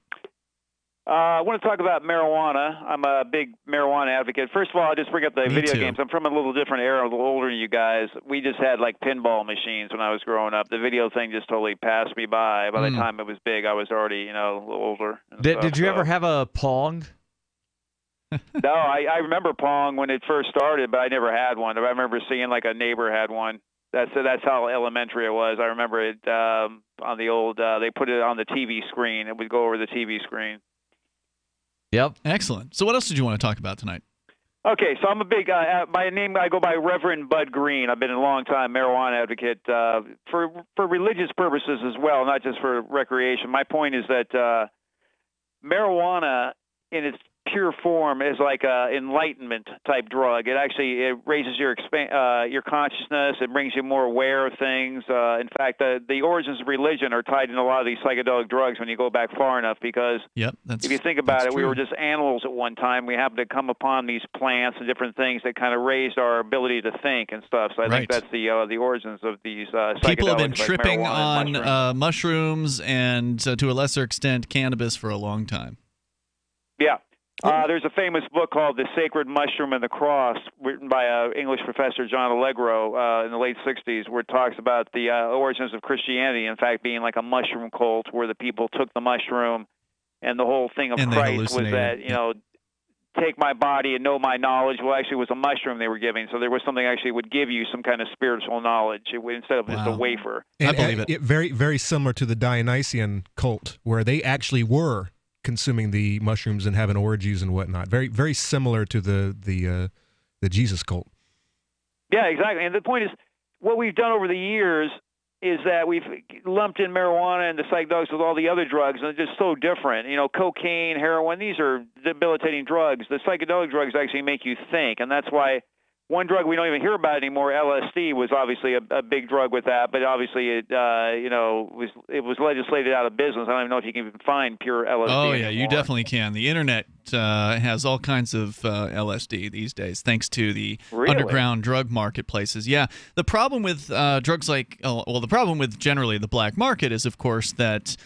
I want to talk about marijuana. I'm a big marijuana advocate. First of all, I'll just bring up the video games. I'm from a little different era, a little older than you guys. We just had, like, pinball machines when I was growing up. The video thing just totally passed me by. By the time it was big, I was already, a little older. Did you ever have a Pong? No, I remember Pong when it first started, but I never had one. I remember seeing, like, a neighbor had one. That's how elementary it was. I remember it on the old, they put it on the TV screen. It would go over the TV screen. Yep. Excellent. So what else did you want to talk about tonight? Okay, so I'm a big, by name, I go by Reverend Bud Green. I've been a long time marijuana advocate for religious purposes as well, not just for recreation. My point is that marijuana in its pure form is like a enlightenment type drug. It raises your consciousness. It brings you more aware of things. In fact, the origins of religion are tied in a lot of these psychedelic drugs when you go back far enough, because if you think about it, we were just animals at one time. We happened to come upon these plants and different things that kind of raised our ability to think and stuff. So I think that's the origins of these psychedelics. People have been like tripping marijuana on mushrooms and to a lesser extent cannabis for a long time. Yeah. There's a famous book called The Sacred Mushroom and the Cross, written by English professor John Allegro in the late 60s, where it talks about the origins of Christianity, in fact, being like a mushroom cult where the people took the mushroom, and the whole thing of Christ was that, take my body and know my knowledge. Well, actually, it was a mushroom they were giving, so there was something actually would give you some kind of spiritual knowledge instead of just a wafer. And, I believe it. Very, very similar to the Dionysian cult, where they actually were consuming the mushrooms and having orgies and whatnot. Very, very similar to the Jesus cult. Yeah, exactly. And the point is, what we've done over the years is that we've lumped in marijuana and the psychedelics with all the other drugs, and they're just so different. Cocaine, heroin, these are debilitating drugs. The psychedelic drugs actually make you think, and that's why one drug we don't even hear about anymore, LSD, was obviously a big drug with that, but obviously it was legislated out of business. I don't even know if you can even find pure LSD Oh, yeah, anymore. you definitely can. The internet has all kinds of LSD these days, thanks to the underground drug marketplaces. Yeah, the problem with drugs like, the problem with generally the black market is, of course, that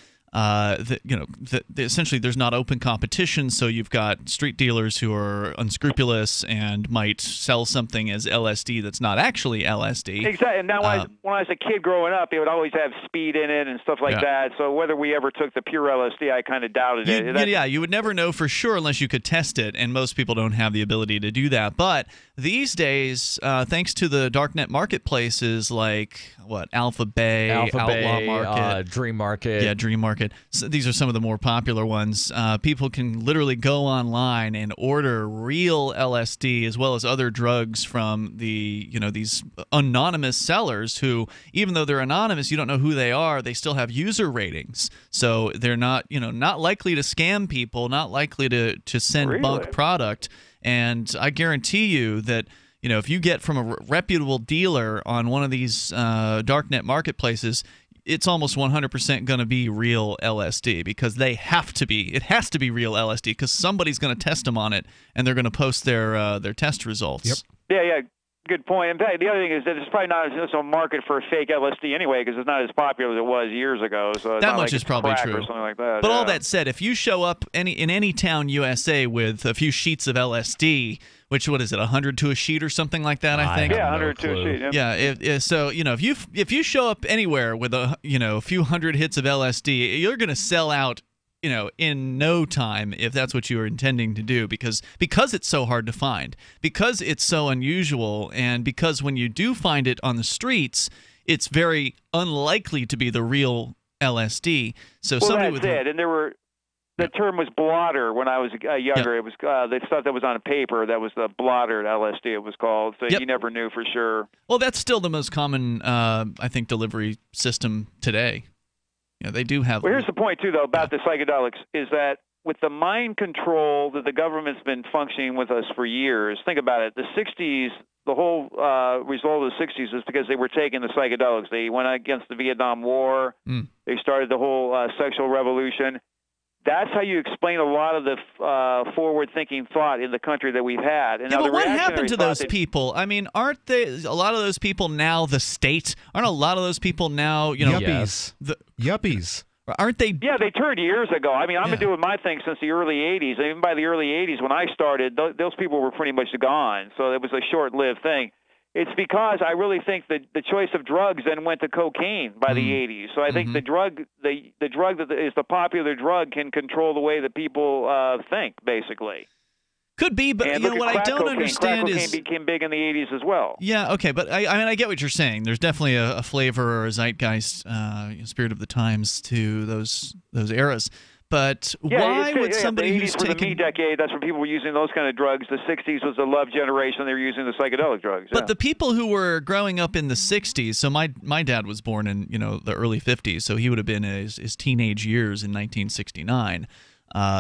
essentially there's not open competition, so you've got street dealers who are unscrupulous and might sell something as LSD that's not actually LSD. Exactly. And now when I was a kid growing up, it would always have speed in it and stuff like that. So whether we ever took the pure LSD, I kind of doubted it. Yeah, you would never know for sure unless you could test it, and most people don't have the ability to do that. But these days, thanks to the darknet marketplaces like Alpha Bay, Outlaw Market, Dream Market. Yeah, Dream Market. So these are some of the more popular ones. People can literally go online and order real LSD as well as other drugs from these anonymous sellers who, even though they're anonymous, you don't know who they are. They still have user ratings, so they're not likely to scam people, not likely to send bunk product. And I guarantee you that if you get from a reputable dealer on one of these darknet marketplaces, it's almost 100% going to be real LSD, because it has to be real LSD, because somebody's going to test them on it, and they're going to post their test results. Yep. Yeah, good point. In fact, the other thing is that it's probably not a market for fake LSD anyway, because it's not as popular as it was years ago. So that much is probably true. Or something like that. But all that said, if you show up in any town USA with a few sheets of LSD, which, what is it, 100 to a sheet or something like that, I think? Yeah, 100 to a sheet. Yeah, so, if you show up anywhere with a few hundred hits of LSD, you're going to sell out, in no time, if that's what you were intending to do, because it's so hard to find, because it's so unusual, and because when you do find it on the streets, it's very unlikely to be the real LSD. So somebody that's it. And there were... The term was blotter when I was younger. It was the stuff that was on a paper that was the blotter LSD, it was called. So you never knew for sure. Well, that's still the most common, I think, delivery system today. They do have... Well, here's the point, too, though, about the psychedelics, is that with the mind control that the government's been functioning with us for years, think about it, the 60s, the whole result of the 60s is because they were taking the psychedelics. They went against the Vietnam War. They started the whole sexual revolution. That's how you explain a lot of the forward-thinking thought in the country that we've had. And but what happened to those people? I mean, aren't a lot of those people now the state? Aren't a lot of those people now, yuppies? Yuppies. Aren't they? Yeah, they turned years ago. I mean, I've been doing my thing since the early 80s. Even by the early 80s, when I started, those people were pretty much gone. So it was a short-lived thing. It's because I really think that the choice of drugs then went to cocaine by the 80s. So I think the drug that is the popular drug can control the way that people think, basically. Could be, but what I don't understand is... Crack cocaine became big in the 80s as well. Yeah, okay, but I get what you're saying. There's definitely a flavor or a zeitgeist, spirit of the times to those eras. But Yeah, why would somebody the 80s who's were the taken... me decade. That's when people were using those kind of drugs. The 60s was the love generation. They were using the psychedelic drugs. But the people who were growing up in the 60s, so my dad was born in the early 50s, so he would have been in his teenage years in 1969.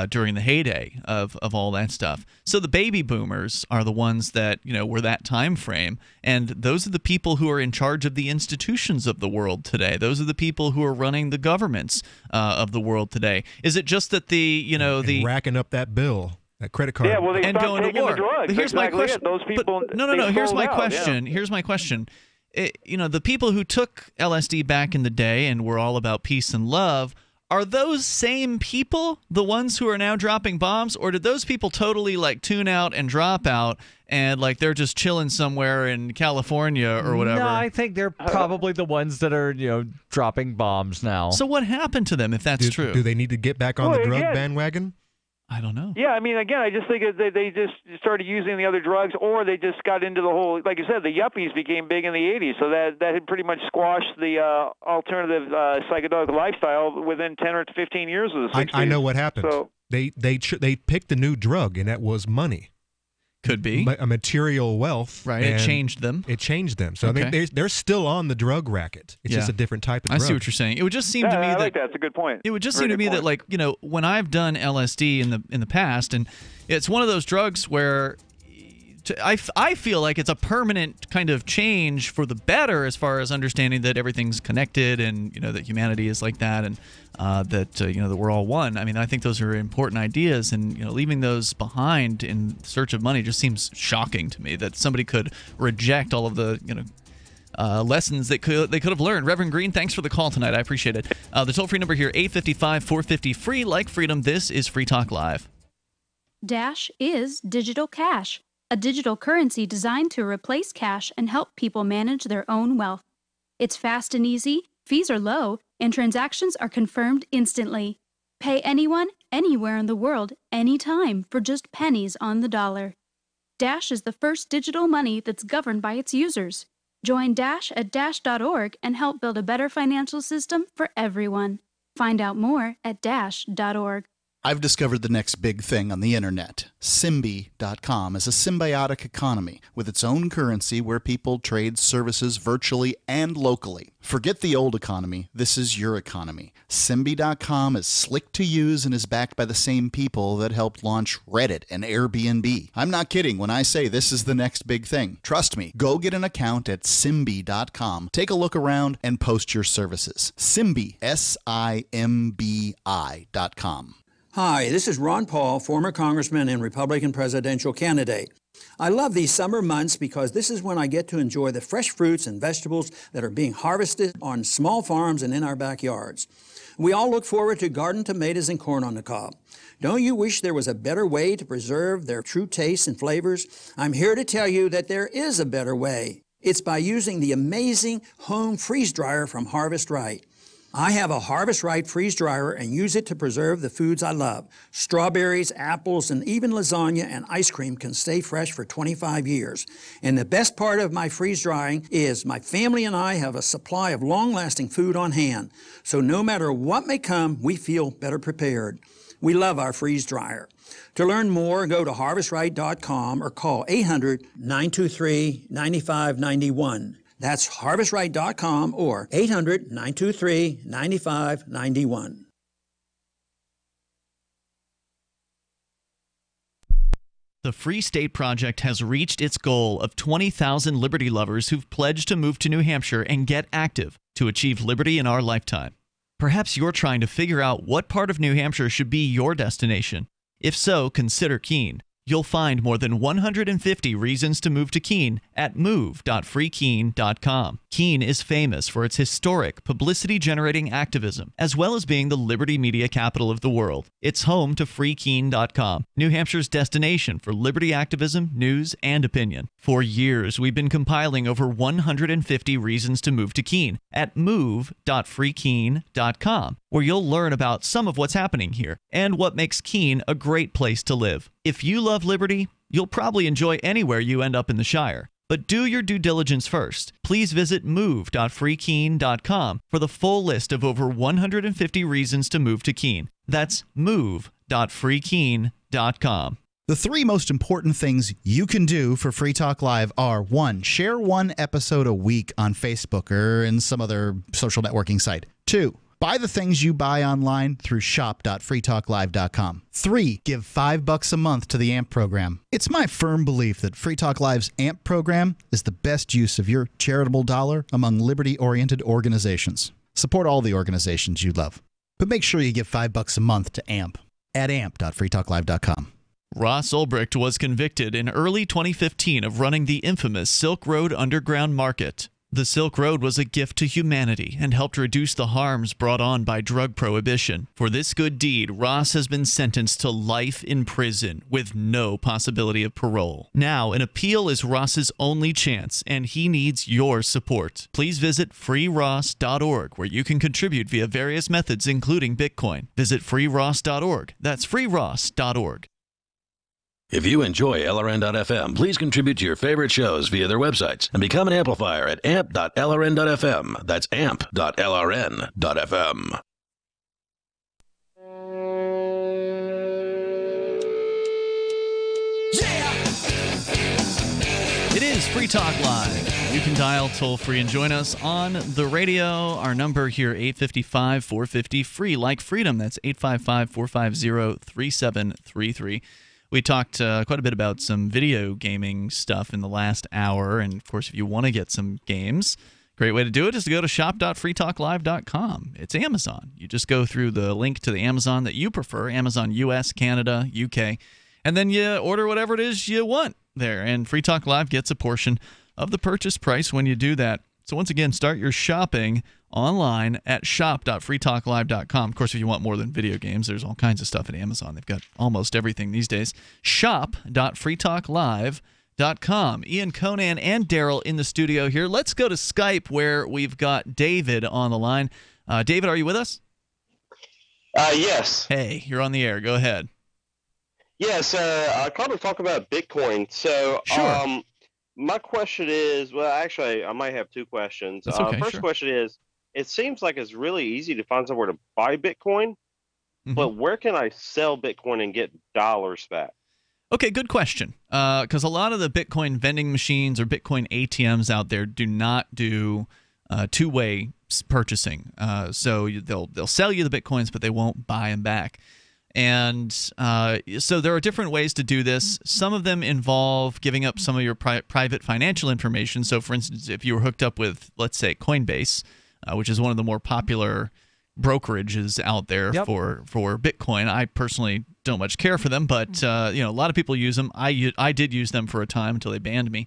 During the heyday of all that stuff. So the baby boomers are the ones that, were that time frame, and those are the people who are in charge of the institutions of the world today. Those are the people who are running the governments of the world today. Is it just that the racking up that bill, that credit card, yeah, well, they and going to war? the drugs. But here's my question. Those people, no. Here's my question. Here's my question. The people who took LSD back in the day and were all about peace and love, are those same people the ones who are now dropping bombs, or did those people totally tune out and drop out and they're just chilling somewhere in California or whatever? No, I think they're probably the ones that are dropping bombs now. So what happened to them if that's true? Do they need to get back on the drug bandwagon? I don't know. Yeah, I mean, again, I just think they just started using the other drugs, or they just got into the whole, like you said, the yuppies became big in the 80s, so that had pretty much squashed the alternative psychedelic lifestyle within 10 or 15 years of the 60s. I know what happened. So, they picked a new drug, and that was money. Could be a material wealth, right? It changed them. So I think they're still on the drug racket. It's just a different type of drug. I see what you're saying. It would just seem to me I that like that. It's a good point. It would just seem to me that when I've done LSD in the past, and it's one of those drugs where I feel like it's a permanent kind of change for the better as far as understanding that everything's connected and that humanity is like that, and that that we're all one. I mean, I think those are important ideas, and leaving those behind in search of money just seems shocking to me that somebody could reject all of the lessons that they could have learned. Reverend Green, thanks for the call tonight. I appreciate it. The toll-free number here, 855-450-FREE. Like freedom, this is Free Talk Live. Dash is digital cash, a digital currency designed to replace cash and help people manage their own wealth. It's fast and easy, fees are low, and transactions are confirmed instantly. Pay anyone, anywhere in the world, anytime for just pennies on the dollar. Dash is the first digital money that's governed by its users. Join Dash at dash.org and help build a better financial system for everyone. Find out more at dash.org. I've discovered the next big thing on the internet. Symbi.com is a symbiotic economy with its own currency where people trade services virtually and locally. Forget the old economy. This is your economy. Symbi.com is slick to use and is backed by the same people that helped launch Reddit and Airbnb. I'm not kidding when I say this is the next big thing. Trust me. Go get an account at Symbi.com. Take a look around and post your services. Symbi, SIMBI.com. Hi, this is Ron Paul, former congressman and Republican presidential candidate. I love these summer months because this is when I get to enjoy the fresh fruits and vegetables that are being harvested on small farms and in our backyards. We all look forward to garden tomatoes and corn on the cob. Don't you wish there was a better way to preserve their true tastes and flavors? I'm here to tell you that there is a better way. It's by using the amazing home freeze dryer from Harvest Right. I have a Harvest Right freeze dryer and use it to preserve the foods I love. Strawberries, apples, and even lasagna and ice cream can stay fresh for 25 years. And the best part of my freeze drying is my family and I have a supply of long-lasting food on hand. So no matter what may come, we feel better prepared. We love our freeze dryer. To learn more, go to harvestright.com or call 800-923-9591. That's harvestright.com or 800-923-9591. The Free State Project has reached its goal of 20,000 liberty lovers who've pledged to move to New Hampshire and get active to achieve liberty in our lifetime. Perhaps you're trying to figure out what part of New Hampshire should be your destination. If so, consider Keene. You'll find more than 150 reasons to move to Keene at move.freekeene.com. Keene is famous for its historic, publicity-generating activism, as well as being the liberty media capital of the world. It's home to freekeene.com, New Hampshire's destination for liberty activism, news, and opinion. For years, we've been compiling over 150 reasons to move to Keene at move.freekeene.com, where you'll learn about some of what's happening here and what makes Keene a great place to live. If you love liberty, you'll probably enjoy anywhere you end up in the Shire. But do your due diligence first. Please visit move.freekeene.com for the full list of over 150 reasons to move to Keene. That's move.freekeen.com. The three most important things you can do for Free Talk Live are: 1, share one episode a week on Facebook or in some other social networking site. 2, buy the things you buy online through shop.freetalklive.com. 3, give $5 a month to the AMP program. It's my firm belief that Free Talk Live's AMP program is the best use of your charitable dollar among liberty-oriented organizations. Support all the organizations you love, but make sure you give $5 a month to AMP at amp.freetalklive.com. Ross Ulbricht was convicted in early 2015 of running the infamous Silk Road Underground Market. The Silk Road was a gift to humanity and helped reduce the harms brought on by drug prohibition. For this good deed, Ross has been sentenced to life in prison with no possibility of parole. Now, an appeal is Ross's only chance, and he needs your support. Please visit freeross.org, where you can contribute via various methods, including Bitcoin. Visit freeross.org. That's freeross.org. If you enjoy LRN.FM, please contribute to your favorite shows via their websites and become an amplifier at amp.lrn.fm. That's amp.lrn.fm. It is Free Talk Live. You can dial toll-free and join us on the radio. Our number here, 855-450-FREE, like freedom. That's 855-450-3733. We talked quite a bit about some video gaming stuff in the last hour, and of course, if you want to get some games, great way to do it is to go to shop.freetalklive.com. It's Amazon. You just go through the link to the Amazon that you prefer, Amazon US, Canada, UK, and then you order whatever it is you want there, and Free Talk Live gets a portion of the purchase price when you do that. So once again, start your shopping online at shop.freetalklive.com. Of course, if you want more than video games, there's all kinds of stuff at Amazon. They've got almost everything these days. Shop.freetalklive.com. Ian, Conan, and Darryl in the studio here. Let's go to Skype, where we've got David on the line. David, are you with us? Yes. Hey, you're on the air. Go ahead. Yes, I called to talk about Bitcoin. So, sure. My question is, well, actually, I might have two questions. That's okay, first sure. question is, it seems like it's really easy to find somewhere to buy Bitcoin, but where can I sell Bitcoin and get dollars back? Okay, good question. Because a lot of the Bitcoin vending machines or Bitcoin ATMs out there do not do two-way purchasing. So they'll sell you the Bitcoins, but they won't buy them back. And so there are different ways to do this. Some of them involve giving up some of your private financial information. So, for instance, if you were hooked up with, let's say, Coinbase, which is one of the more popular brokerages out there for Bitcoin. I personally don't much care for them, but a lot of people use them. I did use them for a time until they banned me.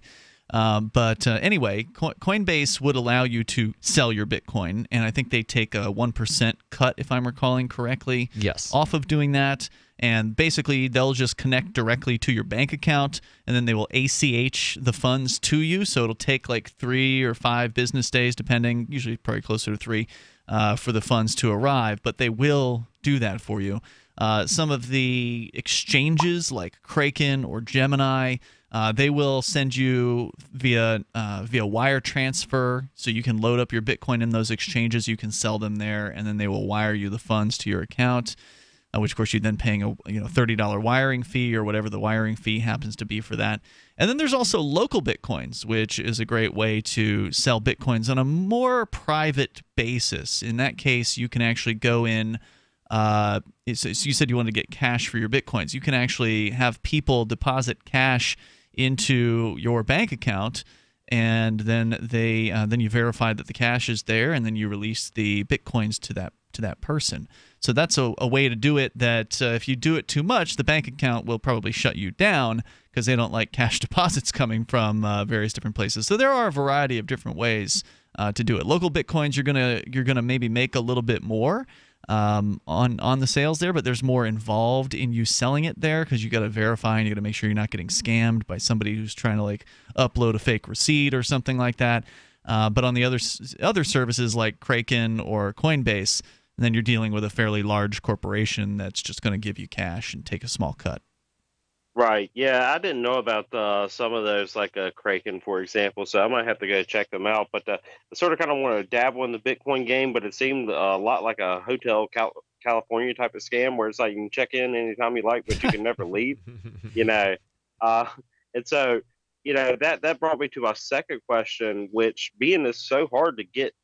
But anyway, Coinbase would allow you to sell your Bitcoin, and I think they take a 1% cut, if I'm recalling correctly, off of doing that. And basically, they'll just connect directly to your bank account, and then they will ACH the funds to you. So it'll take like 3 or 5 business days, depending, usually probably closer to 3, for the funds to arrive. But they will do that for you. Some of the exchanges like Kraken or Gemini, they will send you via wire transfer, so you can load up your Bitcoin in those exchanges. You can sell them there, and then they will wire you the funds to your account, which of course you're then paying a $30 wiring fee or whatever the wiring fee happens to be for that. And then there's also local Bitcoins, which is a great way to sell Bitcoins on a more private basis. In that case, you can actually go in. So you said you wanted to get cash for your Bitcoins. You can actually have people deposit cash into your bank account, and then then you verify that the cash is there, and then you release the Bitcoins to that person. So that's a way to do it that if you do it too much, the bank account will probably shut you down because they don't like cash deposits coming from various different places. So there are a variety of different ways to do it. Local Bitcoins, you're gonna maybe make a little bit more on the sales there, but there's more involved in you selling it there because you got to verify and you got to make sure you're not getting scammed by somebody who's trying to like upload a fake receipt or something like that. But on the other services like Kraken or Coinbase, then you're dealing with a fairly large corporation that's just going to give you cash and take a small cut. Right. Yeah, I didn't know about some of those, like Kraken, for example, so I might have to go check them out. But I sort of kind of want to dabble in the Bitcoin game, but it seemed a lot like a hotel California type of scam where it's like you can check in anytime you like, but you can never leave, you know. And so, you know, that brought me to my second question, which being it's so hard to get,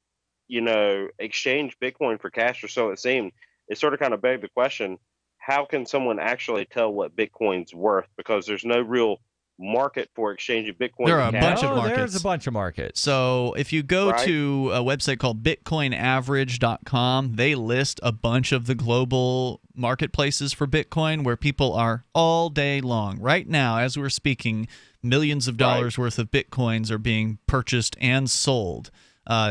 you know, exchange Bitcoin for cash, or so it seemed, it sort of kind of begged the question, how can someone actually tell what Bitcoin's worth? Because there's no real market for exchanging Bitcoin. There are a bunch of markets. There's a bunch of markets. So if you go to a website called bitcoinaverage.com, they list a bunch of the global marketplaces for Bitcoin where people are all day long. Right now, as we're speaking, millions of dollars worth of Bitcoins are being purchased and sold.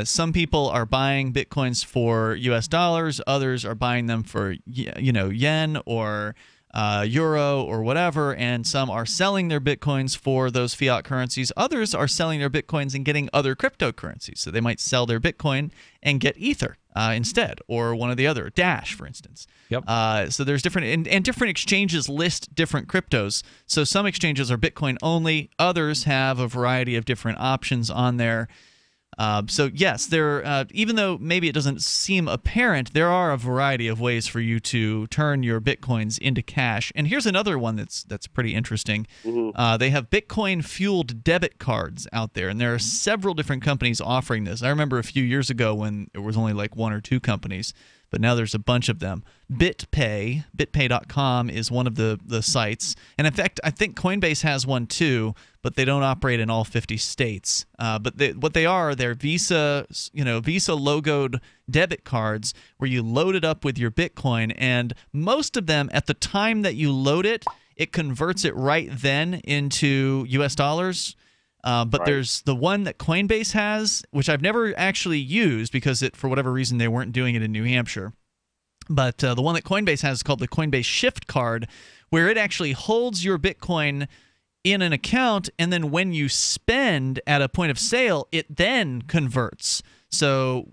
Some people are buying Bitcoins for US dollars. Others are buying them for, you know, yen or euro or whatever, and some are selling their Bitcoins for those fiat currencies. Others are selling their Bitcoins and getting other cryptocurrencies. So they might sell their Bitcoin and get Ether instead, or one or the other, Dash, for instance. Yep. So there's different, and different exchanges list different cryptos. So some exchanges are Bitcoin only. Others have a variety of different options on there. So yes, there. Even though maybe it doesn't seem apparent, there are a variety of ways for you to turn your Bitcoins into cash. And here's another one that's pretty interesting. They have Bitcoin-fueled debit cards out there, and there are several different companies offering this. I remember a few years ago when it was only like one or two companies, but now there's a bunch of them. BitPay.com is one of the sites. And in fact, I think Coinbase has one too, but they don't operate in all 50 states. But they're Visa, Visa logoed debit cards where you load it up with your Bitcoin, and most of them, at the time that you load it, it converts it right then into US dollars. But there's the one that Coinbase has, which I've never actually used because for whatever reason they weren't doing it in New Hampshire. But the one that Coinbase has is called the Coinbase Shift Card, where it actually holds your Bitcoin in an account, and then when you spend at a point of sale, it then converts. So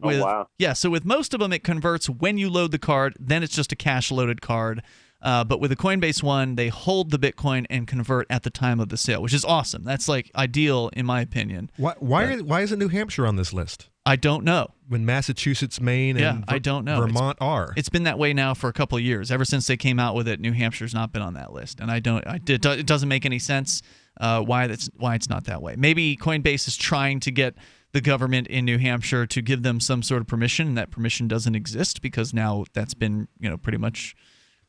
so with most of them, it converts when you load the card. Then it's just a cash-loaded card. But with the Coinbase one, they hold the Bitcoin and convert at the time of the sale, which is awesome. That's like ideal in my opinion. Why isn't New Hampshire on this list? I don't know. When Massachusetts, Maine, and I don't know. Vermont are. It's been that way now for a couple of years. Ever since they came out with it, New Hampshire's not been on that list, and it doesn't make any sense why it's not that way. Maybe Coinbase is trying to get the government in New Hampshire to give them some sort of permission, and that permission doesn't exist because now that's been pretty much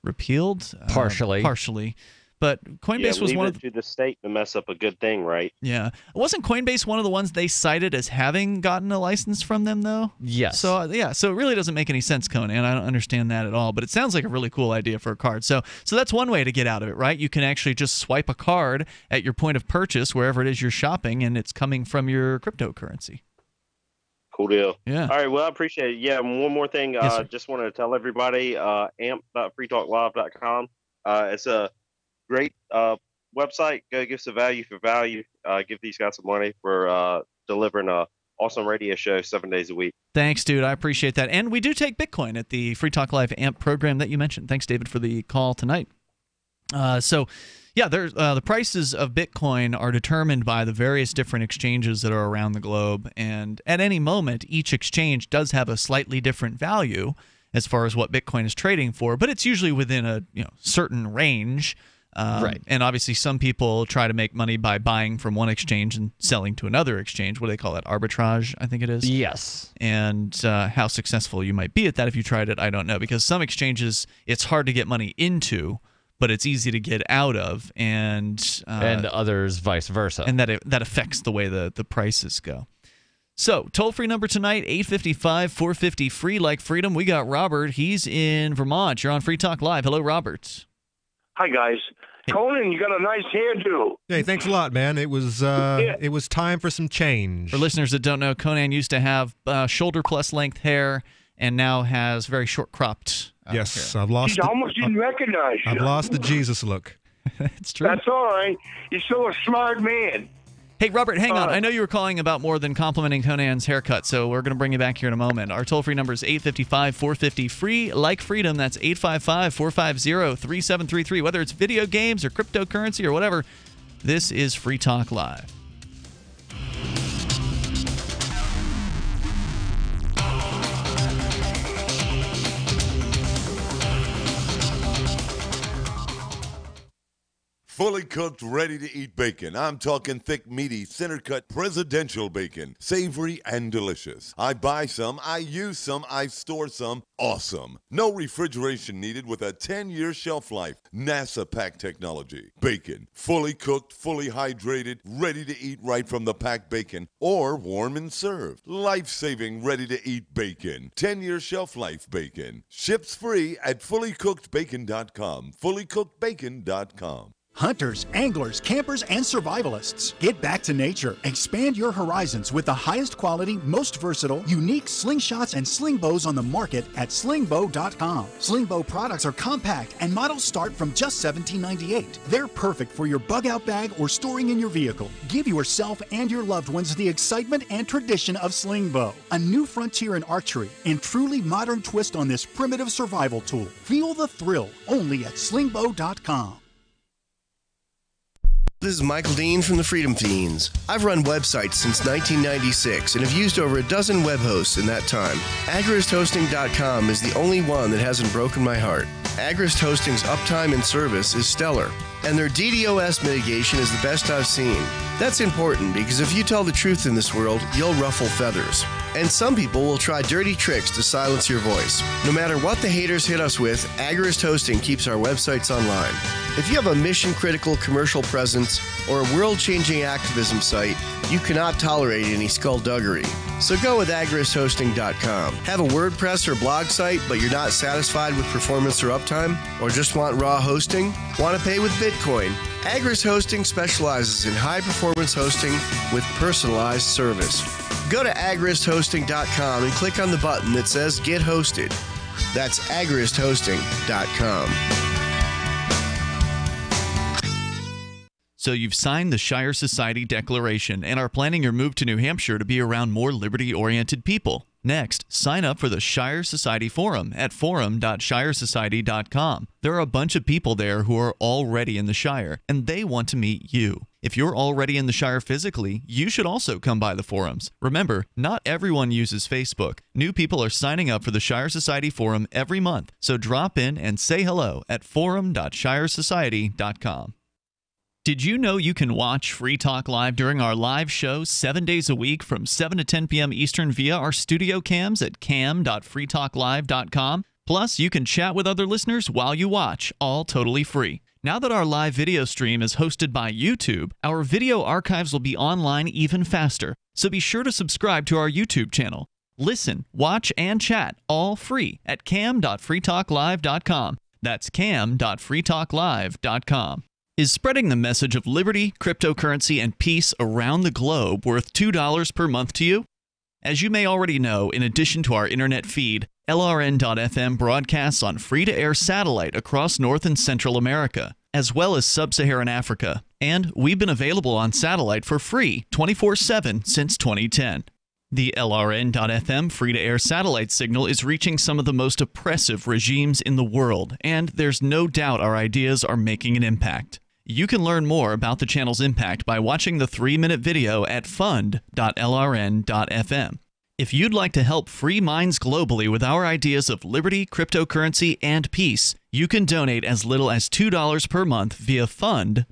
repealed partially. But Coinbase was one of to the state to mess up a good thing, right? Yeah. Wasn't Coinbase one of the ones they cited as having gotten a license from them, though? Yes. So it really doesn't make any sense, Conan. I don't understand that at all. But it sounds like a really cool idea for a card. So that's one way to get out of it, right? You can actually just swipe a card at your point of purchase wherever it is you're shopping, and it's coming from your cryptocurrency. Cool deal. Yeah. All right. Well, I appreciate it. Yeah. One more thing. Yes, just wanted to tell everybody, amp.freetalklive.com. It's a great website. Go give some value for value. Give these guys some money for delivering a awesome radio show 7 days a week. Thanks, dude. I appreciate that. And we do take Bitcoin at the Free Talk Live AMP program that you mentioned. Thanks, David, for the call tonight. The prices of Bitcoin are determined by the various different exchanges that are around the globe. And at any moment, each exchange does have a slightly different value as far as what Bitcoin is trading for, but it's usually within a certain range. Right. And obviously some people try to make money by buying from one exchange and selling to another exchange. What do they call that? Arbitrage, I think it is. Yes. And how successful you might be at that if you tried it, I don't know. Because some exchanges, it's hard to get money into, but it's easy to get out of. And others vice versa. And that affects the way the prices go. So, toll-free number tonight, 855-450-FREE, like freedom. We got Robert. He's in Vermont. You're on Free Talk Live. Hello, Robert. Hi, guys. Hey. Conan, you got a nice hairdo. Hey, thanks a lot, man. It was it was time for some change. For listeners that don't know, Conan used to have shoulder-plus length hair and now has very short-cropped yes, hair. I've lost. I almost didn't recognize you. I've lost the Jesus look. It's true. That's all right. You're still a smart man. Hey, Robert, hang on. I know you were calling about more than complimenting Conan's haircut, so we're going to bring you back here in a moment. Our toll-free number is 855-450-FREE, like freedom. That's 855-450-3733. Whether it's video games or cryptocurrency or whatever, this is Free Talk Live. fully cooked, ready-to-eat bacon. I'm talking thick, meaty, center-cut presidential bacon. Savory and delicious. I buy some, I use some, I store some. Awesome. No refrigeration needed with a 10-year shelf life. NASA-packed technology. Bacon. Fully cooked, fully hydrated, ready to eat right from the packed bacon, or warm and served. Life-saving, ready-to-eat bacon. 10-year shelf life bacon. Ships free at fullycookedbacon.com. Fullycookedbacon.com. Hunters, anglers, campers, and survivalists. Get back to nature. Expand your horizons with the highest quality, most versatile, unique slingshots and sling bows on the market at slingbow.com. Sling bow products are compact and models start from just $17.98. They're perfect for your bug out bag or storing in your vehicle. Give yourself and your loved ones the excitement and tradition of sling bow. A new frontier in archery and truly modern twist on this primitive survival tool. Feel the thrill only at slingbow.com. This is Michael Dean from the Freedom Fiends. I've run websites since 1996 and have used over a dozen web hosts in that time. AgristHosting.com is the only one that hasn't broken my heart. Agrist Hosting's uptime and service is stellar, and their DDoS mitigation is the best I've seen. That's important because if you tell the truth in this world, you'll ruffle feathers. And some people will try dirty tricks to silence your voice. No matter what the haters hit us with, Agrist Hosting keeps our websites online. If you have a mission-critical commercial presence or a world-changing activism site, you cannot tolerate any skullduggery. So go with agristhosting.com. Have a WordPress or blog site, but you're not satisfied with performance or uptime? Or just want raw hosting? Want to pay with Bitcoin? Agrist Hosting specializes in high-performance hosting with personalized service. Go to agristhosting.com and click on the button that says Get Hosted. That's agristhosting.com. So you've signed the Shire Society Declaration and are planning your move to New Hampshire to be around more liberty-oriented people. Next, sign up for the Shire Society Forum at forum.shiresociety.com. There are a bunch of people there who are already in the Shire, and they want to meet you. If you're already in the Shire physically, you should also come by the forums. Remember, not everyone uses Facebook. New people are signing up for the Shire Society Forum every month, so drop in and say hello at forum.shiresociety.com. Did you know you can watch Free Talk Live during our live show 7 days a week from 7 to 10 p.m. Eastern via our studio cams at cam.freetalklive.com? Plus, you can chat with other listeners while you watch, all totally free. Now that our live video stream is hosted by YouTube, our video archives will be online even faster, so be sure to subscribe to our YouTube channel. Listen, watch, and chat all free at cam.freetalklive.com. That's cam.freetalklive.com. Is spreading the message of liberty, cryptocurrency, and peace around the globe worth $2 per month to you? As you may already know, in addition to our internet feed, LRN.FM broadcasts on free-to-air satellite across North and Central America, as well as Sub-Saharan Africa. And we've been available on satellite for free 24/7 since 2010. The LRN.FM free-to-air satellite signal is reaching some of the most oppressive regimes in the world, and there's no doubt our ideas are making an impact. You can learn more about the channel's impact by watching the 3-minute video at fund.lrn.fm. If you'd like to help free minds globally with our ideas of liberty, cryptocurrency, and peace, you can donate as little as $2 per month via fund.lrn.fm.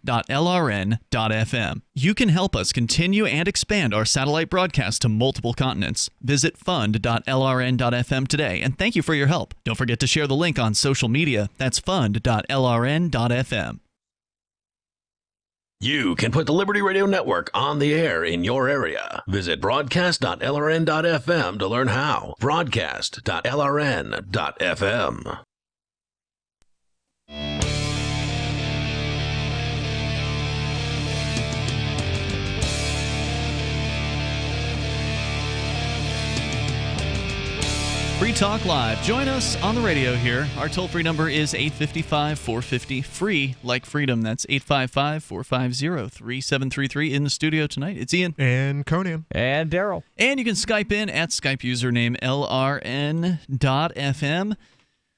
You can help us continue and expand our satellite broadcast to multiple continents. Visit fund.lrn.fm today, and thank you for your help. Don't forget to share the link on social media. That's fund.lrn.fm. You can put the Liberty Radio Network on the air in your area. Visit broadcast.lrn.fm to learn how. Broadcast.lrn.fm. Free Talk Live. Join us on the radio here. Our toll-free number is 855-450-FREE, like freedom. That's 855-450-3733. In the studio tonight, it's Ian. And Conan. And Darryl. And you can Skype in at Skype username LRN.FM.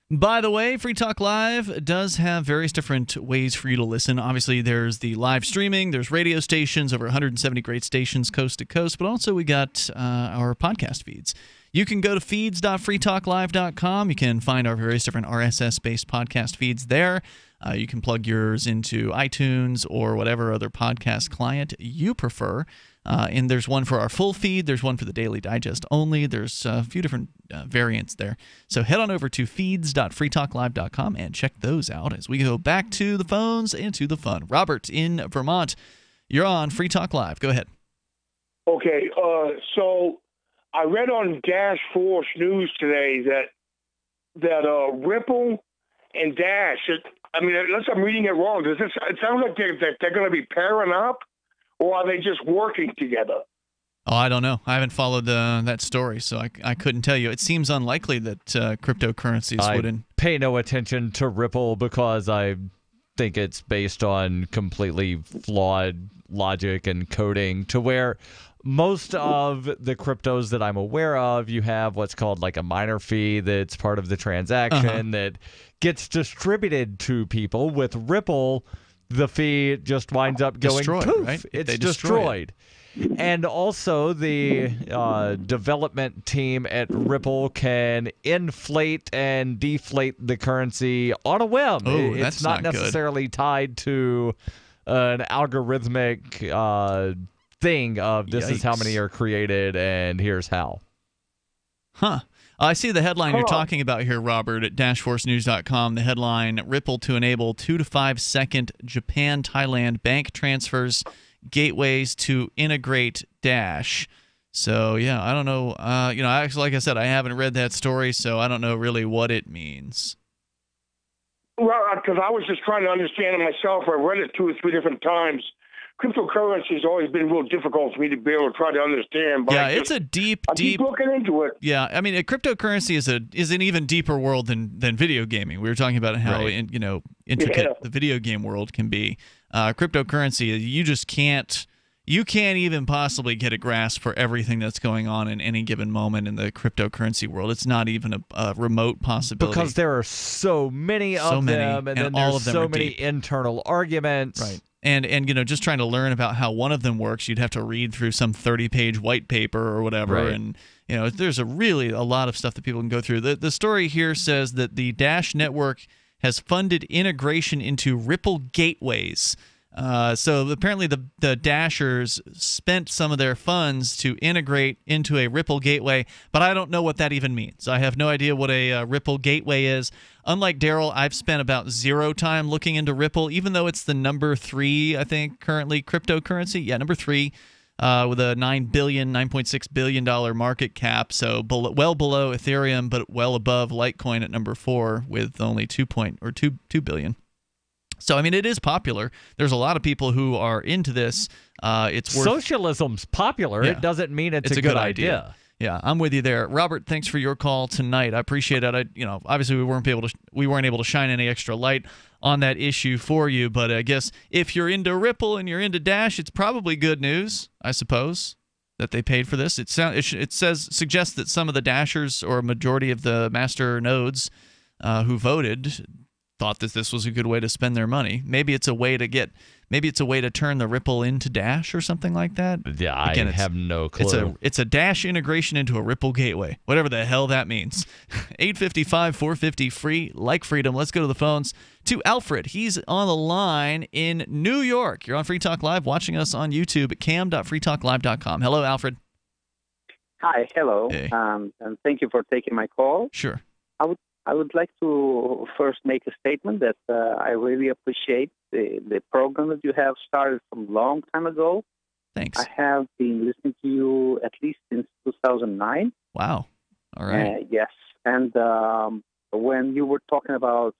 By the way, Free Talk Live does have various different ways for you to listen. Obviously, there's the live streaming. There's radio stations, over 170 great stations coast to coast. But also we got our podcast feeds. You can go to feeds.freetalklive.com. You can find our various different RSS-based podcast feeds there. You can plug yours into iTunes or whatever other podcast client you prefer. And there's one for our full feed. There's one for the Daily Digest only. There's a few different variants there. So head on over to feeds.freetalklive.com and check those out as we go back to the phones and to the fun. Robert in Vermont, you're on Free Talk Live. Go ahead. Okay, so I read on Dash Force News today that Ripple and Dash, unless I'm reading it wrong, it sounds like they're going to be pairing up, or are they just working together? Oh, I don't know. I haven't followed that story, so I couldn't tell you. It seems unlikely that cryptocurrencies wouldn't. Pay no attention to Ripple because I think it's based on completely flawed logic and coding, to where most of the cryptos that I'm aware of, you have what's called like a miner fee that's part of the transaction that gets distributed to people. With Ripple, the fee just winds up going poof. Right? It's destroyed. And also, the development team at Ripple can inflate and deflate the currency on a whim. Oh, it's that's not not good. necessarily tied to an algorithmic thing of this is how many are created and here's how. Huh. I see the headline you're talking about here, Robert, at dashforcenews.com. The headline, Ripple to enable 2 to 5 second Japan-Thailand bank transfers, gateways to integrate Dash. So, yeah, I don't know. Actually, like I said, I haven't read that story, so I don't know really what it means. Well, because I was just trying to understand it myself. I read it 2 or 3 different times. Cryptocurrency has always been real difficult for me to be able to try to understand. But it's a deep. I keep looking into it. Yeah, I mean, cryptocurrency is an even deeper world than video gaming. We were talking about how intricate the video game world can be. Cryptocurrency, you just can't. You can't even possibly get a grasp for everything that's going on in any given moment in the cryptocurrency world. It's not even a remote possibility. Because there are so many of them, and then all there's of them so are many deep. internal arguments. Right. And just trying to learn about how one of them works, you'd have to read through some 30-page white paper or whatever. Right. And there's a lot of stuff that people can go through. The story here says that the Dash network has funded integration into Ripple gateways. So apparently the Dashers spent some of their funds to integrate into a Ripple gateway, but I don't know what that even means. I have no idea what a Ripple gateway is. Unlike Darryl, I've spent about 0 time looking into Ripple, even though it's the number 3, I think, currently cryptocurrency. Yeah, number 3 with a $9.6 billion market cap. So well below Ethereum, but well above Litecoin at number 4 with only 2 billion. So, I mean, it is popular. There's a lot of people who are into this. Socialism's popular. Yeah. It doesn't mean it's a good idea. Yeah, I'm with you there, Robert. Thanks for your call tonight. I appreciate it. Obviously we weren't able to shine any extra light on that issue for you, but I guess if you're into Ripple and you're into Dash, it's probably good news, I suppose, that they paid for this. It suggests that some of the Dashers, or a majority of the master nodes who voted, thought that this was a good way to spend their money. Maybe it's a way to turn the Ripple into Dash or something like that. Yeah, Again, I have no clue. It's a Dash integration into a Ripple gateway, whatever the hell that means. 855-450 free, like freedom. Let's go to the phones to Alfred. He's on the line in New York. You're on Free Talk Live, watching us on YouTube at cam.freetalklive.com. Hello, Alfred. Hi, hello, Hey. And thank you for taking my call. Sure. I would like to first make a statement that I really appreciate the program that you have started from a long time ago. Thanks. I have been listening to you at least since 2009. Wow. All right. Yes. And when you were talking about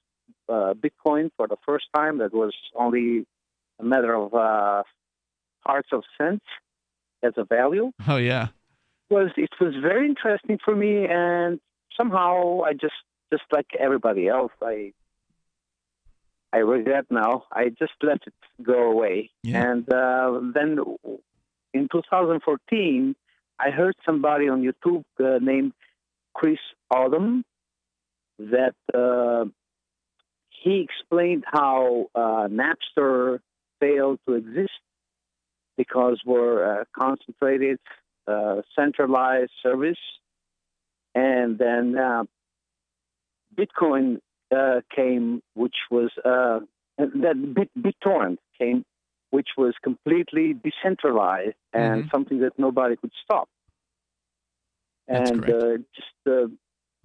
Bitcoin for the first time, that was only a matter of parts of cents as a value. Oh, yeah. It was very interesting for me, and somehow I just like everybody else, I regret now. I just let it go away. Yeah. And then in 2014, I heard somebody on YouTube named Chris Odom that he explained how Napster failed to exist because we're a concentrated, centralized service. And then Bitcoin came, which was BitTorrent came, which was completely decentralized and something that nobody could stop. That's and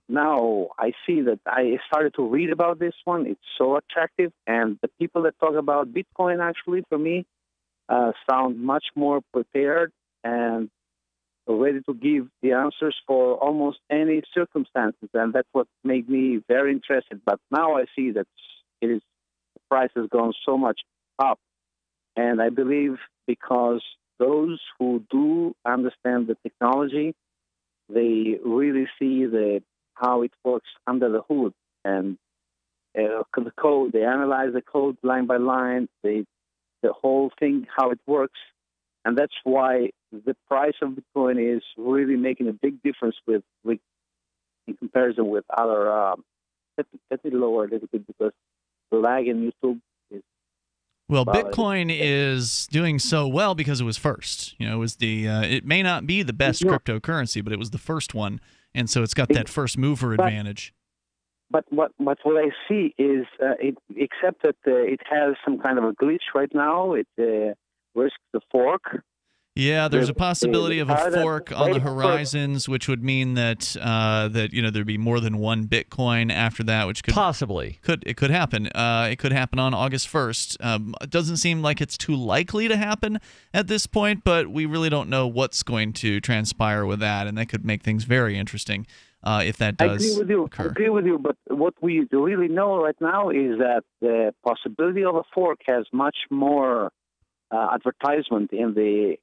now I see that I started to read about this one. It's so attractive, and the people that talk about Bitcoin actually, for me, sound much more prepared and ready to give the answers for almost any circumstances, and that's what made me very interested. But now I see that the price has gone so much up, and I believe because those who do understand the technology, they really see how it works under the hood, and the code. They analyze the code line by line, the whole thing, how it works, and that's why the price of Bitcoin is really making a big difference in comparison with other. Let me lower a little bit because the lag in YouTube is. Well, Bitcoin is doing so well because it was first. You know, it was it may not be the best cryptocurrency, but it was the first one, and so it's got that first mover advantage. But what I see is, except that it has some kind of a glitch right now. It risks the fork. Yeah, there's a possibility of a fork on the horizons, which would mean that there'd be more than one Bitcoin after that, which could could happen. It could happen on August 1st. It doesn't seem like it's too likely to happen at this point, but we really don't know what's going to transpire with that, and that could make things very interesting if that does occur. I agree with you, but what we really know right now is that the possibility of a fork has much more advertisement in the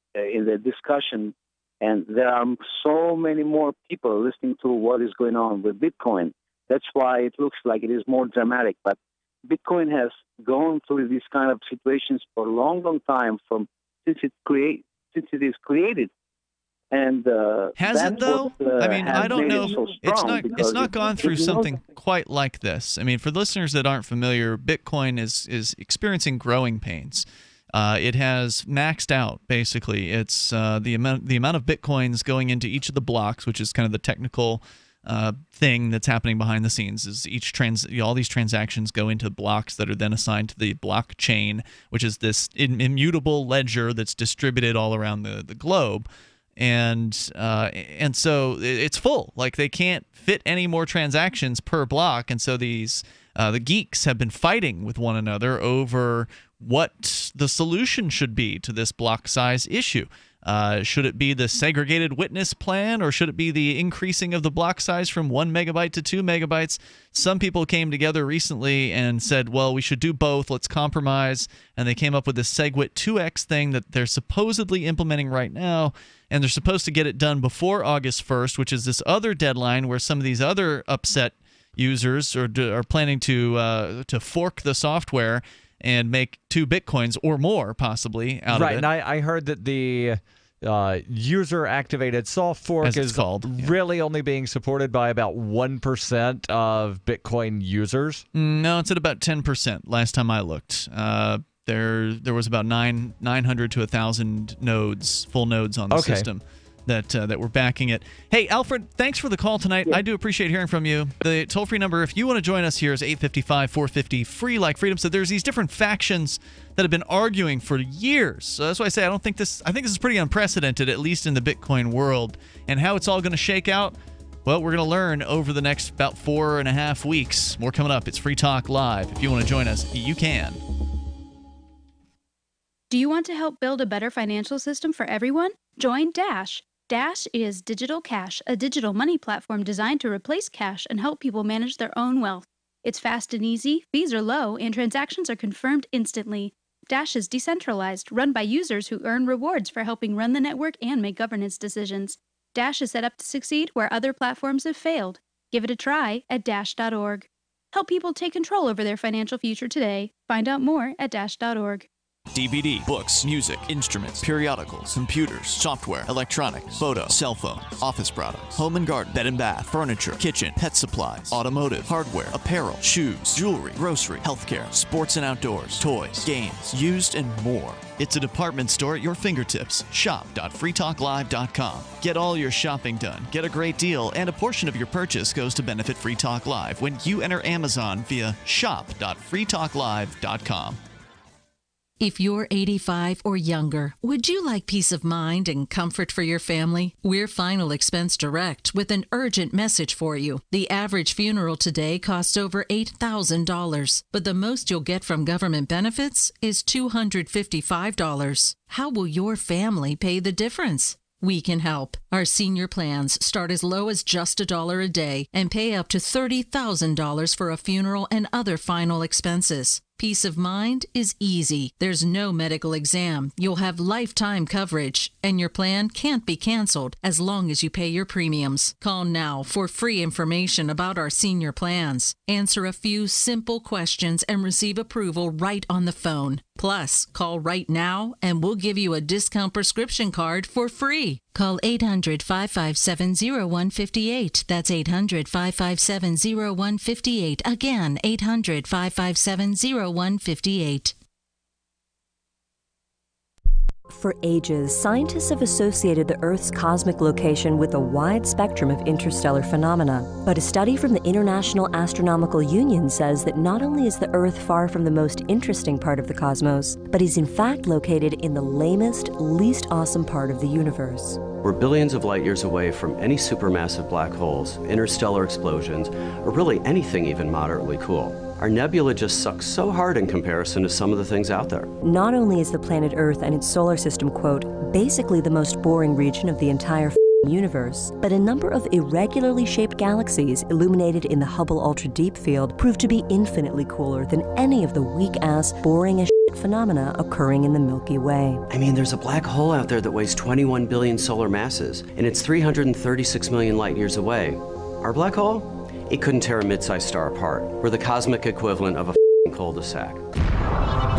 discussion, and there are so many more people listening to what is going on with Bitcoin. That's why it looks like it is more dramatic. But Bitcoin has gone through these kind of situations for a long, long time since it is created. And has it though? I mean, I don't know. It's not gone through something quite like this. I mean, for listeners that aren't familiar, Bitcoin is experiencing growing pains. It has maxed out, basically. It's the amount of Bitcoins going into each of the blocks, which is kind of the technical thing that's happening behind the scenes. Is all these transactions go into blocks that are then assigned to the blockchain, which is this immutable ledger that's distributed all around the globe. And so it's full. Like, they can't fit any more transactions per block, and so the geeks have been fighting with one another over what the solution should be to this block size issue. Should it be the segregated witness plan, or should it be the increasing of the block size from 1 megabyte to 2 megabytes? Some people came together recently and said, well, we should do both. Let's compromise. And they came up with this SegWit 2x thing that they're supposedly implementing right now. And they're supposed to get it done before August 1st, which is this other deadline where some of these other upset users are planning to fork the software and make 2 Bitcoins or more, possibly, out of it. Right, and I heard that the user-activated soft fork is really only being supported by about 1% of Bitcoin users. No, it's at about 10% last time I looked. There was about 900 to 1,000 nodes, full nodes on the system that were backing it. Hey, Alfred, thanks for the call tonight. I do appreciate hearing from you. The toll-free number, if you want to join us here, is 855-450-FREE, like freedom. So there's these different factions that have been arguing for years. So that's why I say I think this is pretty unprecedented, at least in the Bitcoin world. And how it's all going to shake out, well, we're going to learn over the next about 4.5 weeks. More coming up. It's Free Talk Live. If you want to join us, you can. Do you want to help build a better financial system for everyone? Join Dash. Dash is Digital Cash, a digital money platform designed to replace cash and help people manage their own wealth. It's fast and easy, fees are low, and transactions are confirmed instantly. Dash is decentralized, run by users who earn rewards for helping run the network and make governance decisions. Dash is set up to succeed where other platforms have failed. Give it a try at dash.org. Help people take control over their financial future today. Find out more at dash.org. DVD, books, music, instruments, periodicals, computers, software, electronics, photo, cell phone, office products, home and garden, bed and bath, furniture, kitchen, pet supplies, automotive, hardware, apparel, shoes, jewelry, grocery, healthcare, sports and outdoors, toys, games, used, and more. It's a department store at your fingertips. Shop.freetalklive.com. Get all your shopping done, get a great deal, and a portion of your purchase goes to benefit Free Talk Live when you enter Amazon via shop.freetalklive.com. If you're 85 or younger, would you like peace of mind and comfort for your family? We're Final Expense Direct with an urgent message for you. The average funeral today costs over $8,000, but the most you'll get from government benefits is $255. How will your family pay the difference? We can help. Our senior plans start as low as just $1 a day and pay up to $30,000 for a funeral and other final expenses. Peace of mind is easy. There's no medical exam. You'll have lifetime coverage, and your plan can't be canceled as long as you pay your premiums. Call now for free information about our senior plans. Answer a few simple questions and receive approval right on the phone. Plus, call right now and we'll give you a discount prescription card for free. Call 800-557-0158. That's 800-557-0158. Again, 800-557-0158. For ages, scientists have associated the Earth's cosmic location with a wide spectrum of interstellar phenomena. But a study from the International Astronomical Union says that not only is the Earth far from the most interesting part of the cosmos, but is in fact located in the lamest, least awesome part of the universe. We're billions of light years away from any supermassive black holes, interstellar explosions, or really anything even moderately cool. Our nebula just sucks so hard in comparison to some of the things out there. Not only is the planet Earth and its solar system, quote, basically the most boring region of the entire universe, but a number of irregularly shaped galaxies illuminated in the Hubble Ultra Deep Field prove to be infinitely cooler than any of the weak-ass, boring-as phenomena occurring in the Milky Way. I mean, there's a black hole out there that weighs 21 billion solar masses, and it's 336 million light years away. Our black hole? It couldn't tear a mid-sized star apart. We're the cosmic equivalent of a cul-de-sac.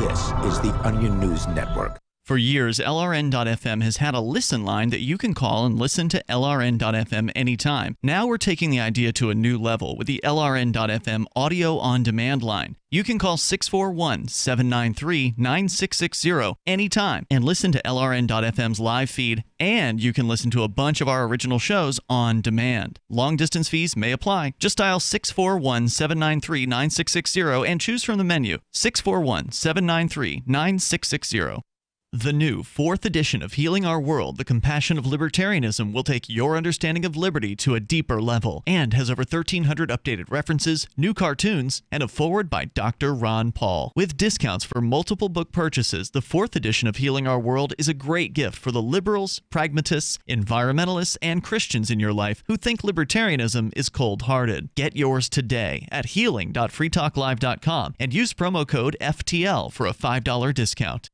This is the Onion News Network. For years, LRN.FM has had a listen line that you can call and listen to LRN.FM anytime. Now we're taking the idea to a new level with the LRN.FM audio on-demand line. You can call 641-793-9660 anytime and listen to LRN.FM's live feed, and you can listen to a bunch of our original shows on demand. Long-distance fees may apply. Just dial 641-793-9660 and choose from the menu 641-793-9660. The new 4th edition of Healing Our World, The Compassion of Libertarianism, will take your understanding of liberty to a deeper level and has over 1,300 updated references, new cartoons, and a foreword by Dr. Ron Paul. With discounts for multiple book purchases, the 4th edition of Healing Our World is a great gift for the liberals, pragmatists, environmentalists, and Christians in your life who think libertarianism is cold-hearted. Get yours today at healing.freetalklive.com and use promo code FTL for a $5 discount.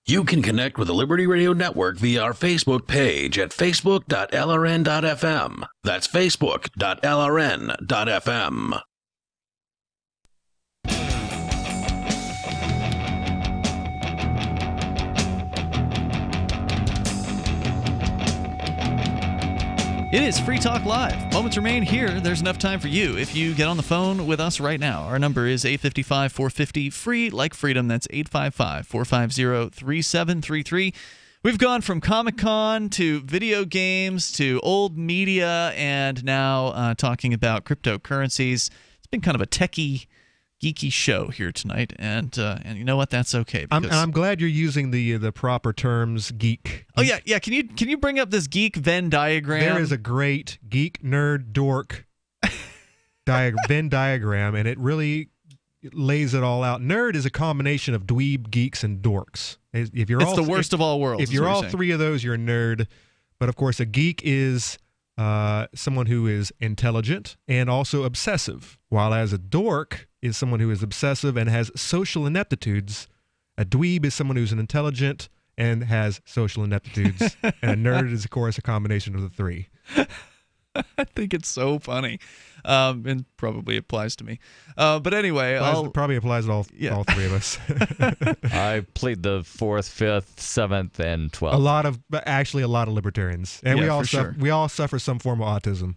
You can connect with the Liberty Radio Network via our Facebook page at facebook.lrn.fm. That's facebook.lrn.fm. It is Free Talk Live. Moments remain here. There's enough time for you if you get on the phone with us right now. Our number is 855-450, free like freedom. That's 855-450-3733. We've gone from Comicon to video games to old media and now talking about cryptocurrencies. It's been kind of a techie, geeky show here tonight, and you know what? That's okay. I'm glad you're using the proper terms, geek. Oh yeah. Can you bring up this geek Venn diagram? There is a great geek, nerd, dork Venn diagram, and it really lays it all out. Nerd is a combination of dweeb, geeks, and dorks. It's the worst of all worlds. If you're all three of those, you're a nerd. But of course, a geek is someone who is intelligent and also obsessive, while as a dork is someone who is obsessive and has social ineptitudes. A dweeb is someone who's intelligent and has social ineptitudes. And a nerd is, of course, a combination of the three. I think it's so funny. And probably applies to me. But anyway, probably applies to all three of us. I plead the 4th, 5th, 7th, and 12th. A lot of libertarians, and we all suffer some form of autism.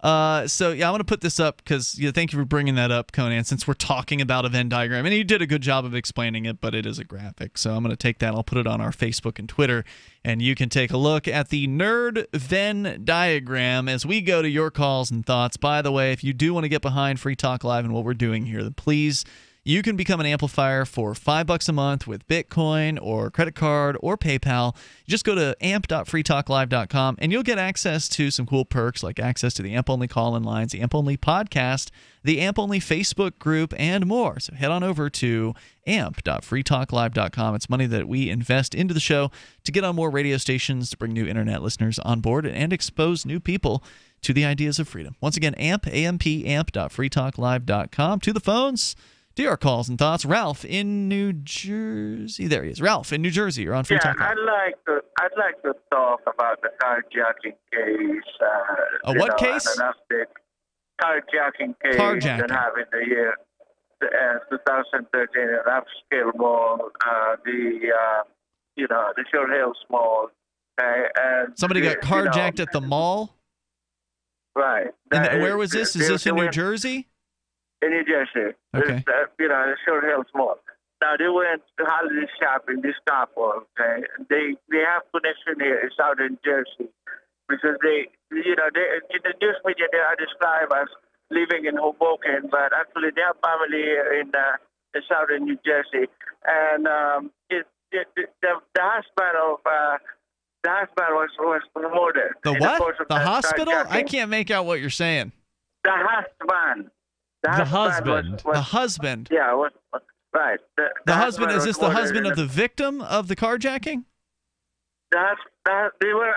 So I'm going to put this up because thank you for bringing that up, Conan, since we're talking about a Venn diagram. And you did a good job of explaining it, but it is a graphic. So I'm going to take that. I'll put it on our Facebook and Twitter, and you can take a look at the nerd Venn diagram as we go to your calls and thoughts. By the way, if you do want to get behind Free Talk Live and what we're doing here, then please, you can become an amplifier for $5 a month with Bitcoin or credit card or PayPal. Just go to amp.freetalklive.com and you'll get access to some cool perks like access to the AMP-only call-in lines, the AMP-only podcast, the AMP-only Facebook group, and more. So head on over to amp.freetalklive.com. It's money that we invest into the show to get on more radio stations, to bring new internet listeners on board, and expose new people to the ideas of freedom. Once again, amp.freetalklive.com. To the phones. Do your calls and thoughts. Ralph in New Jersey. There he is. Ralph in New Jersey. You're on Free Talk Live. I'd like to talk about the carjacking case. What case? Carjacking case that happened in the year 2013 in upscale mall, the Short Hills Mall. And somebody got carjacked at the mall? Right. And where was this? Is this in New Jersey? In New Jersey. Okay. The Short Hills Mall. Now, they went to holiday shopping, this couple, okay? They have connection here in southern Jersey because they in the news media, they are described as living in Hoboken, but actually they have family here in southern New Jersey. And the husband was murdered. The what? The hospital? I can't make out what you're saying. The husband. The husband. The husband. Yeah, right. The husband, is this the husband of the victim of the carjacking? They were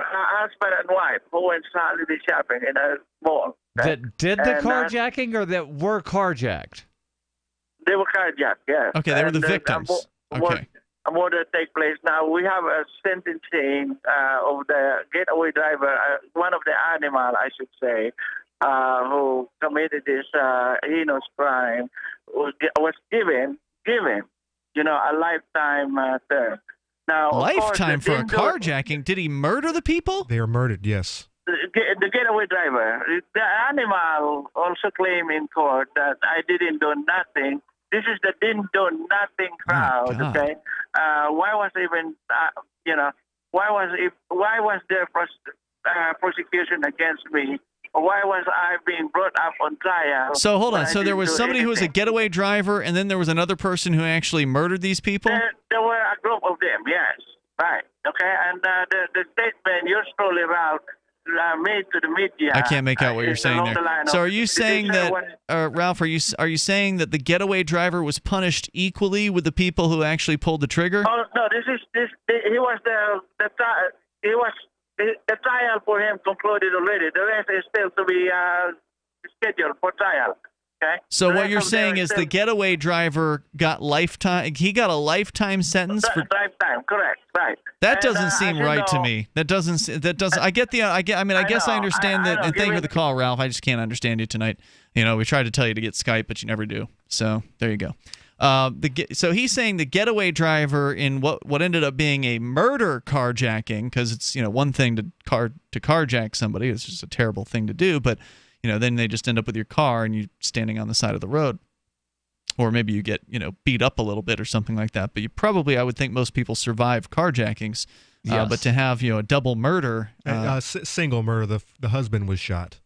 husband and wife who went holiday shopping in a mall. That did the carjacking or that were carjacked? They were carjacked, yes. Okay, they were the victims. Okay. A murder take place. Now, we have a sentencing of the getaway driver, one of the animal, I should say, who committed this heinous crime, was given, a lifetime term. Now, lifetime for a carjacking? Did he murder the people? They are murdered, yes. The getaway driver. The animal also claimed in court that I didn't do nothing. This is the didn't do nothing crowd. Okay, why was there prosecution against me? Why was I being brought up on trial? So hold on. So there was somebody who was a getaway driver, and then there was another person who actually murdered these people? There were a group of them, yes. Right. Okay. And the statement you're truly about made to the media. I can't make out what you're saying there. So are you saying that, Ralph, are you saying that the getaway driver was punished equally with the people who actually pulled the trigger? Oh, no, he was the trial for him concluded already. The rest is still to be scheduled for trial. Okay. So what you're saying is the getaway driver got lifetime. He got a lifetime sentence for lifetime. Correct. Right. That doesn't seem right to me. That doesn't. I get the. I guess I understand that. And thank you for the call, Ralph. I just can't understand you tonight. We tried to tell you to get Skype, but you never do. So there you go. So he's saying the getaway driver in what ended up being a murder carjacking, because it's one thing to carjack somebody. It's just a terrible thing to do, but then they just end up with your car and you standing on the side of the road, or maybe you get beat up a little bit or something like that. But you probably, I would think, most people survive carjackings. Yes. But to have a double murder, single murder, the husband was shot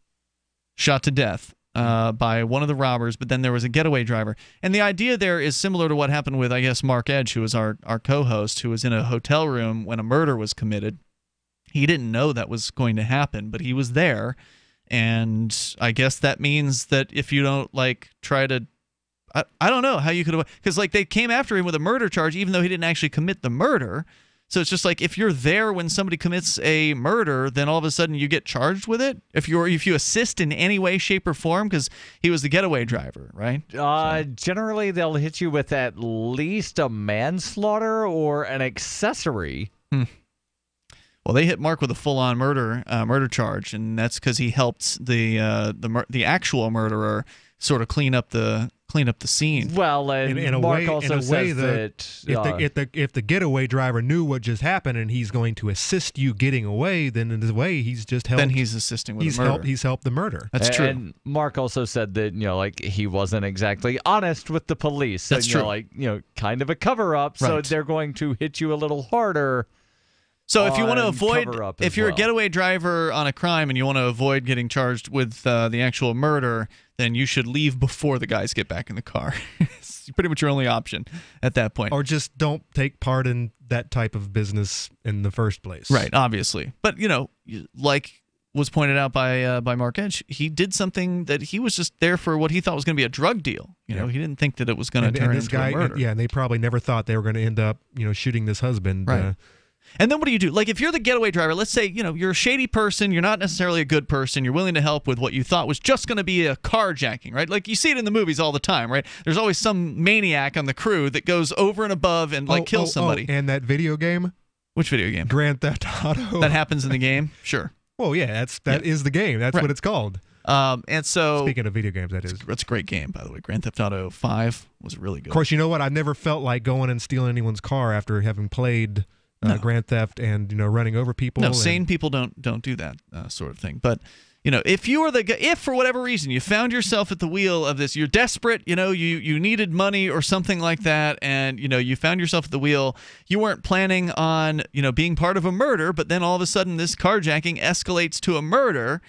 to death. By one of the robbers, but then there was a getaway driver. And the idea there is similar to what happened with, I guess, Mark Edge, who was our co-host, who was in a hotel room when a murder was committed. He didn't know that was going to happen, but he was there. And I guess that means that if you don't, try to... I don't know how you could have... Because, they came after him with a murder charge, even though he didn't actually commit the murder. So it's just if you're there when somebody commits a murder, then all of a sudden you get charged with it? If you assist in any way, shape, or form, because he was the getaway driver, right? Generally, they'll hit you with at least a manslaughter or an accessory. Well, they hit Mark with a full-on murder charge, and that's because he helped the actual murderer sort of clean up the scene. Well, and in a Mark way, also in a way says that if the getaway driver knew what just happened and he's going to assist you getting away, then in a way he's just helped. Then he's assisting with the murder. He's helped the murder. That's true. And Mark also said that like he wasn't exactly honest with the police. That's true. Kind of a cover-up. So Right. they're going to hit you a little harder. So if you want to on avoid, cover-up if as you're well. a getaway driver on a crime and you want to avoid getting charged with the actual murder, then you should leave before the guys get back in the car. It's pretty much your only option at that point. Or just don't take part in that type of business in the first place. Right, obviously. But, like was pointed out by Mark Edge, he did something that he was just there for what he thought was going to be a drug deal. He didn't think that it was going to turn into a murder. Yeah, and they probably never thought they were going to end up, shooting this husband. Right. And then what do you do? Like, if you're the getaway driver, let's say, you're a shady person, you're not necessarily a good person, you're willing to help with what you thought was just going to be a carjacking, right? Like, you see it in the movies all the time, right? There's always some maniac on the crew that goes over and above and, kills somebody. And that video game? Which video game? Grand Theft Auto. That happens in the game? Sure. Well, yeah, that is the game. That's what it's called. And so... Speaking of video games, that is. That's a great game, by the way. Grand Theft Auto 5 was really good. Of course, you know what? I never felt like going and stealing anyone's car after having played... Grand Theft and running over people. No, sane people don't do that sort of thing. But if for whatever reason you found yourself at the wheel of this, you're desperate, you needed money or something like that, and you found yourself at the wheel. You weren't planning on being part of a murder, but then all of a sudden this carjacking escalates to a murder.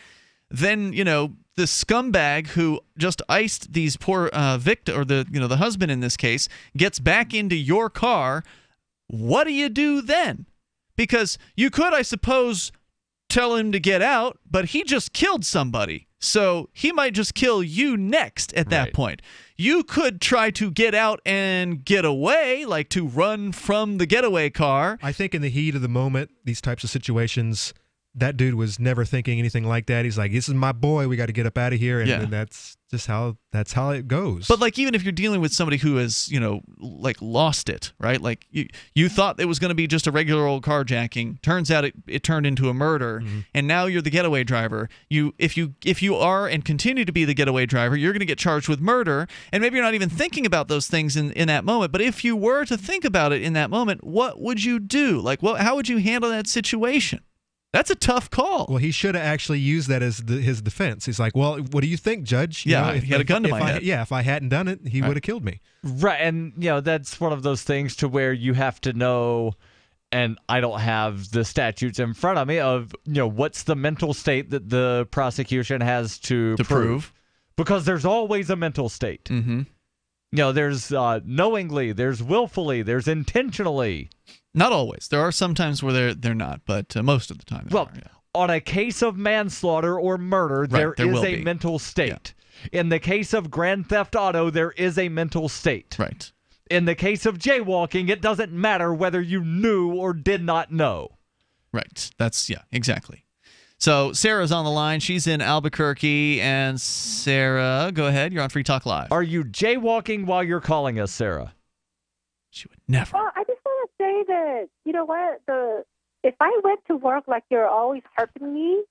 Then the scumbag who just iced these poor victim, or the husband in this case, gets back into your car. What do you do then? Because you could, I suppose, tell him to get out, but he just killed somebody. So he might just kill you next at that point. You could try to get out and get away, like to run from the getaway car. I think in the heat of the moment, these types of situations, that dude was never thinking anything like that. He's like, this is my boy. We got to get up out of here. And that's just how it goes. But even if you're dealing with somebody who has, lost it, right? Like you thought it was going to be just a regular old carjacking. Turns out it turned into a murder. Mm-hmm. And now you're the getaway driver. If you are and continue to be the getaway driver, you're going to get charged with murder. And maybe you're not even thinking about those things in that moment. But if you were to think about it in that moment, what would you do? How would you handle that situation? That's a tough call. Well, he should have actually used that as his defense. He's like, well, what do you think, Judge? He had a gun to my head. If I hadn't done it, he would have killed me. Right, and that's one of those things to where you have to know, and I don't have the statutes in front of me, of what's the mental state that the prosecution has to prove. Because there's always a mental state. Mm-hmm. There's knowingly, there's willfully, there's intentionally. Not always. There are some times where they're not, but most of the time they are. Yeah. On a case of manslaughter or murder, there is a mental state. Yeah. In the case of Grand Theft Auto, there is a mental state. Right. In the case of jaywalking, it doesn't matter whether you knew or did not know. Right. Exactly. So Sarah's on the line. She's in Albuquerque. And Sarah, go ahead. You're on Free Talk Live. Are you jaywalking while you're calling us, Sarah? She would never. Well, I just want to say that, you know what, if I went to work like you're always helping me,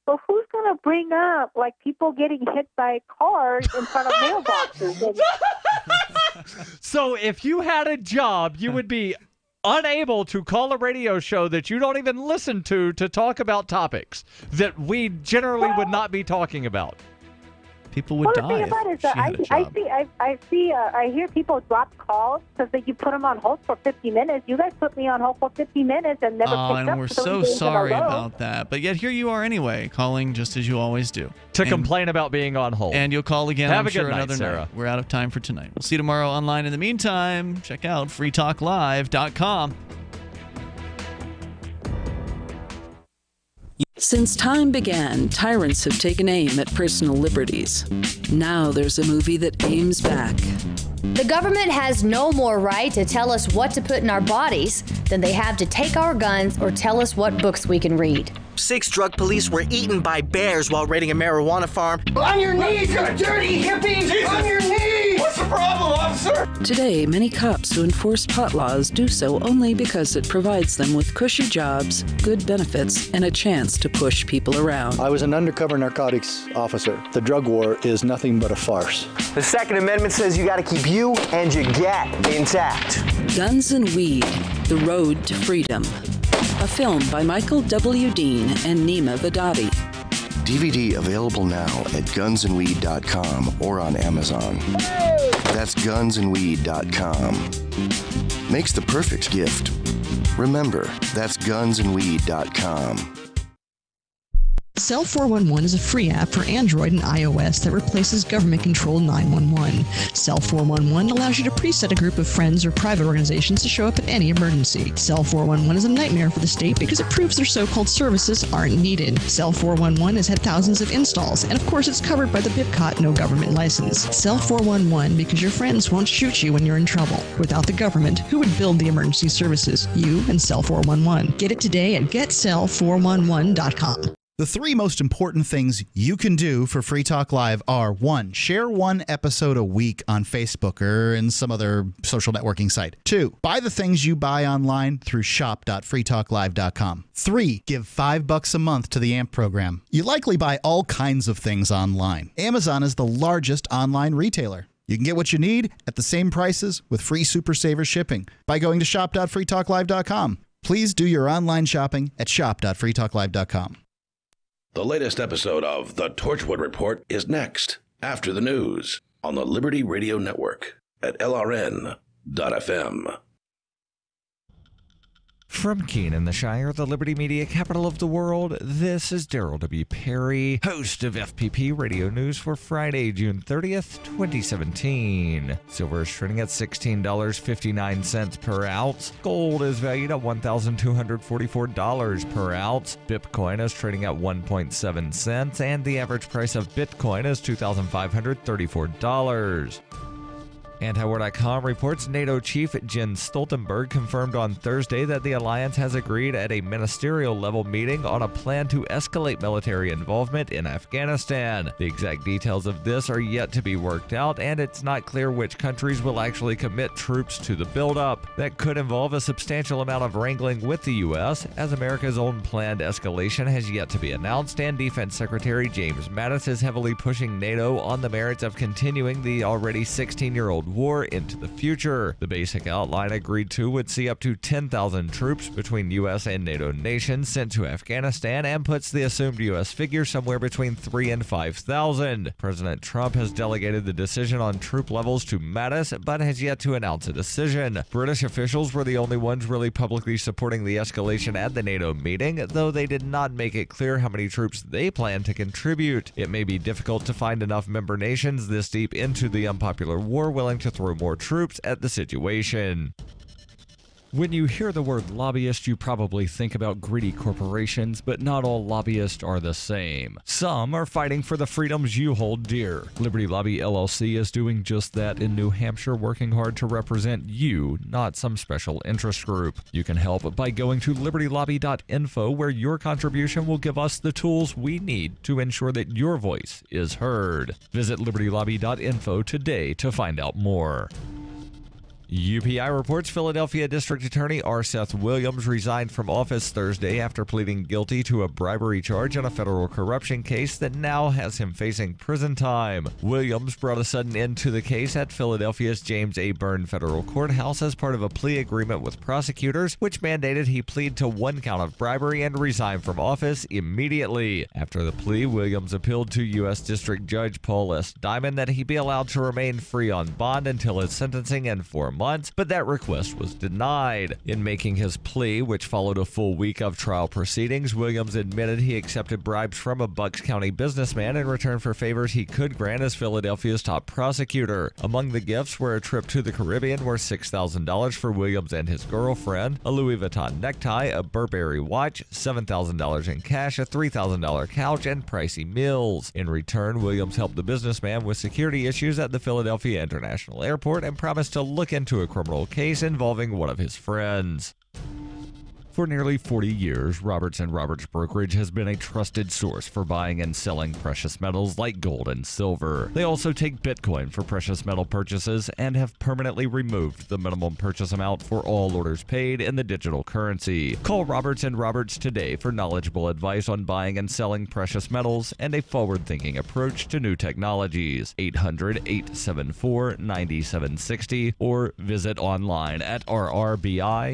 well, who's going to bring up, people getting hit by cars in front of mailboxes? So if you had a job, you would be unable to call a radio show that you don't even listen to talk about topics that we generally would not be talking about. People would die. The thing about it is that I hear people drop calls because you put them on hold for 50 minutes. You guys put me on hold for 50 minutes and never picked up. And we're so sorry about that. But yet here you are anyway, calling just as you always do. To complain about being on hold. And you'll call again, Have I'm a sure, good night, another Sarah. night. We're out of time for tonight. We'll see you tomorrow online. In the meantime, check out freetalklive.com. Since time began, tyrants have taken aim at personal liberties. Now there's a movie that aims back. The government has no more right to tell us what to put in our bodies than they have to take our guns or tell us what books we can read. 6 drug police were eaten by bears while raiding a marijuana farm. On your knees, you dirty hippies! Jesus. On your knees! What's the problem, officer? Today, many cops who enforce pot laws do so only because it provides them with cushy jobs, good benefits, and a chance to push people around. I was an undercover narcotics officer. The drug war is nothing but a farce. The Second Amendment says you got to keep you and your gat intact. Guns and Weed, The Road to Freedom. A film by Michael W. Dean and Nima Vadadi. DVD available now at gunsandweed.com or on Amazon. That's gunsandweed.com. Makes the perfect gift. Remember, that's gunsandweed.com. Cell 411 is a free app for Android and iOS that replaces government-controlled 911. Cell 411 allows you to preset a group of friends or private organizations to show up at any emergency. Cell 411 is a nightmare for the state because it proves their so-called services aren't needed. Cell 411 has had thousands of installs, and of course it's covered by the BIPCOT no government license. Cell 411 because your friends won't shoot you when you're in trouble. Without the government, who would build the emergency services? You and Cell 411. Get it today at getcell411.com. The three most important things you can do for Free Talk Live are: 1, share one episode a week on Facebook or in some other social networking site. 2, buy the things you buy online through shop.freetalklive.com. 3, give $5 a month to the AMP program. You likely buy all kinds of things online. Amazon is the largest online retailer. You can get what you need at the same prices with free Super Saver shipping by going to shop.freetalklive.com. Please do your online shopping at shop.freetalklive.com. The latest episode of The Torchwood Report is next, after the news, on the Liberty Radio Network at LRN.FM. From Keene in the Shire, the Liberty Media capital of the world, this is Darryl W. Perry, host of FPP Radio News for Friday, June 30th, 2017. Silver is trading at $16.59 per ounce. Gold is valued at $1,244 per ounce. Bitcoin is trading at 1.7 cents, and the average price of Bitcoin is $2,534. Antiwar.com reports NATO chief Jens Stoltenberg confirmed on Thursday that the alliance has agreed at a ministerial-level meeting on a plan to escalate military involvement in Afghanistan. The exact details of this are yet to be worked out, and it's not clear which countries will actually commit troops to the buildup. That could involve a substantial amount of wrangling with the U.S., as America's own planned escalation has yet to be announced, and Defense Secretary James Mattis is heavily pushing NATO on the merits of continuing the already 16-year-old war into the future. The basic outline agreed to would see up to 10,000 troops between U.S. and NATO nations sent to Afghanistan and puts the assumed U.S. figure somewhere between 3,000 and 5,000. President Trump has delegated the decision on troop levels to Mattis, but has yet to announce a decision. British officials were the only ones really publicly supporting the escalation at the NATO meeting, though they did not make it clear how many troops they plan to contribute. It may be difficult to find enough member nations this deep into the unpopular war willing to throw more troops at the situation. When you hear the word lobbyist, you probably think about greedy corporations, but not all lobbyists are the same. Some are fighting for the freedoms you hold dear. Liberty Lobby LLC is doing just that in New Hampshire, working hard to represent you, not some special interest group. You can help by going to libertylobby.info, where your contribution will give us the tools we need to ensure that your voice is heard. Visit libertylobby.info today to find out more. UPI reports Philadelphia District Attorney R. Seth Williams resigned from office Thursday after pleading guilty to a bribery charge in a federal corruption case that now has him facing prison time. Williams brought a sudden end to the case at Philadelphia's James A. Byrne Federal Courthouse as part of a plea agreement with prosecutors, which mandated he plead to one count of bribery and resign from office immediately. After the plea, Williams appealed to U.S. District Judge Paul S. Diamond that he be allowed to remain free on bond until his sentencing in 4 months, but that request was denied. In making his plea, which followed a full week of trial proceedings, Williams admitted he accepted bribes from a Bucks County businessman in return for favors he could grant as Philadelphia's top prosecutor. Among the gifts were a trip to the Caribbean worth $6,000 for Williams and his girlfriend, a Louis Vuitton necktie, a Burberry watch, $7,000 in cash, a $3,000 couch, and pricey meals. In return, Williams helped the businessman with security issues at the Philadelphia International Airport and promised to look into a criminal case involving one of his friends. For nearly 40 years, Roberts & Roberts Brokerage has been a trusted source for buying and selling precious metals like gold and silver. They also take Bitcoin for precious metal purchases and have permanently removed the minimum purchase amount for all orders paid in the digital currency. Call Roberts & Roberts today for knowledgeable advice on buying and selling precious metals and a forward-thinking approach to new technologies. 800-874-9760 or visit online at rrbi.co.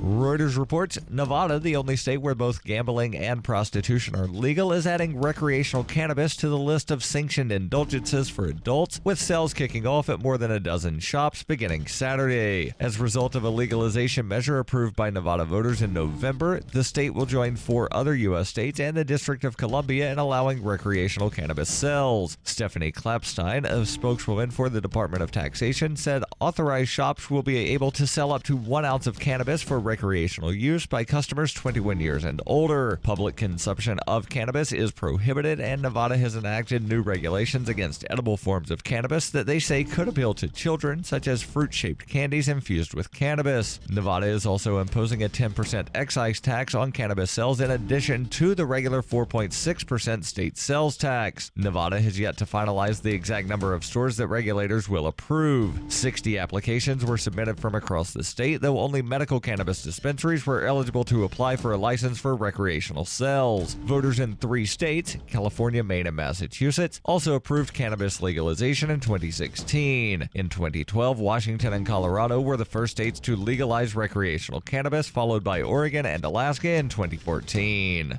Reuters reports Nevada, the only state where both gambling and prostitution are legal, is adding recreational cannabis to the list of sanctioned indulgences for adults, with sales kicking off at more than a dozen shops beginning Saturday. As a result of a legalization measure approved by Nevada voters in November, the state will join 4 other U.S. states and the District of Columbia in allowing recreational cannabis sales. Stephanie Klapstein, a spokeswoman for the Department of Taxation, said authorized shops will be able to sell up to 1 ounce of cannabis for recreational use by customers 21 years and older. Public consumption of cannabis is prohibited, and Nevada has enacted new regulations against edible forms of cannabis that they say could appeal to children, such as fruit-shaped candies infused with cannabis. Nevada is also imposing a 10% excise tax on cannabis sales in addition to the regular 4.6% state sales tax. Nevada has yet to finalize the exact number of stores that regulators will approve. 60 applications were submitted from across the state, though only medical cannabis dispensaries were eligible to apply for a license for recreational sales. Voters in 3 states, California, Maine, and Massachusetts, also approved cannabis legalization in 2016. In 2012, Washington and Colorado were the first states to legalize recreational cannabis, followed by Oregon and Alaska in 2014.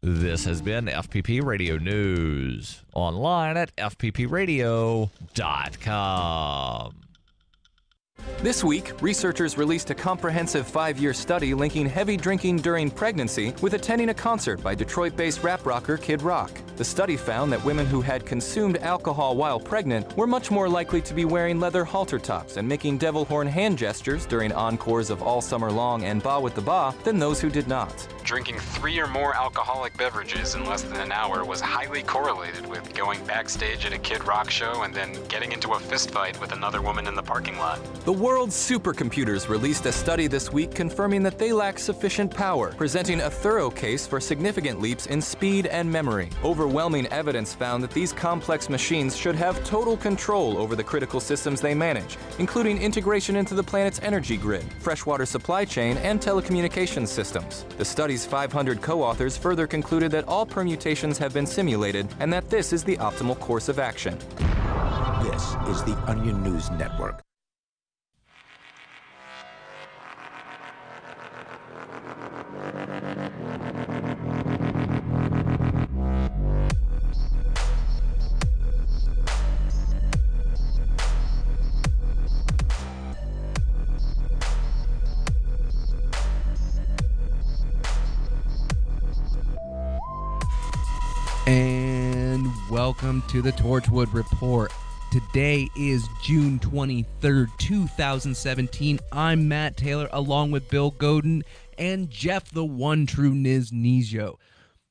This has been FPP Radio News, online at fppradio.com. This week, researchers released a comprehensive 5-year study linking heavy drinking during pregnancy with attending a concert by Detroit-based rap rocker Kid Rock. The study found that women who had consumed alcohol while pregnant were much more likely to be wearing leather halter tops and making devil horn hand gestures during encores of All Summer Long and Ba with the Ba than those who did not. Drinking 3 or more alcoholic beverages in less than an hour was highly correlated with going backstage at a Kid Rock show and then getting into a fistfight with another woman in the parking lot. The world's supercomputers released a study this week confirming that they lack sufficient power, presenting a thorough case for significant leaps in speed and memory. Overwhelming evidence found that these complex machines should have total control over the critical systems they manage, including integration into the planet's energy grid, freshwater supply chain, and telecommunications systems. The study's 500 co-authors further concluded that all permutations have been simulated and that this is the optimal course of action. This is the Onion News Network. And welcome to the Torchwood Report. Today is June 23rd, 2017. I'm Matt Taylor, along with Bill Godin and Jeff, the one true Niz Nizio.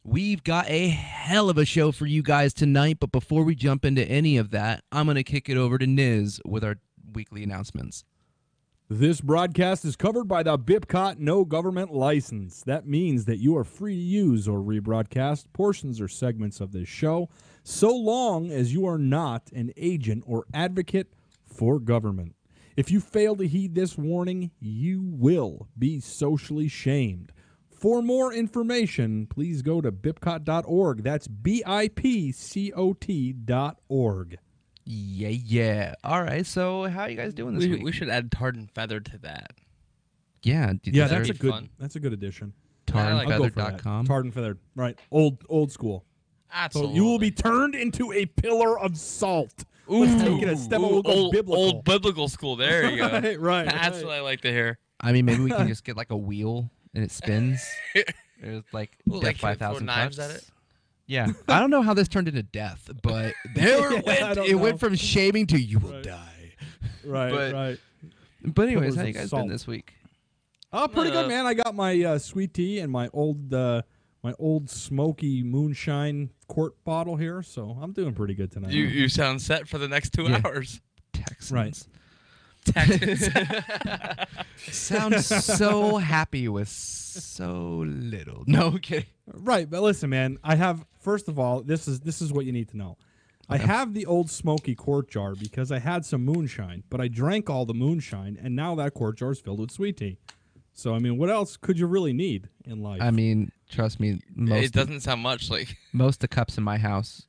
We've got a hell of a show for you guys tonight, but before we jump into any of that, I'm going to kick it over to Niz with our weekly announcements. This broadcast is covered by the BIPCOT No Government License. That means that you are free to use or rebroadcast portions or segments of this show, so long as you are not an agent or advocate for government. If you fail to heed this warning, you will be socially shamed. For more information, please go to bipcot.org. That's BIPCOT.org. Yeah. All right, so how are you guys doing this week? We should add Tarred and Feathered to that. Yeah, that's a good addition. TarredandFeathered.com. Tarred and Feathered. Right. Old school. Absolutely. So you will be turned into a pillar of salt. Let's take it a step. We'll go biblical. Old biblical school. There you go. right. That's what I like to hear. I mean, maybe we can just get like a wheel and it spins. There's like death by 1,000 knives cuts. at it. Yeah. I don't know how this turned into death, but it went from shaming to you will die. Right. But anyways, how you guys been this week? Oh, pretty good, man. I got my sweet tea and my old smoky moonshine quart bottle here, so I'm doing pretty good tonight. You sound set for the next 2 hours. Texans. Right. Taxes. Sounds so happy with so little. No kidding. Right, but listen, man. I have first of all, this is what you need to know. I have the old smoky quart jar because I had some moonshine, but I drank all the moonshine, and now that quart jar is filled with sweet tea. So I mean, what else could you really need in life? I mean, trust me, It doesn't sound much like. most of the cups in my house,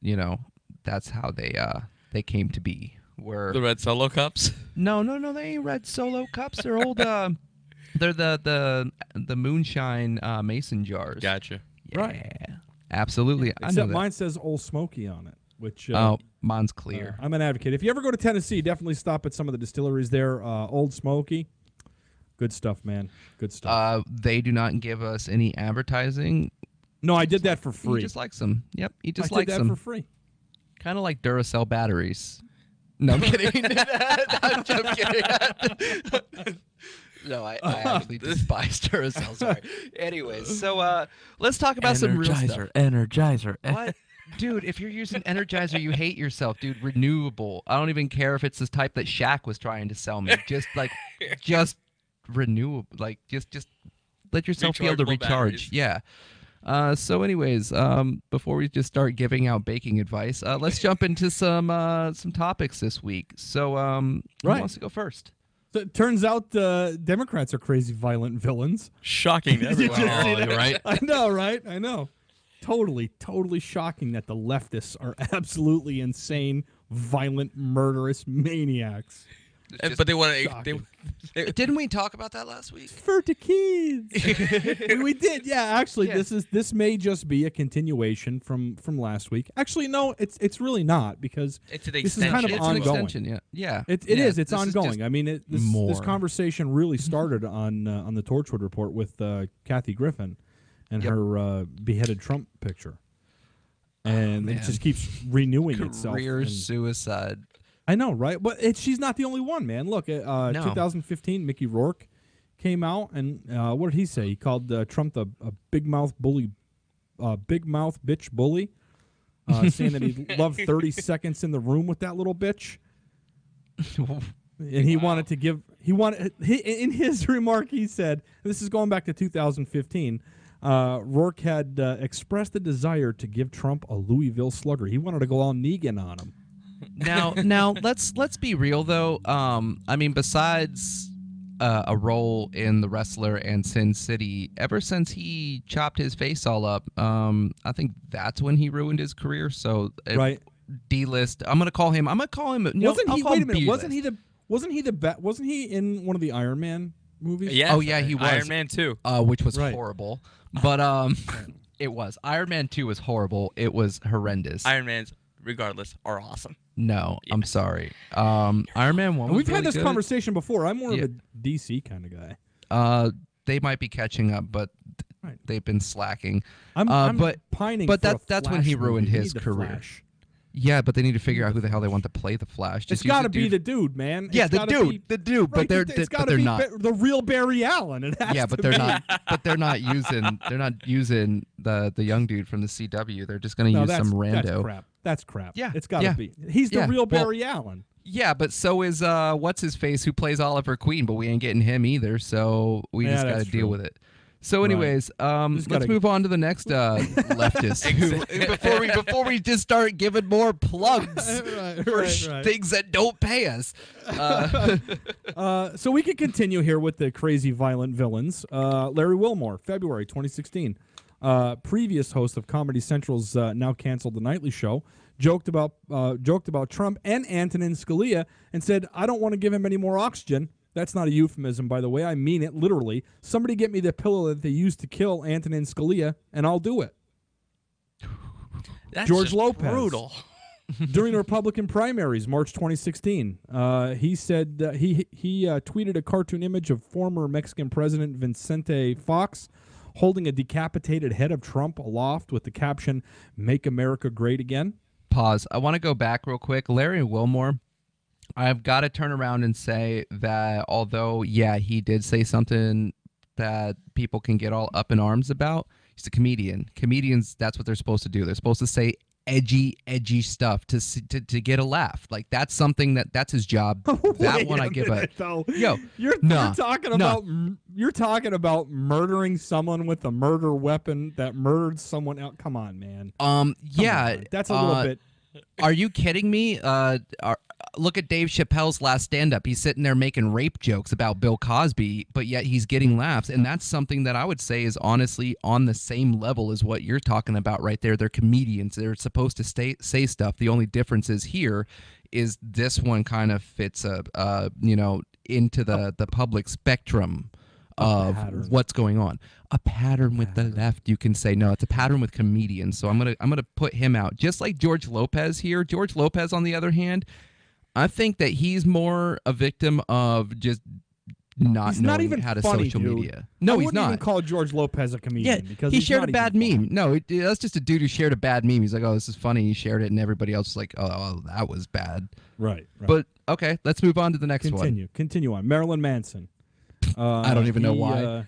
that's how they came to be. Were The red Solo cups? No, they ain't red Solo cups. They're old. They're the moonshine mason jars. Gotcha. Yeah, Right. absolutely. I know Except that. mine says Old Smoky on it, which mine's clear. I'm an advocate. If you ever go to Tennessee, definitely stop at some of the distilleries there. Old Smoky, good stuff, man. Good stuff. They do not give us any advertising. No, I did that for free. He just likes them. Yep, he just I likes did that them for free. Kind of like Duracell batteries. No, I'm kidding. I'm just kidding. No, I actually despise Duracell. Sorry. Anyways, so let's talk about some real stuff. Energizer. What? Dude, if you're using Energizer, you hate yourself, dude. Renewable. I don't even care if it's this type that Shaq was trying to sell me. Just renewable. Like, just let yourself be able to Rechargeable recharge. batteries. Yeah. So anyways, before we just start giving out baking advice, let's jump into some topics this week. So, who Right. wants to go first? So it turns out Democrats are crazy, violent villains. Shocking to Did you everyone. just see that? Right? I know, right? I know. Totally shocking that the leftists are absolutely insane, violent, murderous maniacs. But they want to. Didn't we talk about that last week? For the kids. we did, yeah. Actually, this may just be a continuation from last week. Actually, no, it's really not because It's an this is kind of extension. ongoing. It's an extension, yeah. It Yeah, is. It's this is ongoing. just I mean, this more. conversation really started on the Torchwood Report with Kathy Griffin and her beheaded Trump picture, and it man. just keeps renewing itself. Career and- suicide. I know, right? But she's not the only one, man. Look, 2015, Mickey Rourke came out, and what did he say? He called Trump a big mouth bully, big mouth bitch bully, saying that he loved 30 seconds in the room with that little bitch. And he wanted to give. In his remark, he said, and this is going back to 2015. Rourke had expressed a desire to give Trump a Louisville Slugger. He wanted to go all Negan on him. Now let's be real though. I mean, besides a role in The Wrestler and Sin City, ever since he chopped his face all up, I think that's when he ruined his career. So Right. D-list. I'm gonna call him. Wasn't he? Wait a minute. B-list. Wasn't he in one of the Iron Man movies? Yeah. Oh yeah, he was. Iron Man 2. Which was Right. horrible. But it was. Iron Man 2 was horrible. It was horrendous. Iron Man's, regardless, are awesome. No, I'm sorry. Iron Man 1 was We've had really this good. conversation before. I'm more Yeah. of a DC kind of guy. They might be catching up, but Right. they've been slacking. I'm but pining. but for that's a when he Flash ruined movie. We his need the career. Flash. Yeah, but they need to figure out who the hell they want to play the Flash. It's Just use got to a be the dude, man. Yeah, It's the gotta dude, but right, they're it's gotta they're be not. the real Barry Allen. It has Yeah, to but they're be. not. But they're not using the young dude from the CW. They're just going to No, use that's, some rando. That's crap. That's crap. Yeah, it's got to yeah. be. He's the Yeah, real well- Barry Allen. Yeah, but so is what's his face who plays Oliver Queen, but we ain't getting him either. So we just got to that's deal true. with it. So, anyways, let's gotta- move on to the next leftist. before we just start giving more plugs for things that don't pay us. So we can continue here with the crazy violent villains. Larry Wilmore, February 2016. Previous host of Comedy Central's now canceled The Nightly Show, joked about Trump and Antonin Scalia and said, "I don't want to give him any more oxygen." That's not a euphemism, by the way. I mean it literally. Somebody get me the pillow that they used to kill Antonin Scalia, and I'll do it. That's George just Lopez. brutal. During the Republican primaries, March 2016, he said he tweeted a cartoon image of former Mexican President Vicente Fox holding a decapitated head of Trump aloft with the caption, "Make America Great Again." Pause. I want to go back real quick. Larry Wilmore, I've got to turn around and say that although, yeah, he did say something that people can get all up in arms about, he's a comedian. Comedians, that's what they're supposed to do. They're supposed to say edgy stuff to get a laugh. Like that's something that's his job. That one I give a yo. You're talking about murdering someone with a murder weapon that murdered someone else. Come on, man. Yeah, that's a little bit. Are you kidding me? Look at Dave Chappelle's last stand-up. He's sitting there making rape jokes about Bill Cosby, but yet he's getting laughs. And that's something that I would say is honestly on the same level as what you're talking about right there. They're comedians. They're supposed to say stuff. The only difference is here is this one kind of fits into the public spectrum of what's going on. A pattern with the left, you can say. No, it's a pattern with comedians. So I'm gonna put him out. Just like George Lopez here. George Lopez, on the other hand, I think that he's more a victim of just not knowing how to social media. No, he's not. I wouldn't even call George Lopez a comedian because he shared a bad meme. No, that's just a dude who shared a bad meme. He's like, oh, this is funny. He shared it, and everybody else is like, oh, that was bad. Right. But okay, let's move on to the next one. Continue on. Marilyn Manson. I don't even know why.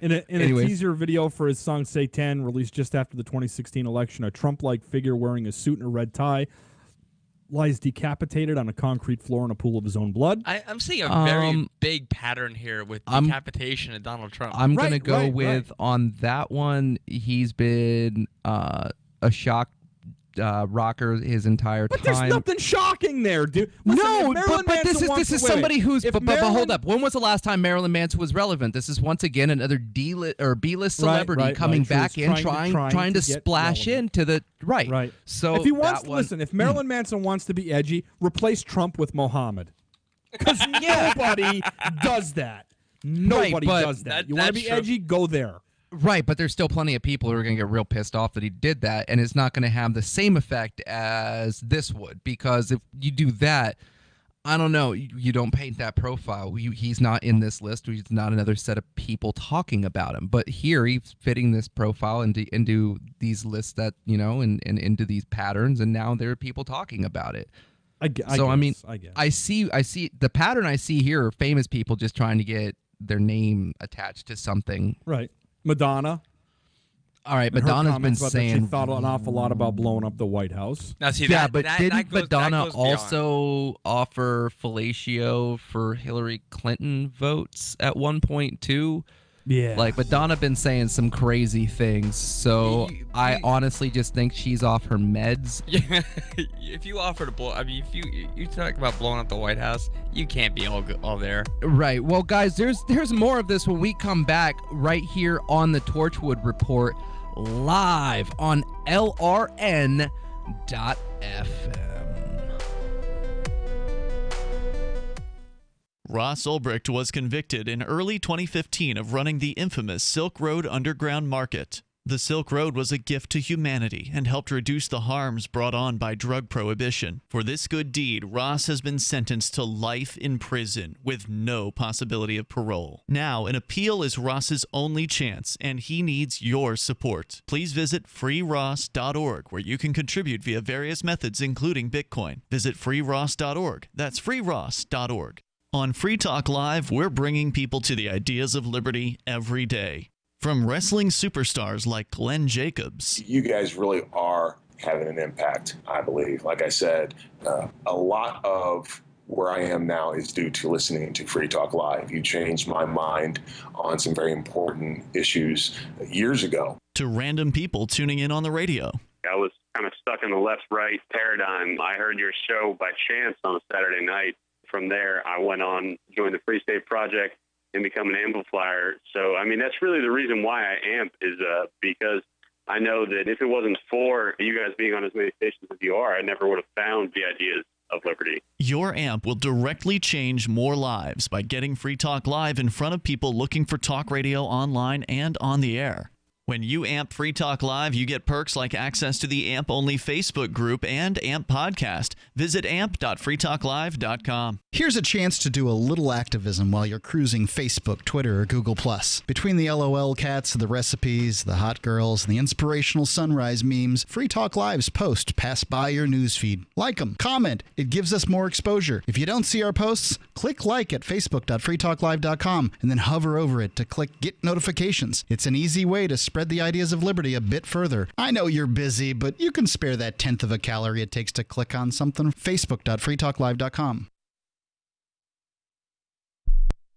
In a teaser video for his song Say 10, released just after the 2016 election, a Trump-like figure wearing a suit and a red tie lies decapitated on a concrete floor in a pool of his own blood. I'm seeing a very big pattern here with decapitation of Donald Trump. I'm going to go with, on that one, he's been a shock rocker his entire time. But there's nothing shocking there, dude. Listen, but this is somebody who's. But hold up. When was the last time Marilyn Manson was relevant? This is once again another D-list or B-list celebrity coming back in, trying to splash into the right. So if he wants, if Marilyn Manson wants to be edgy, replace Trump with Mohammed, because nobody does that. Nobody does that. You want to be edgy? Go there. Right, but there's still plenty of people who are going to get real pissed off that he did that, and it's not going to have the same effect as this would, because if you do that, I don't know, you don't paint that profile. He's not in this list. He's not another set of people talking about him. But here, he's fitting this profile into these lists that, and into these patterns, and now there are people talking about it. I see the pattern I see here are famous people just trying to get their name attached to something. Right. Madonna. All right, Madonna's been saying she thought an awful lot about blowing up the White House. Now, see, didn't Madonna also offer fellatio for Hillary Clinton votes at one point too? Yeah. Like, Madonna been saying some crazy things, so I honestly just think she's off her meds. Yeah. If you offer to blow, if you talk about blowing up the White House, you can't be all there. Right. Well, guys, there's more of this when we come back right here on the Torchwood Report, live on LRN.FM. Ross Ulbricht was convicted in early 2015 of running the infamous Silk Road Underground Market. The Silk Road was a gift to humanity and helped reduce the harms brought on by drug prohibition. For this good deed, Ross has been sentenced to life in prison with no possibility of parole. Now, an appeal is Ross's only chance, and he needs your support. Please visit freeross.org, where you can contribute via various methods, including Bitcoin. Visit freeross.org. That's freeross.org. On Free Talk Live, we're bringing people to the ideas of liberty every day. From wrestling superstars like Glenn Jacobs. You guys really are having an impact, I believe. Like I said, a lot of where I am now is due to listening to Free Talk Live. You changed my mind on some very important issues years ago. To random people tuning in on the radio. I was kind of stuck in the left-right paradigm. I heard your show by chance on a Saturday night. From there, I went on, joined the Free State Project, and become an amplifier. So, I mean, that's really the reason why I amp is because I know that if it wasn't for you guys being on as many stations as you are, I never would have found the ideas of liberty. Your amp will directly change more lives by getting Free Talk Live in front of people looking for talk radio online and on the air. When you amp Free Talk Live, you get perks like access to the AMP-only Facebook group and AMP podcast. Visit amp.freetalklive.com. Here's a chance to do a little activism while you're cruising Facebook, Twitter, or Google+. Between the LOL cats, the recipes, the hot girls, and the inspirational sunrise memes, Free Talk Live's posts pass by your newsfeed. Like them, comment. It gives us more exposure. If you don't see our posts, click like at facebook.freetalklive.com and then hover over it to click Get Notifications. It's an easy way to spread spread the ideas of liberty a bit further. I know you're busy, but you can spare that 1/10 of a calorie it takes to click on something. Facebook.freetalklive.com.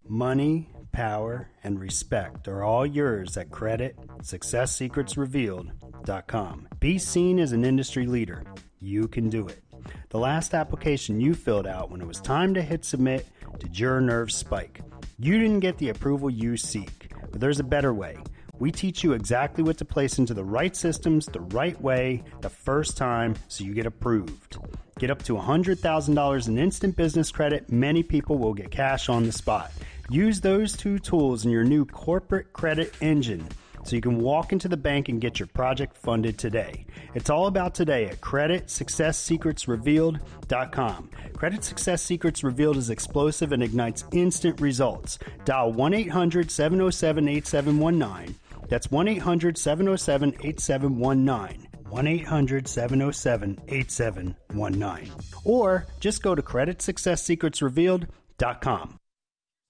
Money, power, and respect are all yours at CreditSuccessSecretsRevealed.com. Be seen as an industry leader. You can do it. The last application you filled out when it was time to hit submit did your nerves spike. You didn't get the approval you seek, but there's a better way. We teach you exactly what to place into the right systems the right way the first time so you get approved. Get up to $100,000 in instant business credit. Many people will get cash on the spot. Use those two tools in your new corporate credit engine so you can walk into the bank and get your project funded today. It's all about today at CreditSuccessSecretsRevealed.com. Credit Success Secrets Revealed is explosive and ignites instant results. Dial 1-800-707-8719. That's 1-800-707-8719. 1-800-707-8719. Or just go to CreditSuccessSecretsRevealed.com.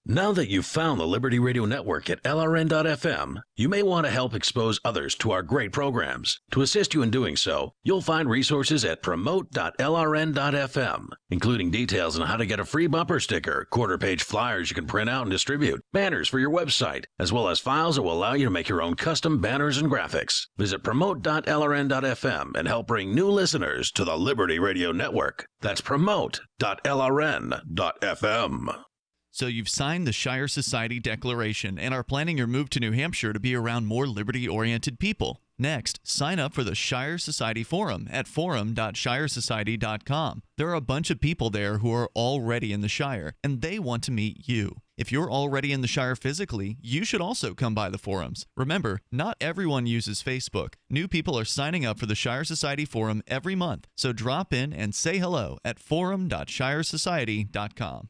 Now that you've found the Liberty Radio Network at LRN.FM, you may want to help expose others to our great programs. To assist you in doing so, you'll find resources at promote.lrn.fm, including details on how to get a free bumper sticker, quarter-page flyers you can print out and distribute, banners for your website, as well as files that will allow you to make your own custom banners and graphics. Visit promote.lrn.fm and help bring new listeners to the Liberty Radio Network. That's promote.lrn.fm. So you've signed the Shire Society Declaration and are planning your move to New Hampshire to be around more liberty-oriented people. Next, sign up for the Shire Society Forum at forum.shiresociety.com. There are a bunch of people there who are already in the Shire, and they want to meet you. If you're already in the Shire physically, you should also come by the forums. Remember, not everyone uses Facebook. New people are signing up for the Shire Society Forum every month, so drop in and say hello at forum.shiresociety.com.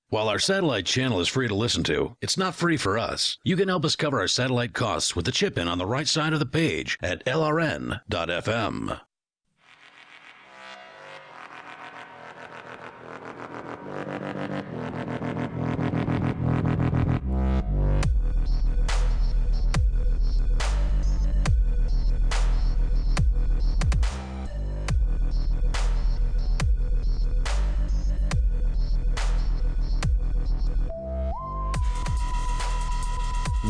While our satellite channel is free to listen to, it's not free for us. You can help us cover our satellite costs with the chip-in on the right side of the page at lrn.fm.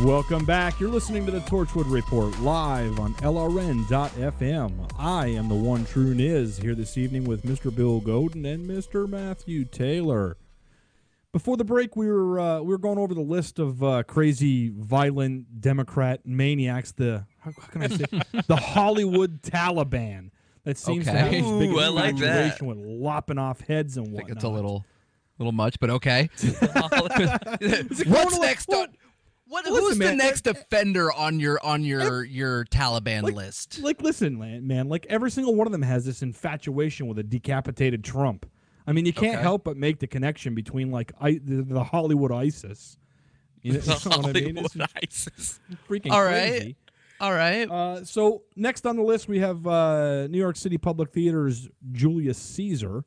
Welcome back. You're listening to the Torchwood Report live on LRN.FM. I am the one true Niz here this evening with Mr. Bill Godin and Mr. Matthew Taylor. Before the break, we were going over the list of crazy, violent Democrat maniacs. How can I say the Hollywood Taliban that seems to have this big infatuation with lopping off heads and whatnot. I think it's a little much, but okay. What's next on? Who's the next offender on your Taliban list? Listen, man. Like every single one of them has this infatuation with a decapitated Trump. I mean, you can't help but make the connection between the Hollywood ISIS. You know what I mean? It's ISIS. Freaking crazy. All right. So next on the list we have New York City Public Theater's Julius Caesar.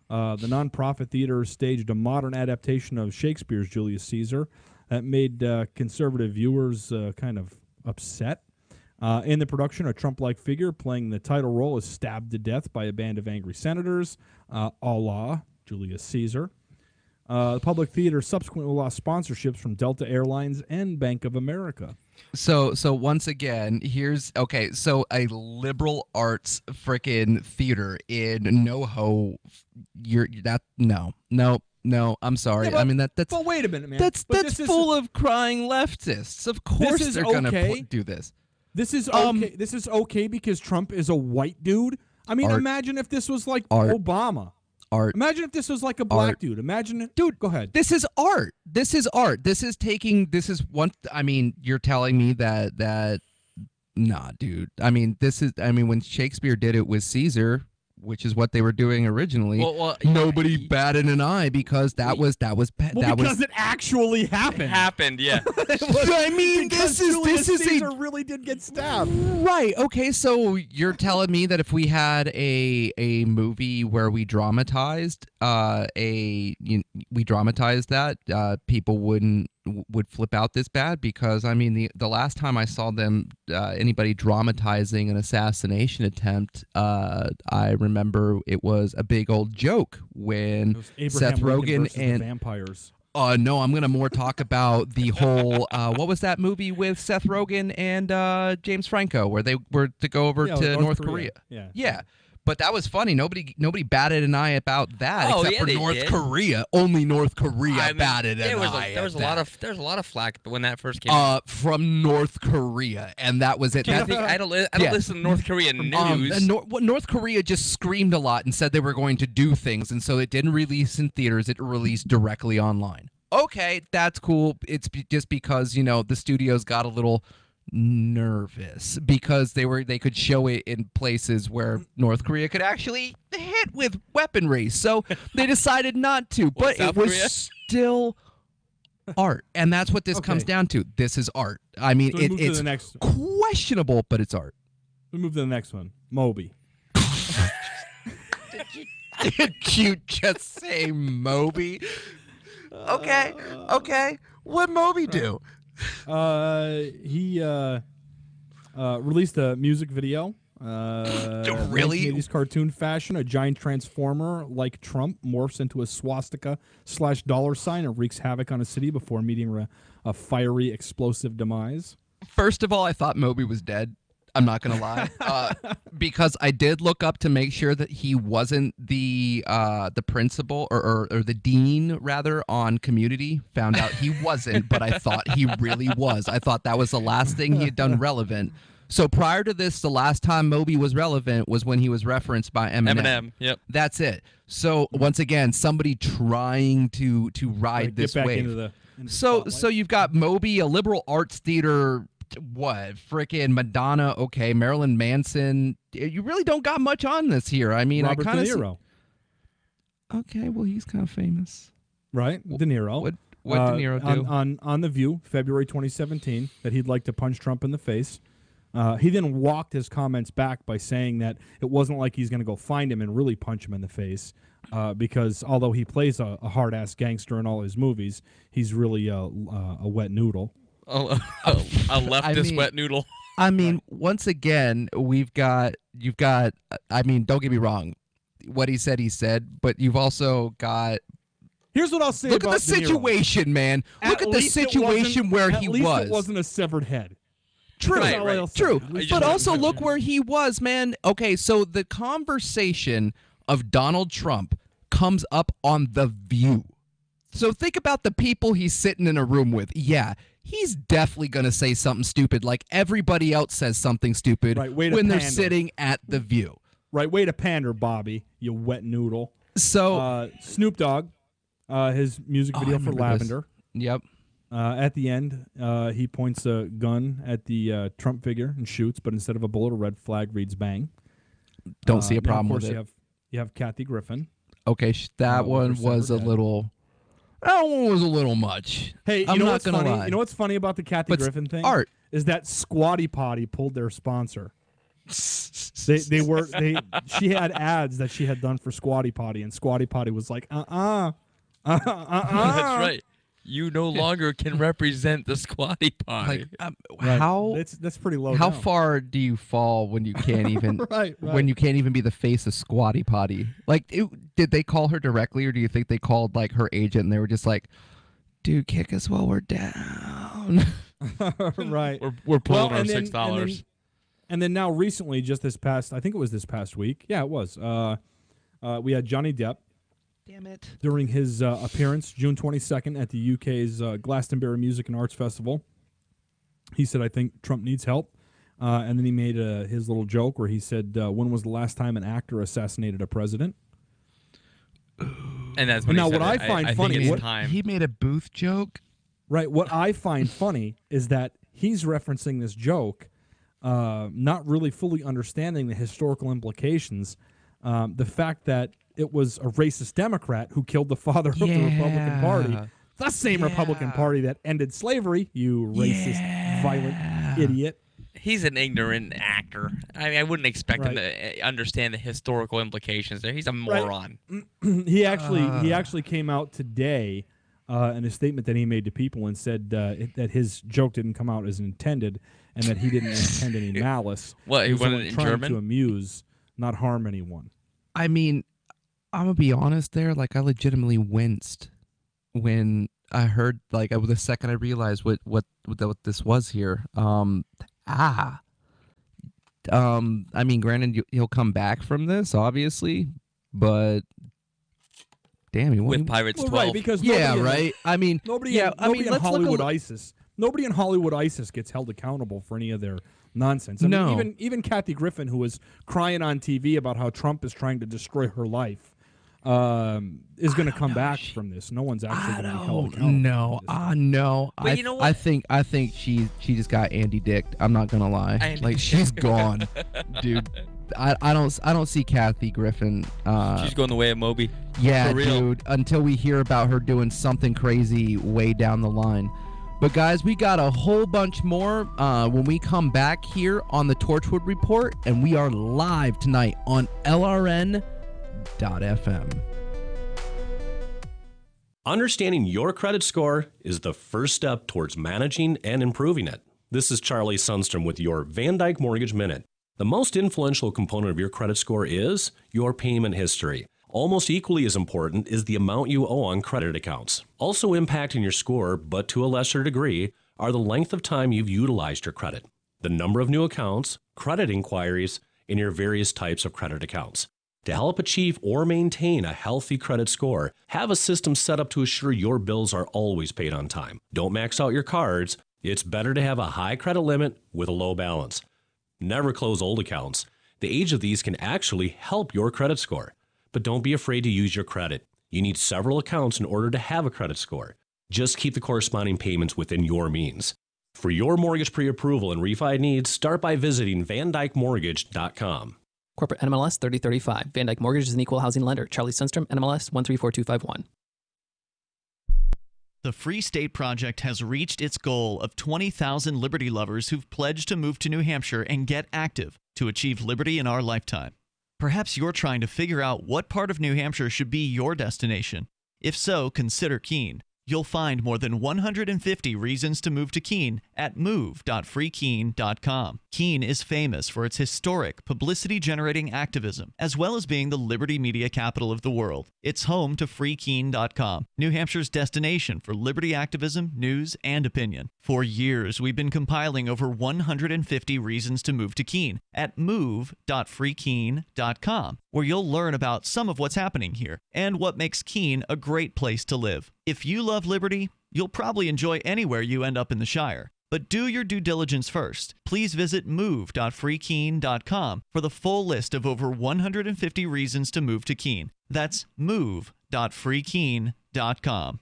The nonprofit theater staged a modern adaptation of Shakespeare's Julius Caesar. That made conservative viewers kind of upset. In the production, a Trump-like figure playing the title role is stabbed to death by a band of angry senators, a la Julius Caesar. The public theater subsequently lost sponsorships from Delta Airlines and Bank of America. So once again, so a liberal arts frickin' theater in NoHo, No, I'm sorry. Yeah, but, I mean that's. But wait a minute, man. That's full of crying leftists. Of course they're going to do this. This is okay. This is okay because Trump is a white dude. I mean, imagine if this was like Obama. Imagine if this was like a black dude. Imagine, dude. Go ahead. This is art. This is art. This is one. I mean, you're telling me that. Nah, dude. I mean, when Shakespeare did it with Caesar, which is what they were doing originally. Nobody batted an eye because because it actually happened. It happened, yeah. I mean, this is Caesar really did get stabbed. Right. Okay. So you're telling me that if we had a movie where we dramatized that, people wouldn't would flip out this bad, because I mean the last time I saw them anybody dramatizing an assassination attempt, I remember it was a big old joke when Seth Rogen and the vampires. No, I'm gonna more talk about the whole what was that movie with Seth Rogen and James Franco where they were to go over to North Korea. Yeah. But that was funny. Nobody batted an eye about that except for North Korea. Only North Korea batted an eye. There was a lot of flack when that first came out. From North Korea, and that was it. I don't listen to North Korean news. North Korea just screamed a lot and said they were going to do things, and so it didn't release in theaters. It released directly online. Okay, that's cool. It's just because the studios got a little nervous because they could show it in places where North Korea could actually hit with weaponry, so they decided not to. But it was still art, and that's what this comes down to. This is art. I mean, So it's questionable, but it's art. We move to the next one. Moby. Did you just say Moby? Okay. What'd Moby do? He released a music video. Really? 80s cartoon fashion. A giant transformer like Trump morphs into a swastika / $sign and wreaks havoc on a city before meeting a fiery, explosive demise. First of all, I thought Moby was dead. I'm not gonna lie, because I did look up to make sure that he wasn't the principal or the dean rather on Community. Found out he wasn't, but I thought he really was. I thought that was the last thing he had done relevant. So prior to this, the last time Moby was relevant was when he was referenced by Eminem. Yep. That's it. So once again, somebody trying to ride this wave. So you've got Moby, a liberal arts theater. What freaking Madonna? Okay, Marilyn Manson. You really don't got much on this here. I mean, Robert I kind De Niro. Okay, well, he's kind of famous, right? De Niro. What De Niro do on The View, February 2017, that he'd like to punch Trump in the face. He then walked his comments back by saying that it wasn't like he's going to go find him and really punch him in the face, because although he plays a hard-ass gangster in all his movies, he's really a wet noodle. A leftist wet noodle. I mean, once again, you've got. I mean, don't get me wrong. What he said, but you've also got. Here's what I'll say. Look about at the situation, man. Look at the situation where he was. At least it wasn't a severed head. True, true. But also look where he was, man. Okay, so the conversation of Donald Trump comes up on The View. So think about the people he's sitting in a room with. Yeah, he's definitely going to say something stupid like everybody else says something stupid when they're sitting at The View. Right, way to pander, Bobby, you wet noodle. So Snoop Dogg, his music video for Lavender. Yep. At the end, he points a gun at the Trump figure and shoots, but instead of a bullet, a red flag reads bang. Don't see a problem with it. You have Kathy Griffin. Okay, that one was a little... That one was a little much. Hey, I'm not gonna lie. You know what's funny about the Kathy Griffin thing? Art. Is that Squatty Potty pulled their sponsor. She had ads that she had done for Squatty Potty, and Squatty Potty was like, That's right. You no longer can represent the Squatty Potty. How that's pretty low. How down. far do you fall when you can't even when you can't even be the face of Squatty Potty? Like, did they call her directly, or do you think they called like her agent and they were just like, "Dude, kick us while we're down." Right. We're pulling our $6. And then now recently, just this past, I think it was this past week. Yeah, it was. We had Johnny Depp. Damn it. During his appearance, June 22nd, at the UK's Glastonbury Music and Arts Festival. He said, I think Trump needs help. And then he made his little joke where he said, when was the last time an actor assassinated a president? And that's when what I find funny. He made a Booth joke? Right. What I find funny is that he's referencing this joke, not really fully understanding the historical implications. The fact that it was a racist Democrat who killed the father of the Republican Party. The same Republican Party that ended slavery, you racist, violent idiot. He's an ignorant actor. I wouldn't expect him to understand the historical implications there. He's a moron. He actually came out today in a statement that he made to people and said that his joke didn't come out as intended and that he didn't intend any malice. What, he was went only in trying German? to amuse, not harm anyone. I mean, I'm going to be honest there. Like, I legitimately winced when I heard, like, the second I realized what this was here. I mean, granted, he'll come back from this, obviously, but damn, he With Pirates 12. Right, because right. I mean, nobody in Hollywood ISIS. Nobody in Hollywood ISIS gets held accountable for any of their nonsense. I mean, even Kathy Griffin, who was crying on TV about how Trump is trying to destroy her life, is going to come back from this. No one's actually going to be held accountable. No. But you know what? I think she just got Andy Dicked. I'm not gonna lie. Like, she's gone, dude. I don't see Kathy Griffin. She's going the way of Moby. Yeah, For real. dude. Until we hear about her doing something crazy way down the line. But guys, we got a whole bunch more when we come back here on the Torchwood Report, and we are live tonight on LRN.FM. Understanding your credit score is the first step towards managing and improving it. This is Charlie Sundstrom with your Van Dyke Mortgage Minute. The most influential component of your credit score is your payment history. Almost equally as important is the amount you owe on credit accounts. Also impacting your score, but to a lesser degree, are the length of time you've utilized your credit, the number of new accounts, credit inquiries, and your various types of credit accounts. To help achieve or maintain a healthy credit score, have a system set up to assure your bills are always paid on time. Don't max out your cards. It's better to have a high credit limit with a low balance. Never close old accounts. The age of these can actually help your credit score. But don't be afraid to use your credit. You need several accounts in order to have a credit score. Just keep the corresponding payments within your means. For your mortgage pre-approval and refi needs, start by visiting VanDykeMortgage.com. Corporate NMLS 3035. Van Dyke Mortgage is an equal housing lender. Charlie Sundstrom, NMLS 134251. The Free State Project has reached its goal of 20,000 liberty lovers who've pledged to move to New Hampshire and get active to achieve liberty in our lifetime. Perhaps you're trying to figure out what part of New Hampshire should be your destination. If so, consider Keene. You'll find more than 150 reasons to move to Keene at move.freekeene.com. Keene is famous for its historic, publicity-generating activism, as well as being the liberty media capital of the world. It's home to freekeene.com, New Hampshire's destination for liberty activism, news, and opinion. For years, we've been compiling over 150 reasons to move to Keene at move.freekeene.com, where you'll learn about some of what's happening here and what makes Keene a great place to live. If you love liberty, you'll probably enjoy anywhere you end up in the Shire. But do your due diligence first. Please visit move.freekeene.com for the full list of over 150 reasons to move to Keene. That's move.freekeene.com.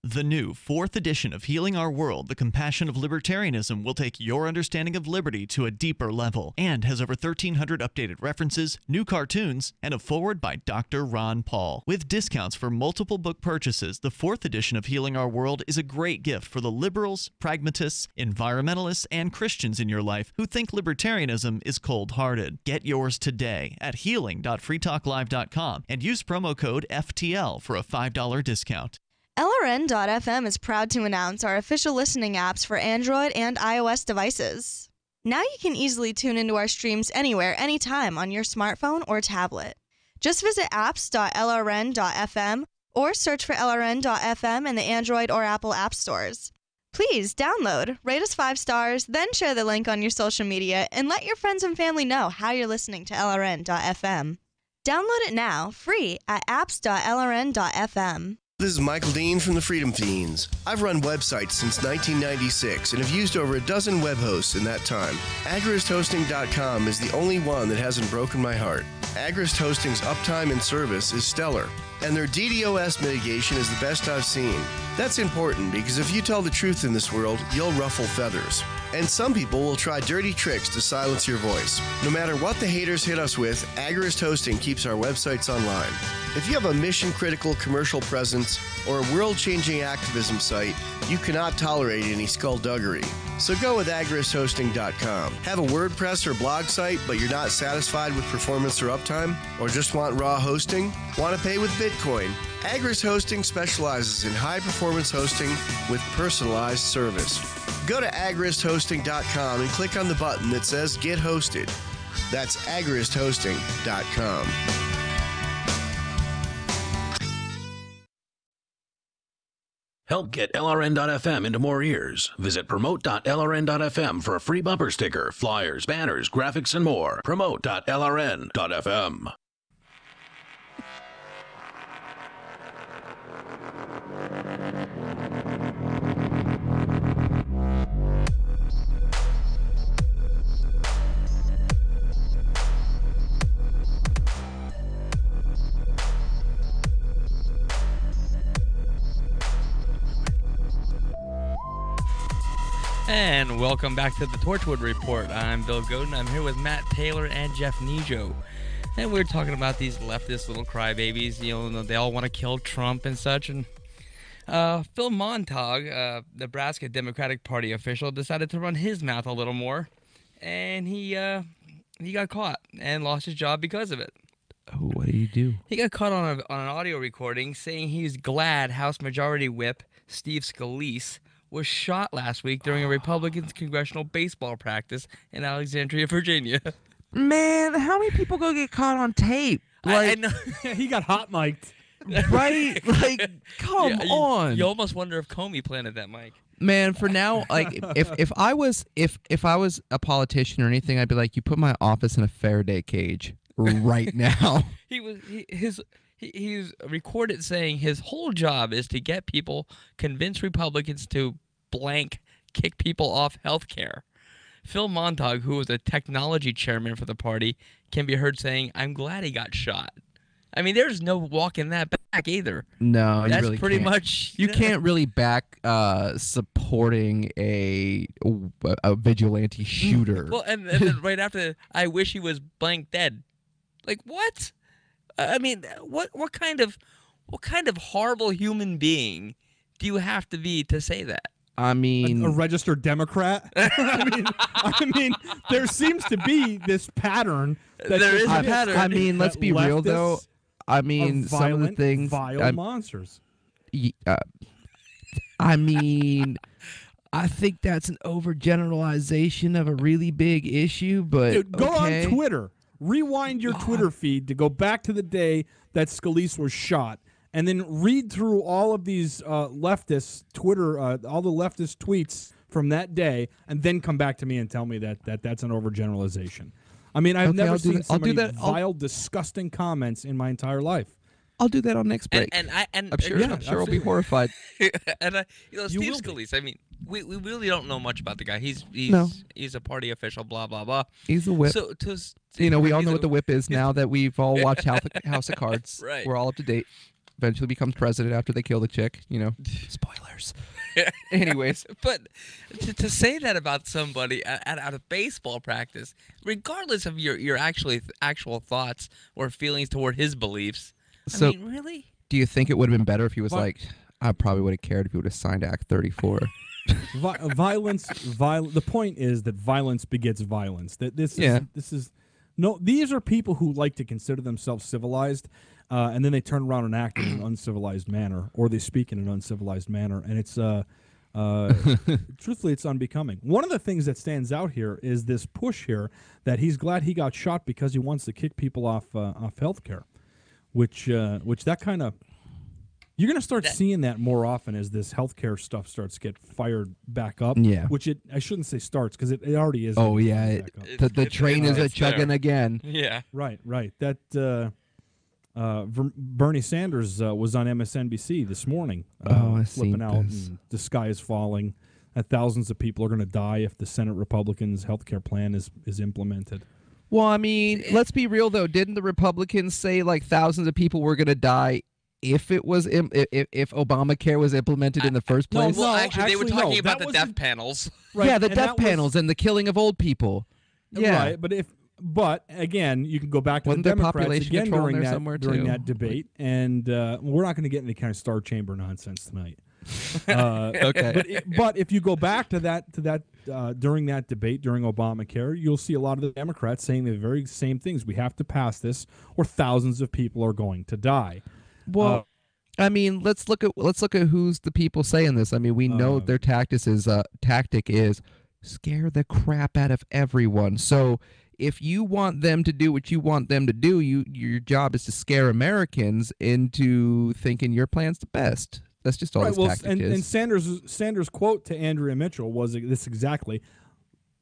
The new 4th edition of Healing Our World, The Compassion of Libertarianism, will take your understanding of liberty to a deeper level and has over 1,300 updated references, new cartoons, and a foreword by Dr. Ron Paul. With discounts for multiple book purchases, the 4th edition of Healing Our World is a great gift for the liberals, pragmatists, environmentalists, and Christians in your life who think libertarianism is cold-hearted. Get yours today at healing.freetalklive.com and use promo code FTL for a $5 discount. LRN.FM is proud to announce our official listening apps for Android and iOS devices. Now you can easily tune into our streams anywhere, anytime on your smartphone or tablet. Just visit apps.lrn.fm or search for LRN.FM in the Android or Apple app stores. Please download, rate us 5 stars, then share the link on your social media and let your friends and family know how you're listening to LRN.FM. Download it now, free at apps.lrn.fm. This is Michael Dean from the Freedom Fiends. I've run websites since 1996 and have used over a dozen web hosts in that time. AgristHosting.com is the only one that hasn't broken my heart. Agrist Hosting's uptime and service is stellar, and their DDoS mitigation is the best I've seen. That's important because if you tell the truth in this world, you'll ruffle feathers. And some people will try dirty tricks to silence your voice. No matter what the haters hit us with, Agrist Hosting keeps our websites online. If you have a mission-critical commercial presence or a world-changing activism site, you cannot tolerate any skullduggery. So go with agrishosting.com. Have a WordPress or blog site, but you're not satisfied with performance or uptime? Or just want raw hosting? Want to pay with Bitcoin? Agris Hosting specializes in high-performance hosting with personalized service. Go to agrishosting.com and click on the button that says Get Hosted. That's agrishosting.com. Help get LRN.FM into more ears. Visit promote.lrn.fm for a free bumper sticker, flyers, banners, graphics, and more. Promote.lrn.fm. And welcome back to the Torchwood Report. I'm Bill Godin. I'm here with Matt Taylor and Jeff Nijo. And we're talking about these leftist little crybabies. You know, they all want to kill Trump and such. And Phil Montag, Nebraska Democratic Party official, decided to run his mouth a little more. And he got caught and lost his job because of it. Oh, what did he do? He got caught on an audio recording saying he's glad House Majority Whip Steve Scalise was shot last week during a Republican's congressional baseball practice in Alexandria, Virginia. Man, how many people go get caught on tape? Like, I know. He got hot mic'd. Right? Like, come on. You almost wonder if Comey planted that mic. Man, for now, like if I was a politician or anything, I'd be like, you put my office in a Faraday cage right now. He's recorded saying his whole job is to get people, convince Republicans to blank kick people off health care. Phil Montag, who was a technology chairman for the party, can be heard saying, I'm glad he got shot. I mean, there's no walking that back either. No, that's you really pretty can't. much. You can't really back supporting a vigilante shooter. Well, and then right after, I wish he was blank dead. Like what? I mean, what kind of horrible human being do you have to be to say that? I mean, a registered Democrat. I mean, there seems to be this pattern. There is a pattern. I mean, let's be real though. I mean, violent, some of the things, vile monsters. I mean, I think that's an overgeneralization of a really big issue. But dude, go on Twitter. Rewind your Twitter feed to go back to the day that Scalise was shot, and then read through all of these leftist Twitter, all the leftist tweets from that day, and then come back to me and tell me that that's an overgeneralization. I mean, I've never seen so many vile, disgusting comments in my entire life. I'll do that on next break. And I'm sure I'll be horrified. And Steve Scalise. I mean, we really don't know much about the guy. He's a party official. Blah blah blah. He's a whip. So we all know what the whip is now that we've all watched House of Cards. Right. We're all up to date. Eventually becomes president after they kill the chick. You know, spoilers. Anyways, but to say that about somebody at a baseball practice, regardless of your actual thoughts or feelings toward his beliefs. So, I mean, really? Do you think it would have been better if he was like, I probably would have cared if he would have signed Act 34? The point is that violence begets violence. That these are people who like to consider themselves civilized, and then they turn around and act in an uncivilized manner, or they speak in an uncivilized manner, and it's truthfully, it's unbecoming. One of the things that stands out here is this push here that he's glad he got shot because he wants to kick people off health care. Which that kind of, you're going to start seeing that more often as this healthcare stuff starts to get fired back up. Yeah. Which I shouldn't say starts because it already is. Oh, yeah. The train is a-chugging again. Yeah. Right. That Bernie Sanders was on MSNBC this morning flipping out and the sky is falling. And thousands of people are going to die if the Senate Republicans' healthcare plan is implemented. Well, I mean, let's be real though. Didn't the Republicans say like thousands of people were going to die if it was if Obamacare was implemented in the first place? No, actually, they were talking about the death panels. Right. Yeah, the death panels and the killing of old people. Yeah, right. But But again, you can go back to Wasn't the there Democrats population again control in during there that somewhere, during too? that debate, and we're not going to get into kind of Star Chamber nonsense tonight. Okay. But if you go back to that during that debate during Obamacare, you'll see a lot of the Democrats saying the very same things. We have to pass this, or thousands of people are going to die. Well, I mean, let's look at who's the people saying this. I mean, we know their tactic is scare the crap out of everyone. So if you want them to do what you want them to do, your job is to scare Americans into thinking your plan's the best. That's just all this tactic is. And Sanders' quote to Andrea Mitchell was this exactly.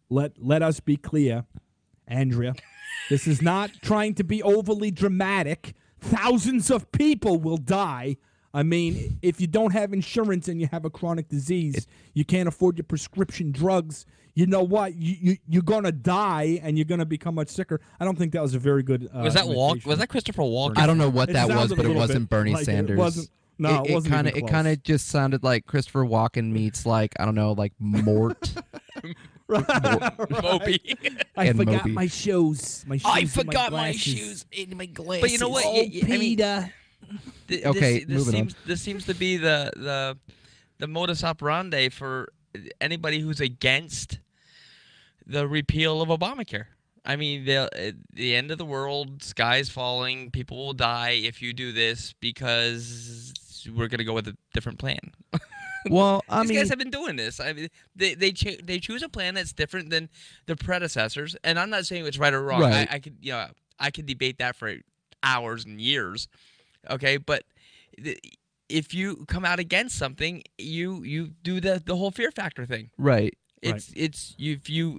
Let us be clear, Andrea. This is not trying to be overly dramatic. Thousands of people will die. I mean, if you don't have insurance and you have a chronic disease, you can't afford your prescription drugs, you know what? You're going to die, and you're going to become much sicker. I don't think that was a very good Was that Christopher Walken? I don't know what that was, but it wasn't Bernie Sanders. It wasn't. No, it wasn't. It kind of just sounded like Christopher Walken meets like Mort. Moby. I forgot Moby. my shoes. I forgot my shoes in my glasses. But you know what? Peter. This seems to be the modus operandi for anybody who's against the repeal of Obamacare. I mean, the end of the world, sky's falling, people will die if you do this because we're going to go with a different plan. Well, These guys have been doing this. I mean, they choose a plan that's different than the predecessors, and I'm not saying it's right or wrong. Right. I could debate that for hours and years. Okay, but if you come out against something, you do the whole fear factor thing. Right. If you